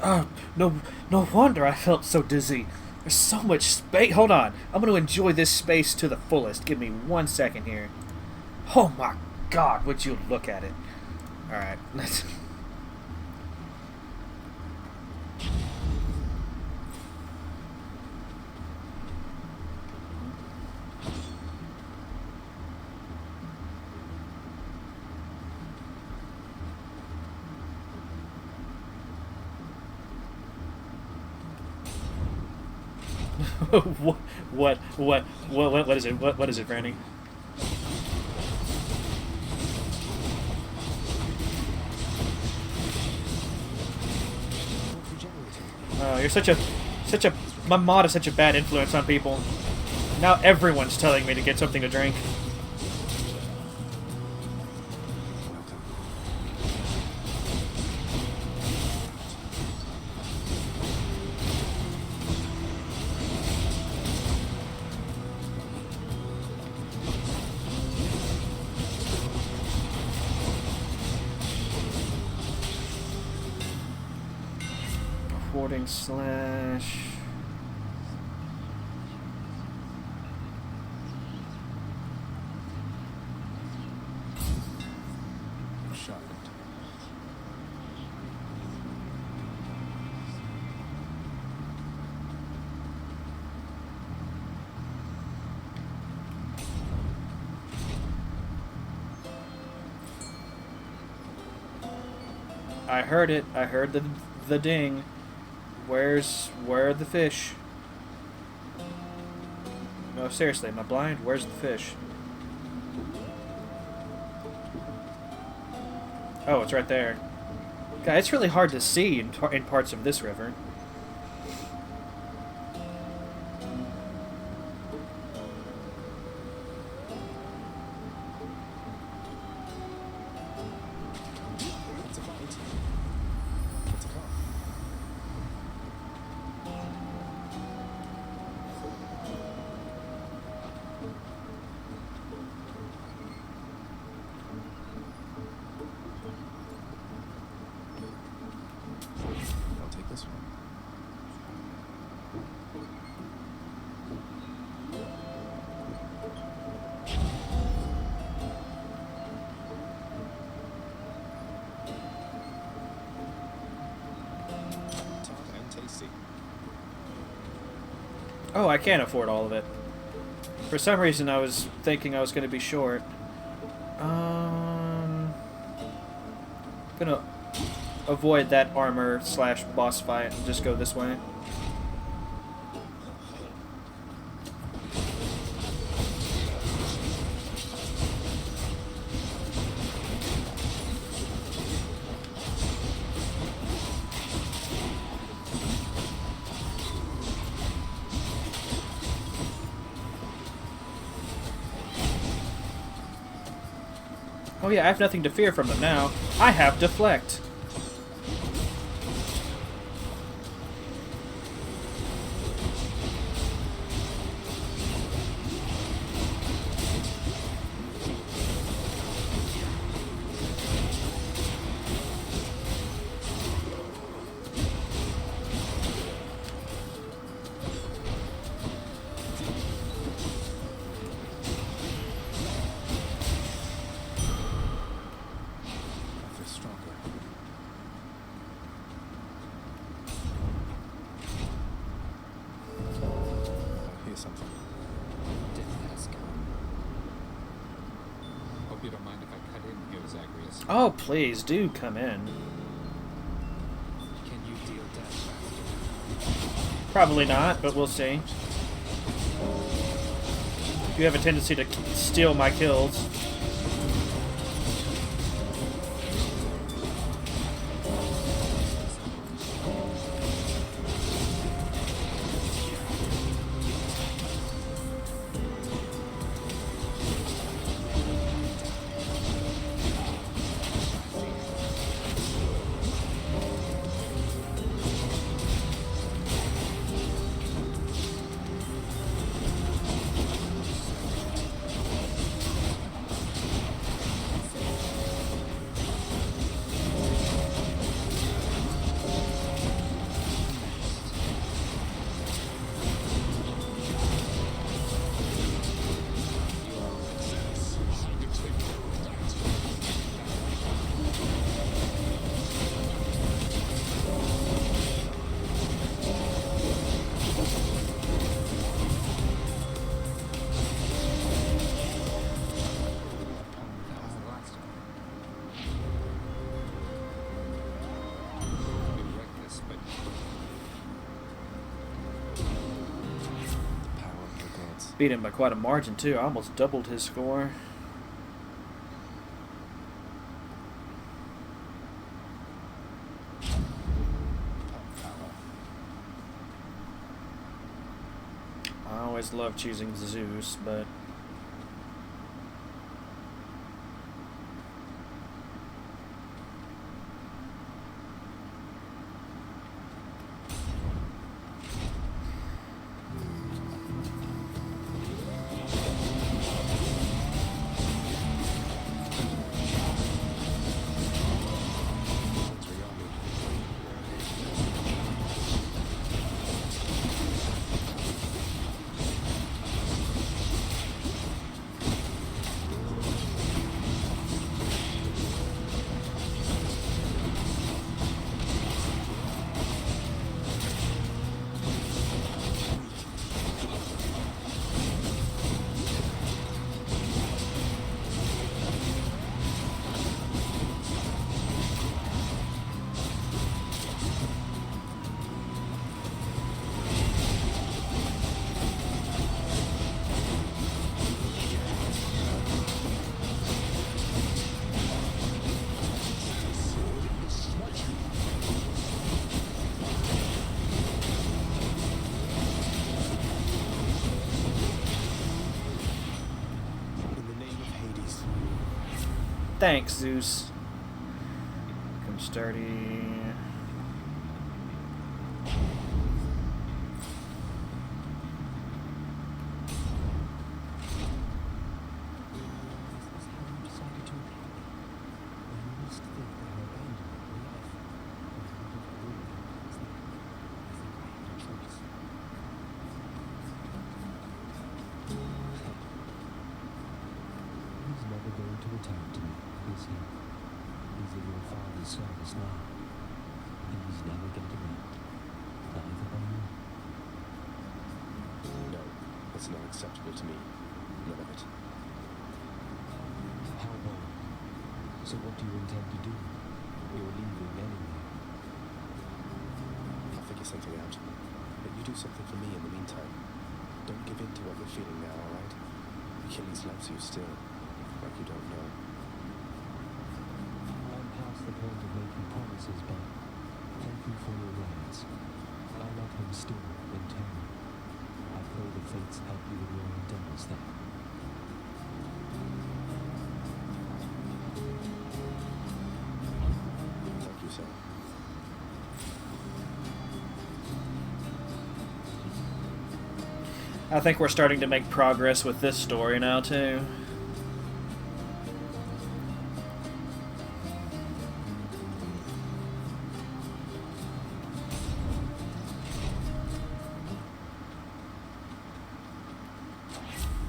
Speaker 1: Oh, no wonder I felt so dizzy. There's so much space. Hold on. I'm going to enjoy this space to the fullest. Give me 1 second here. Oh my god, would you look at it. Alright, let's... what is it? What is it, Franny? Oh, you're such a my mod is such a bad influence on people. Now everyone's telling me to get something to drink. Slash. I heard it. I heard the ding. Where are the fish? No, seriously, am I blind? Where's the fish? Oh, it's right there. God, it's really hard to see in parts of this river. Oh, I can't afford all of it. For some reason, I was thinking I was going to be short. Gonna avoid that armor / boss fight and just go this way. Oh yeah, I have nothing to fear from them now. I have deflect. Oh, please, do come in.
Speaker 9: Can you deal death faster?
Speaker 1: Probably not, but we'll see. You have a tendency to steal my kills. Beat him by quite a margin, too. I almost doubled his score. I always love choosing Zeus, but... Thanks, Zeus. Come sturdy.
Speaker 17: He's never going to return to me, is he? He's in your father's service now. And he's never getting out. Neither are you.
Speaker 3: No, that's not acceptable to me. None of it.
Speaker 17: How long? So what do you intend to do? You're leaving anyway.
Speaker 3: I'll figure something out. But you do something for me in the meantime. Don't give in to what you're feeling now, alright? Achilles loves you still. Like you don't know.
Speaker 17: I'm past the point of making promises, but thank you for your words. I love him still in turn. I pray the fates help you in your endeavors there.
Speaker 3: Thank you, sir.
Speaker 1: I think we're starting to make progress with this story now, too.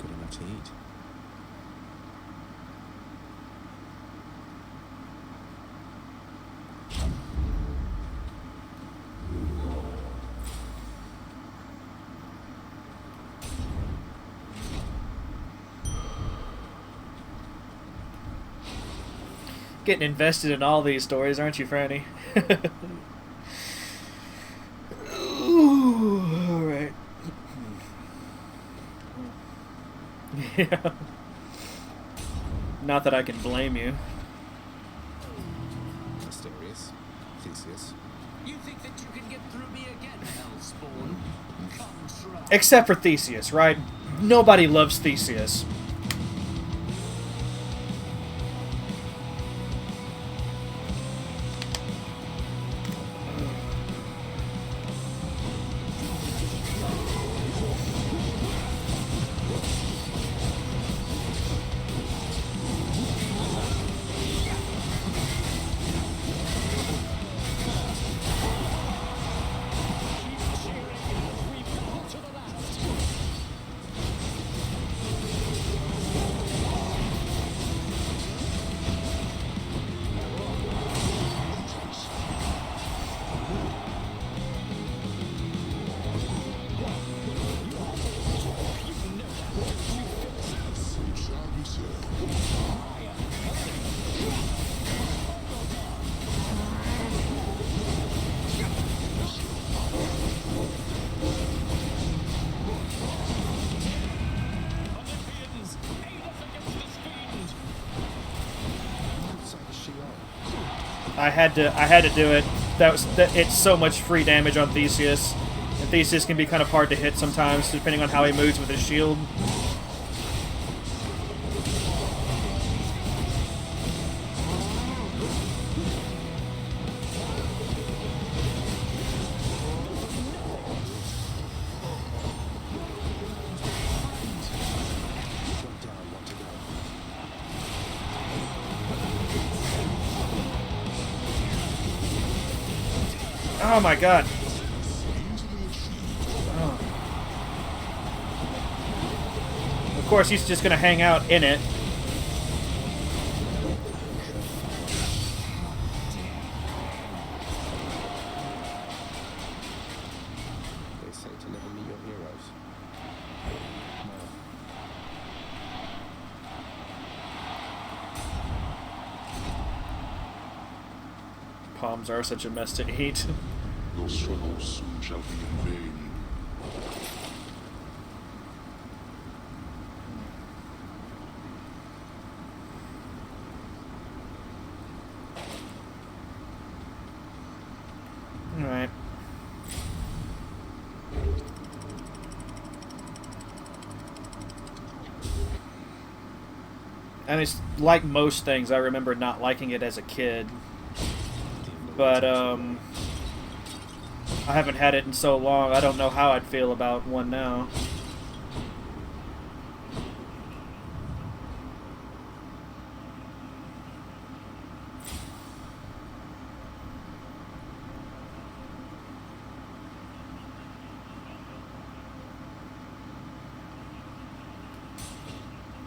Speaker 3: Good enough to eat.
Speaker 1: Getting invested in all these stories, aren't you, Franny? Ooh, all right. Yeah. Not that I can blame you.
Speaker 3: Mysterious. Theseus.
Speaker 9: You think that you can get through me again, Hellspawn? Come try.
Speaker 1: Except for Theseus, right? Nobody loves Theseus. I had to do it. It's so much free damage on Theseus. And Theseus can be kind of hard to hit sometimes, depending on how he moves with his shield. Oh my god. Oh. Of course, he's just gonna hang out in it.
Speaker 3: They say to never meet your heroes.
Speaker 1: Palms are such a mess to eat.
Speaker 6: Your struggles soon shall be in vain.
Speaker 1: Alright. And it's like most things, I remember not liking it as a kid. But, I haven't had it in so long, I don't know how I'd feel about one now.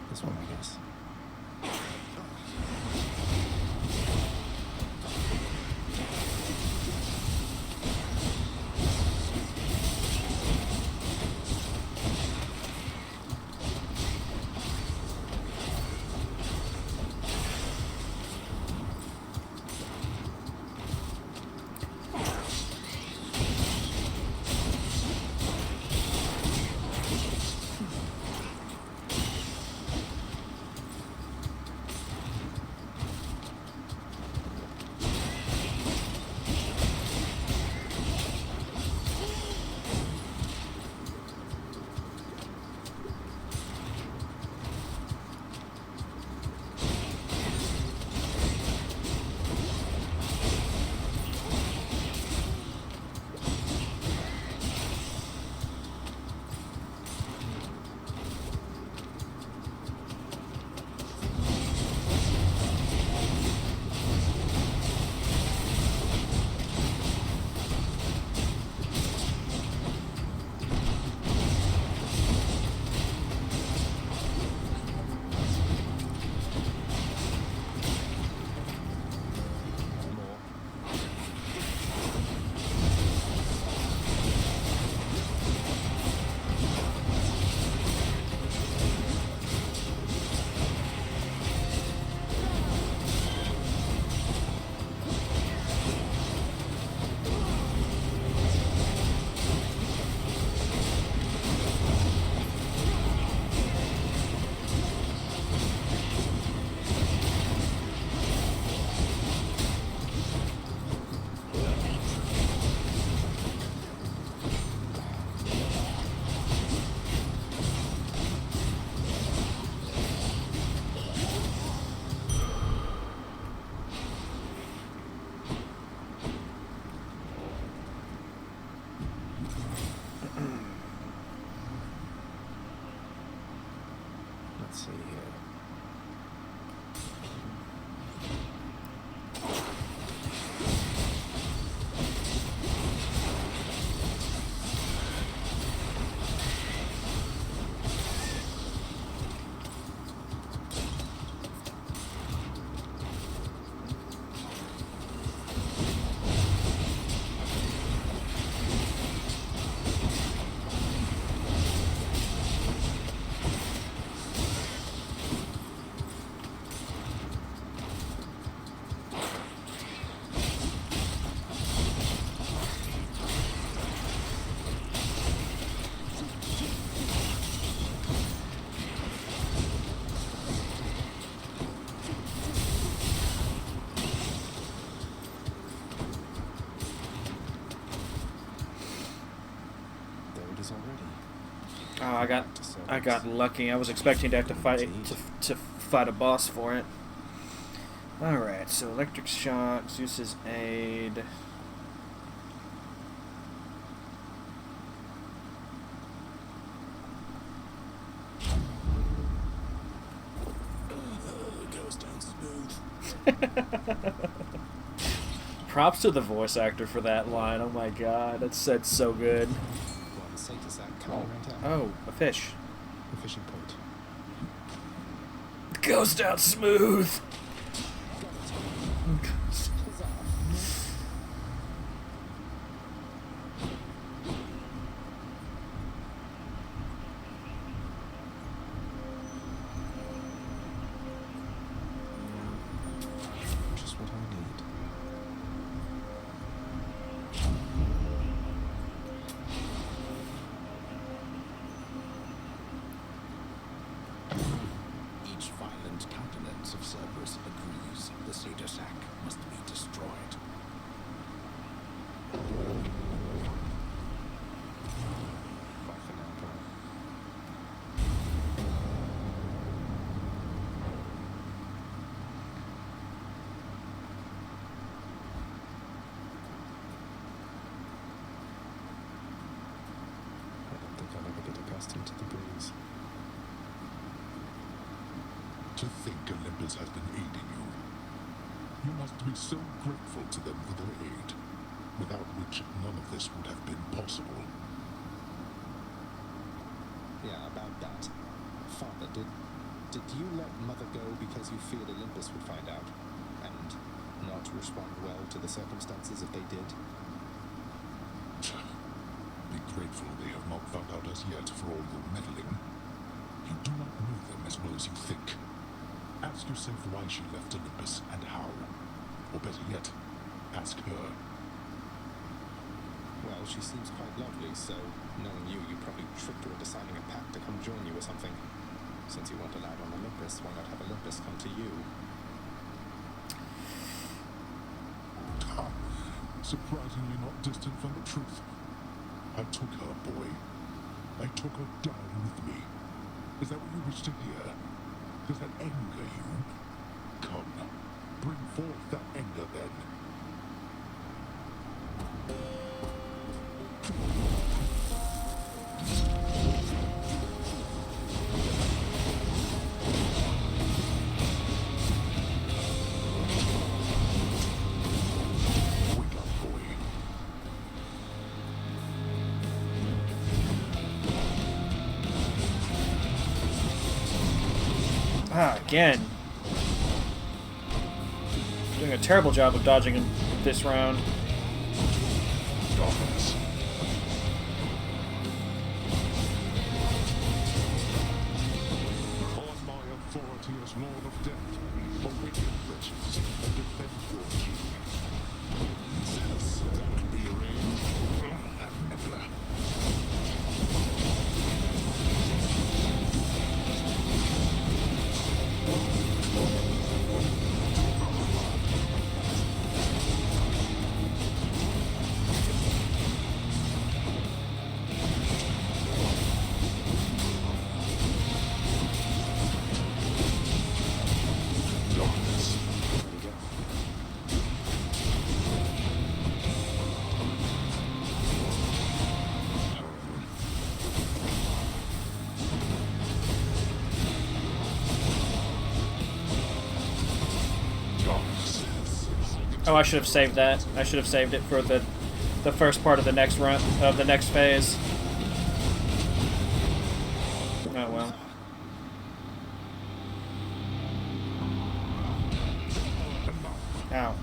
Speaker 3: This one, I guess.
Speaker 1: Oh, I got lucky. I was expecting to have to fight to fight a boss for it. All right, so electric shock, Zeus's aid.
Speaker 7: Goes down smooth.
Speaker 1: Props to the voice actor for that line. Oh my god, that's so good.
Speaker 3: Well, the site is that coming around town.
Speaker 1: Oh, a fish.
Speaker 3: The fishing point.
Speaker 1: Goes down smooth.
Speaker 3: Just what I need.
Speaker 14: Each violent countenance of Cerberus agrees the Satyr Sack must be destroyed.
Speaker 3: Bye for now, Paul. I don't think I'll ever get accustomed to the breeze.
Speaker 6: To think Olympus has been aiding you. You must be so grateful to them for their aid, without which none of this would have been possible.
Speaker 3: Yeah, about that. Father, did you let Mother go because you feared Olympus would find out? And not respond well to the circumstances if they did?
Speaker 6: Be grateful they have not found out as yet for all your meddling. You do not know them as well as you think. Ask yourself why she left Olympus and how. Or better yet, ask her.
Speaker 3: Well, she seems quite lovely, so knowing you probably tricked her into signing a pact to come join you or something. Since you weren't allowed on Olympus, why not have Olympus come to you?
Speaker 6: Surprisingly not distant from the truth. I took her, boy. I took her down with me. Is that what you wish to hear? Does that anger you? Come, bring forth that anger then. Wake up, boy.
Speaker 1: Ah, again. Doing a terrible job of dodging him this round.
Speaker 6: Darkness. On my authority as Lord of Death, awaken wretches and defend your king. Yes, that could be arranged. Never. Darkness. Darkness.
Speaker 1: Oh, I should have saved that. I should have saved it for the first part of the next run of the next phase. Oh well. Ow.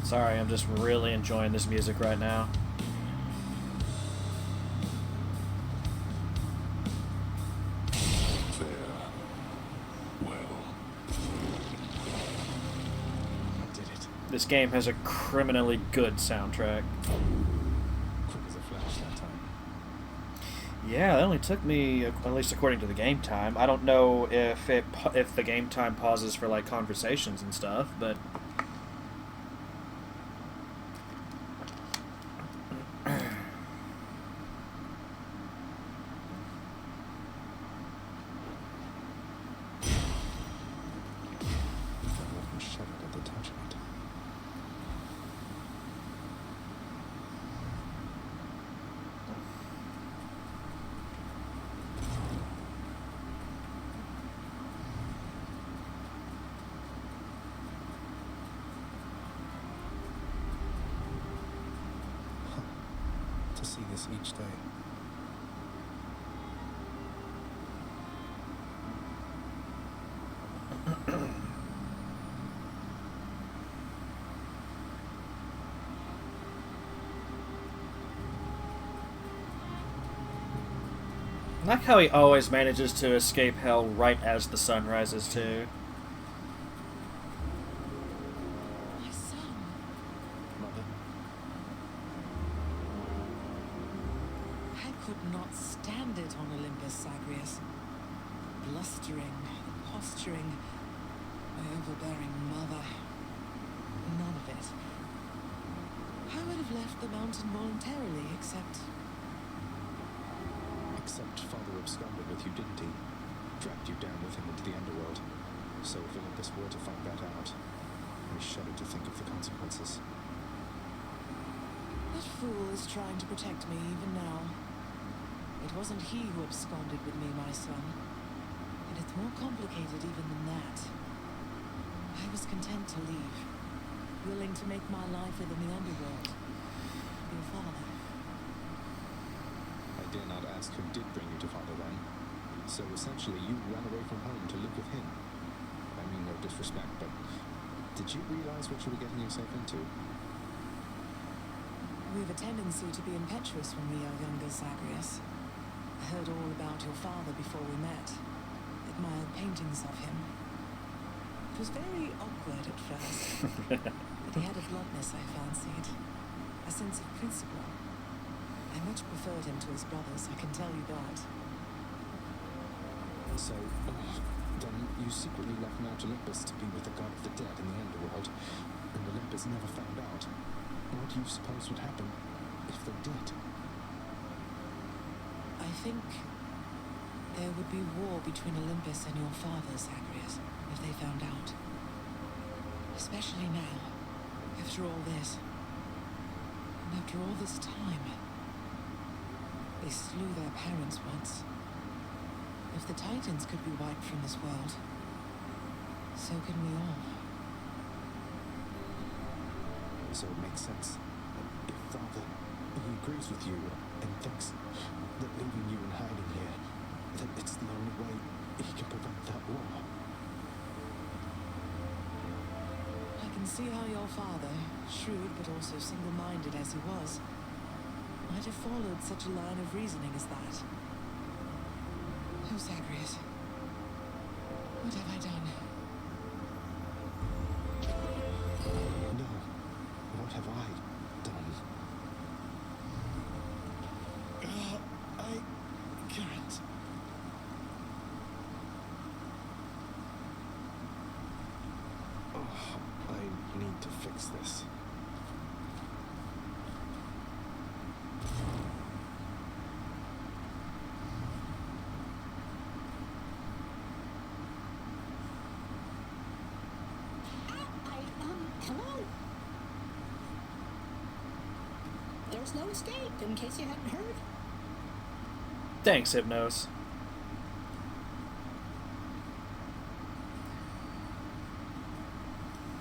Speaker 1: Sorry, I'm just really enjoying this music right now. This game has a criminally good soundtrack.
Speaker 3: Quick as a flash that time.
Speaker 1: Yeah, it only took me, at least according to the game time. I don't know if the game time pauses for like conversations and stuff, but
Speaker 3: to see this each day.
Speaker 1: I like how he always manages to escape hell right as the sun rises too.
Speaker 4: My son.
Speaker 3: Mother,
Speaker 4: I could not stand it on Olympus, Zagreus. Blustering, posturing, my overbearing mother. None of it. I would have left the mountain voluntarily, except
Speaker 3: Father absconded with you, didn't he? Dragged you down with him into the underworld. So if Olympus were to find that out, we shudder to think of the consequences.
Speaker 4: that fool is trying to protect me even now. It wasn't he who absconded with me, my son. And it's more complicated even than that. I was content to leave, willing to make my life within the underworld. Your father.
Speaker 3: I dare not ask who did bring you to Father then. So essentially you ran away from home to live with him. I mean no disrespect, but did you realize what you were getting yourself into?
Speaker 4: We have a tendency to be impetuous when we are younger, Zagreus. I heard all about your father before we met. Admired paintings of him. It was very awkward at first. But he had a bluntness I fancied. A sense of principle. I much preferred him to his brothers, I can tell you that.
Speaker 3: So, then you secretly left Mount Olympus to be with the god of the dead in the underworld, and Olympus never found out. What do you suppose would happen if they did?
Speaker 4: I think there would be war between Olympus and your father, Zagreus, if they found out. Especially now, after all this. And after all this time. They slew their parents once. If the Titans could be wiped from this world, so can we all.
Speaker 3: So it makes sense. If Father, he agrees with you and thinks that leaving you in hiding here, that it's the only way he can prevent that war.
Speaker 4: I can see how your father, shrewd but also single-minded as he was, might have followed such a line of reasoning as that. Oh, Zagreus. What have I done?
Speaker 3: No. What have I done? I can't. Oh, I need to fix this.
Speaker 15: Hello? There's no escape, in case you hadn't heard.
Speaker 1: Thanks, Hypnos.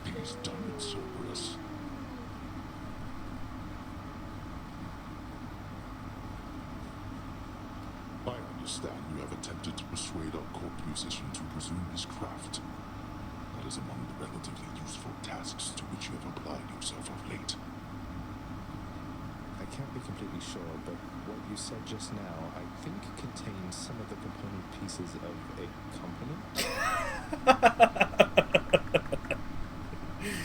Speaker 6: He's done it, Cerberus. I understand you have attempted to persuade our court musician to resume his craft. That is among the relatively useful tasks to which you have applied yourself of hate.
Speaker 3: I can't be completely sure, but what you said just now, I think contained some of the component pieces of a company.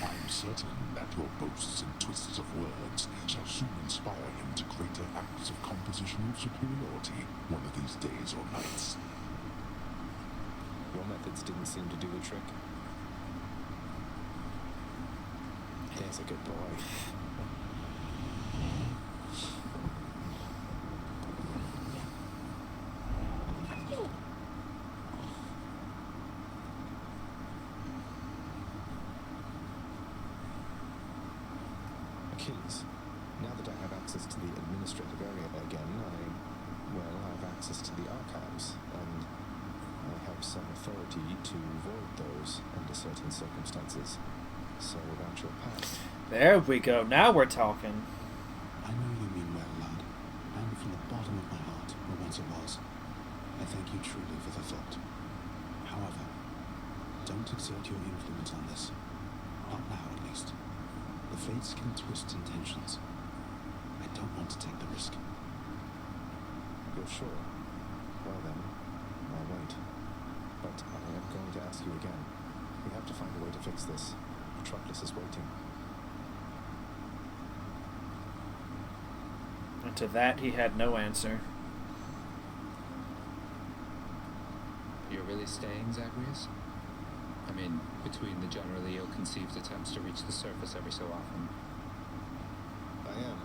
Speaker 6: I'm certain that your boasts and twists of words shall soon inspire him to greater acts of compositional superiority one of these days or nights.
Speaker 3: Your methods didn't seem to do the trick. There's a good boy. Achilles, now that I have access to the administrative area again, I have access to the archives, and I have some authority to void those under certain circumstances. So about your past.
Speaker 1: There we go. Now we're talking.
Speaker 12: I know you mean well, lad, and from the bottom of my heart, or once it was, I thank you truly for the thought. However, don't exert your influence on this. Not now, at least. The fates can twist intentions. I don't want to take the risk.
Speaker 3: You're sure? Well then, I'll wait. But I am going to ask you again. We have to find a way to fix this. Patroclus is waiting.
Speaker 1: And to that, he had no answer.
Speaker 18: You're really staying, Zagreus? I mean, between the generally ill-conceived attempts to reach the surface every so often.
Speaker 3: I am.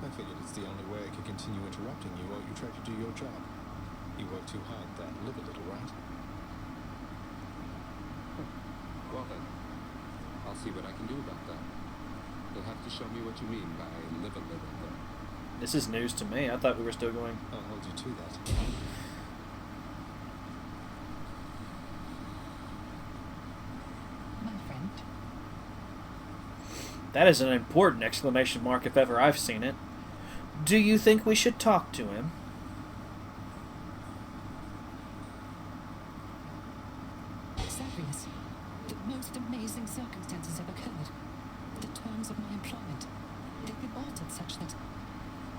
Speaker 3: I figured it's the only way I could continue interrupting you while you try to do your job. You work too hard, then live a little, right?
Speaker 18: Well then, I'll see what I can do about that. You'll have to show me what you mean by live a little, though.
Speaker 1: This is news to me. I thought we were still going.
Speaker 3: I'll hold you to that.
Speaker 11: My friend.
Speaker 1: That is an important exclamation mark if ever I've seen it. Do you think we should talk to him?
Speaker 11: Zagreus, the most amazing circumstances have occurred. The terms of my employment, they've been altered such that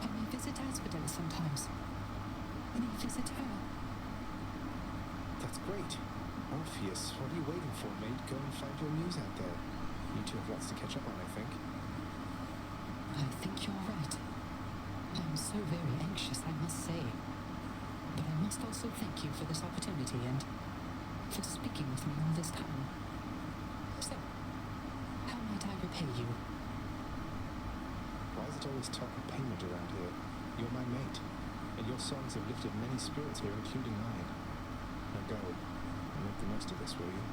Speaker 11: I may visit Asphodel sometimes. And I visit her.
Speaker 3: That's great. Orpheus, what are you waiting for, mate? Go and find your muse out there. You two have lots to catch up on, I think.
Speaker 11: I think you're right. I'm so very anxious, I must say. But I must also thank you for this opportunity and for speaking with me all this time. So, how might I repay you?
Speaker 3: Why is it always talk of payment around here? You're my mate, and your songs have lifted many spirits here, including mine. Now go, and make the most of this, will you?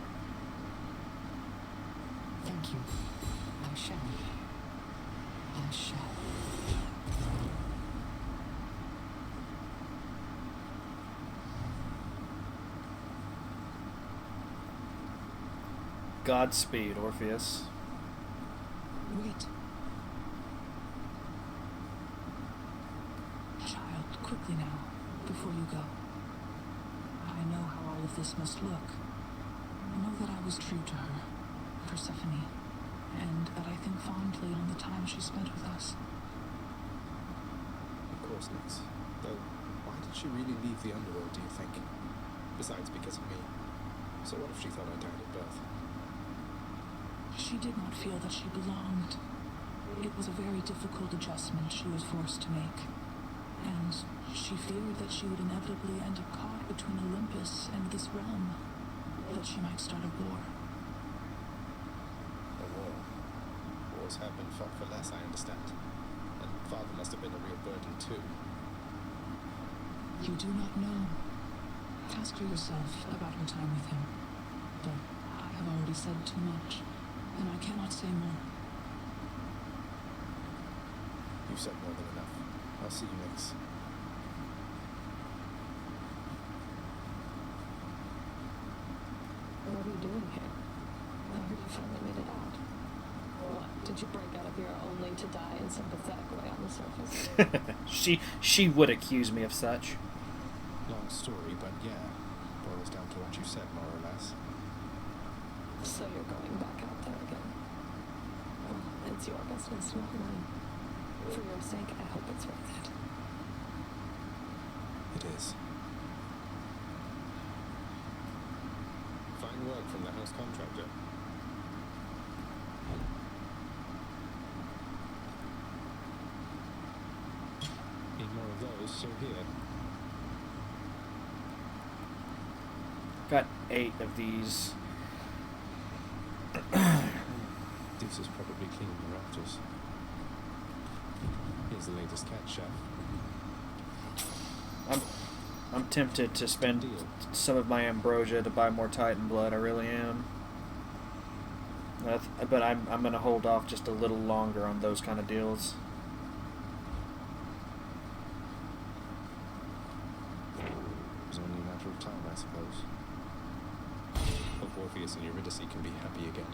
Speaker 11: Thank you. I shall. I shall.
Speaker 1: Godspeed, Orpheus.
Speaker 5: Wait. Child, quickly now, before you go. I know how all of this must look. Know that I was true to her, Persephone, and that I think fondly on the time she spent with us.
Speaker 3: Of course, Nix. Though, why did she really leave the underworld, do you think? Besides, because of me. So what if she thought I died at birth?
Speaker 5: She did not feel that she belonged. It was a very difficult adjustment she was forced to make. And she feared that she would inevitably end up caught between Olympus and this realm. That she might start a war.
Speaker 3: A war. Wars have been fought for less, I understand. And father must have been a real burden, too.
Speaker 5: You do not know. Ask for yourself about your time with him. But I have already said too much, and I cannot say more.
Speaker 3: You've said more than enough. I'll see you next.
Speaker 8: What are you doing here? I heard you finally made it out. What, did you break out of here only to die in some pathetic way on the surface?
Speaker 1: She would accuse me of such.
Speaker 3: Long story, but yeah. Boils down to what you said, more or less.
Speaker 8: So you're going back out there again. Well, it
Speaker 5: It's your business, not mine. For your sake, I hope it's worth it.
Speaker 3: It is. Fine work from the house contractor. Need more of those, so here.
Speaker 1: Got 8 of these.
Speaker 3: This is probably cleaning the rafters. Here's the latest cat chef.
Speaker 1: I'm tempted to spend some of my ambrosia to buy more Titan blood. I really am. But I'm gonna hold off just a little longer on those kind of deals.
Speaker 3: It's only a matter of time, I suppose. Hope Orpheus and Eurydice can be happy again.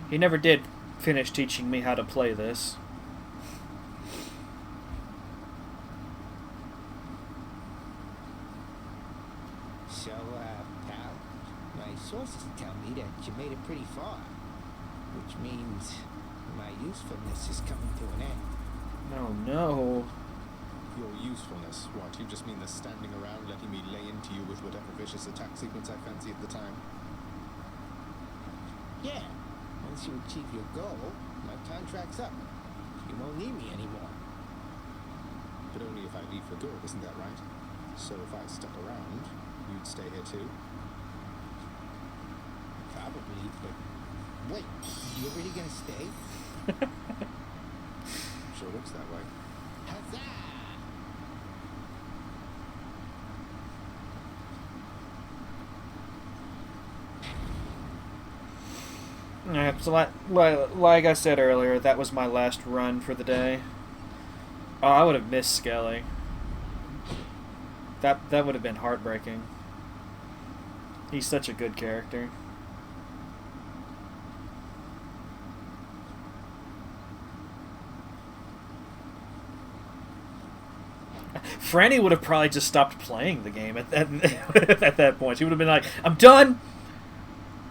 Speaker 1: He never did finish teaching me how to play this.
Speaker 2: So, pal, my sources tell me that you made it pretty far, which means my usefulness is coming to an end.
Speaker 1: Oh no.
Speaker 3: Your usefulness? What, you just mean the standing around letting me lay into you with whatever vicious attack sequence I fancy at the time?
Speaker 2: Yeah, once you achieve your goal, my contract's up. You won't need me anymore.
Speaker 3: But only if I leave for good, isn't that right? So if I stuck around, you'd stay here too?
Speaker 2: Probably, but wait, you're really gonna stay?
Speaker 3: Sure looks that way.
Speaker 2: Huzzah!
Speaker 1: Yeah, so like I said earlier, that was my last run for the day. Oh, I would have missed Skelly. That would have been heartbreaking. He's such a good character. Franny would have probably just stopped playing the game at that at that point. She would have been like, "I'm done.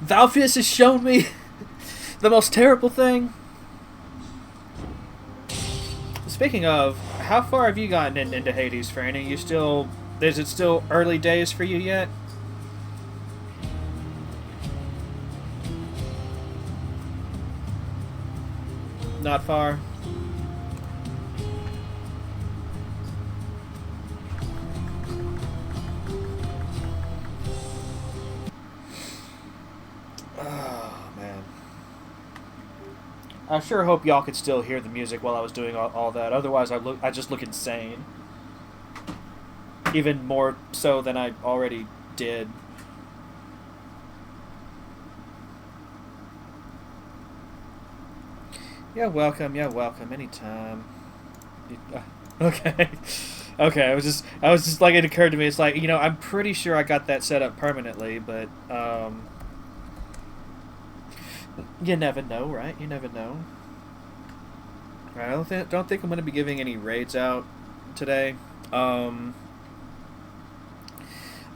Speaker 1: Valfius has shown me the most terrible thing." Speaking of, how far have you gotten into Hades, Franny? Is it still early days for you yet? Not far. Oh, man. I sure hope y'all could still hear the music while I was doing all that. Otherwise, I just look insane. Even more so than I already did. Yeah, welcome. Anytime. Okay. Okay, I was just like, it occurred to me, it's like, I'm pretty sure I got that set up permanently, but, you never know, right? You never know. Right, I don't think I'm going to be giving any raids out today. I'm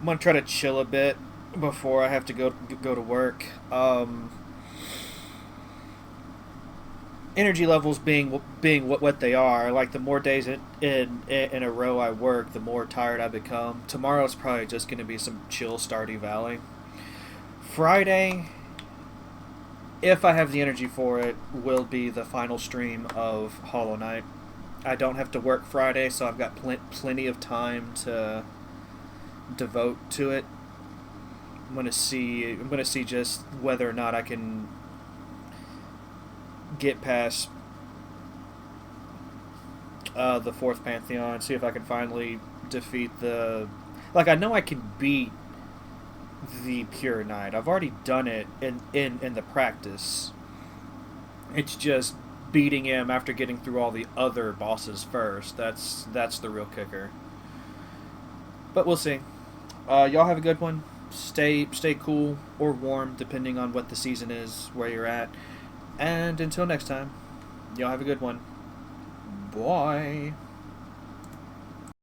Speaker 1: going to try to chill a bit before I have to go to work. Energy levels being what they are, like the more days in a row I work, the more tired I become. Tomorrow's probably just going to be some chill Stardew Valley. Friday, if I have the energy for it, will be the final stream of Hollow Knight. I don't have to work Friday, so I've got plenty of time to devote to it. I'm gonna see just whether or not I can get past the fourth Pantheon, see if I can finally defeat the... Like, I know I can beat the Pure Knight. I've already done it in the practice. It's just beating him after getting through all the other bosses first. That's the real kicker. But we'll see. Y'all have a good one. Stay cool or warm, depending on what the season is, where you're at. And until next time, y'all have a good one. Bye.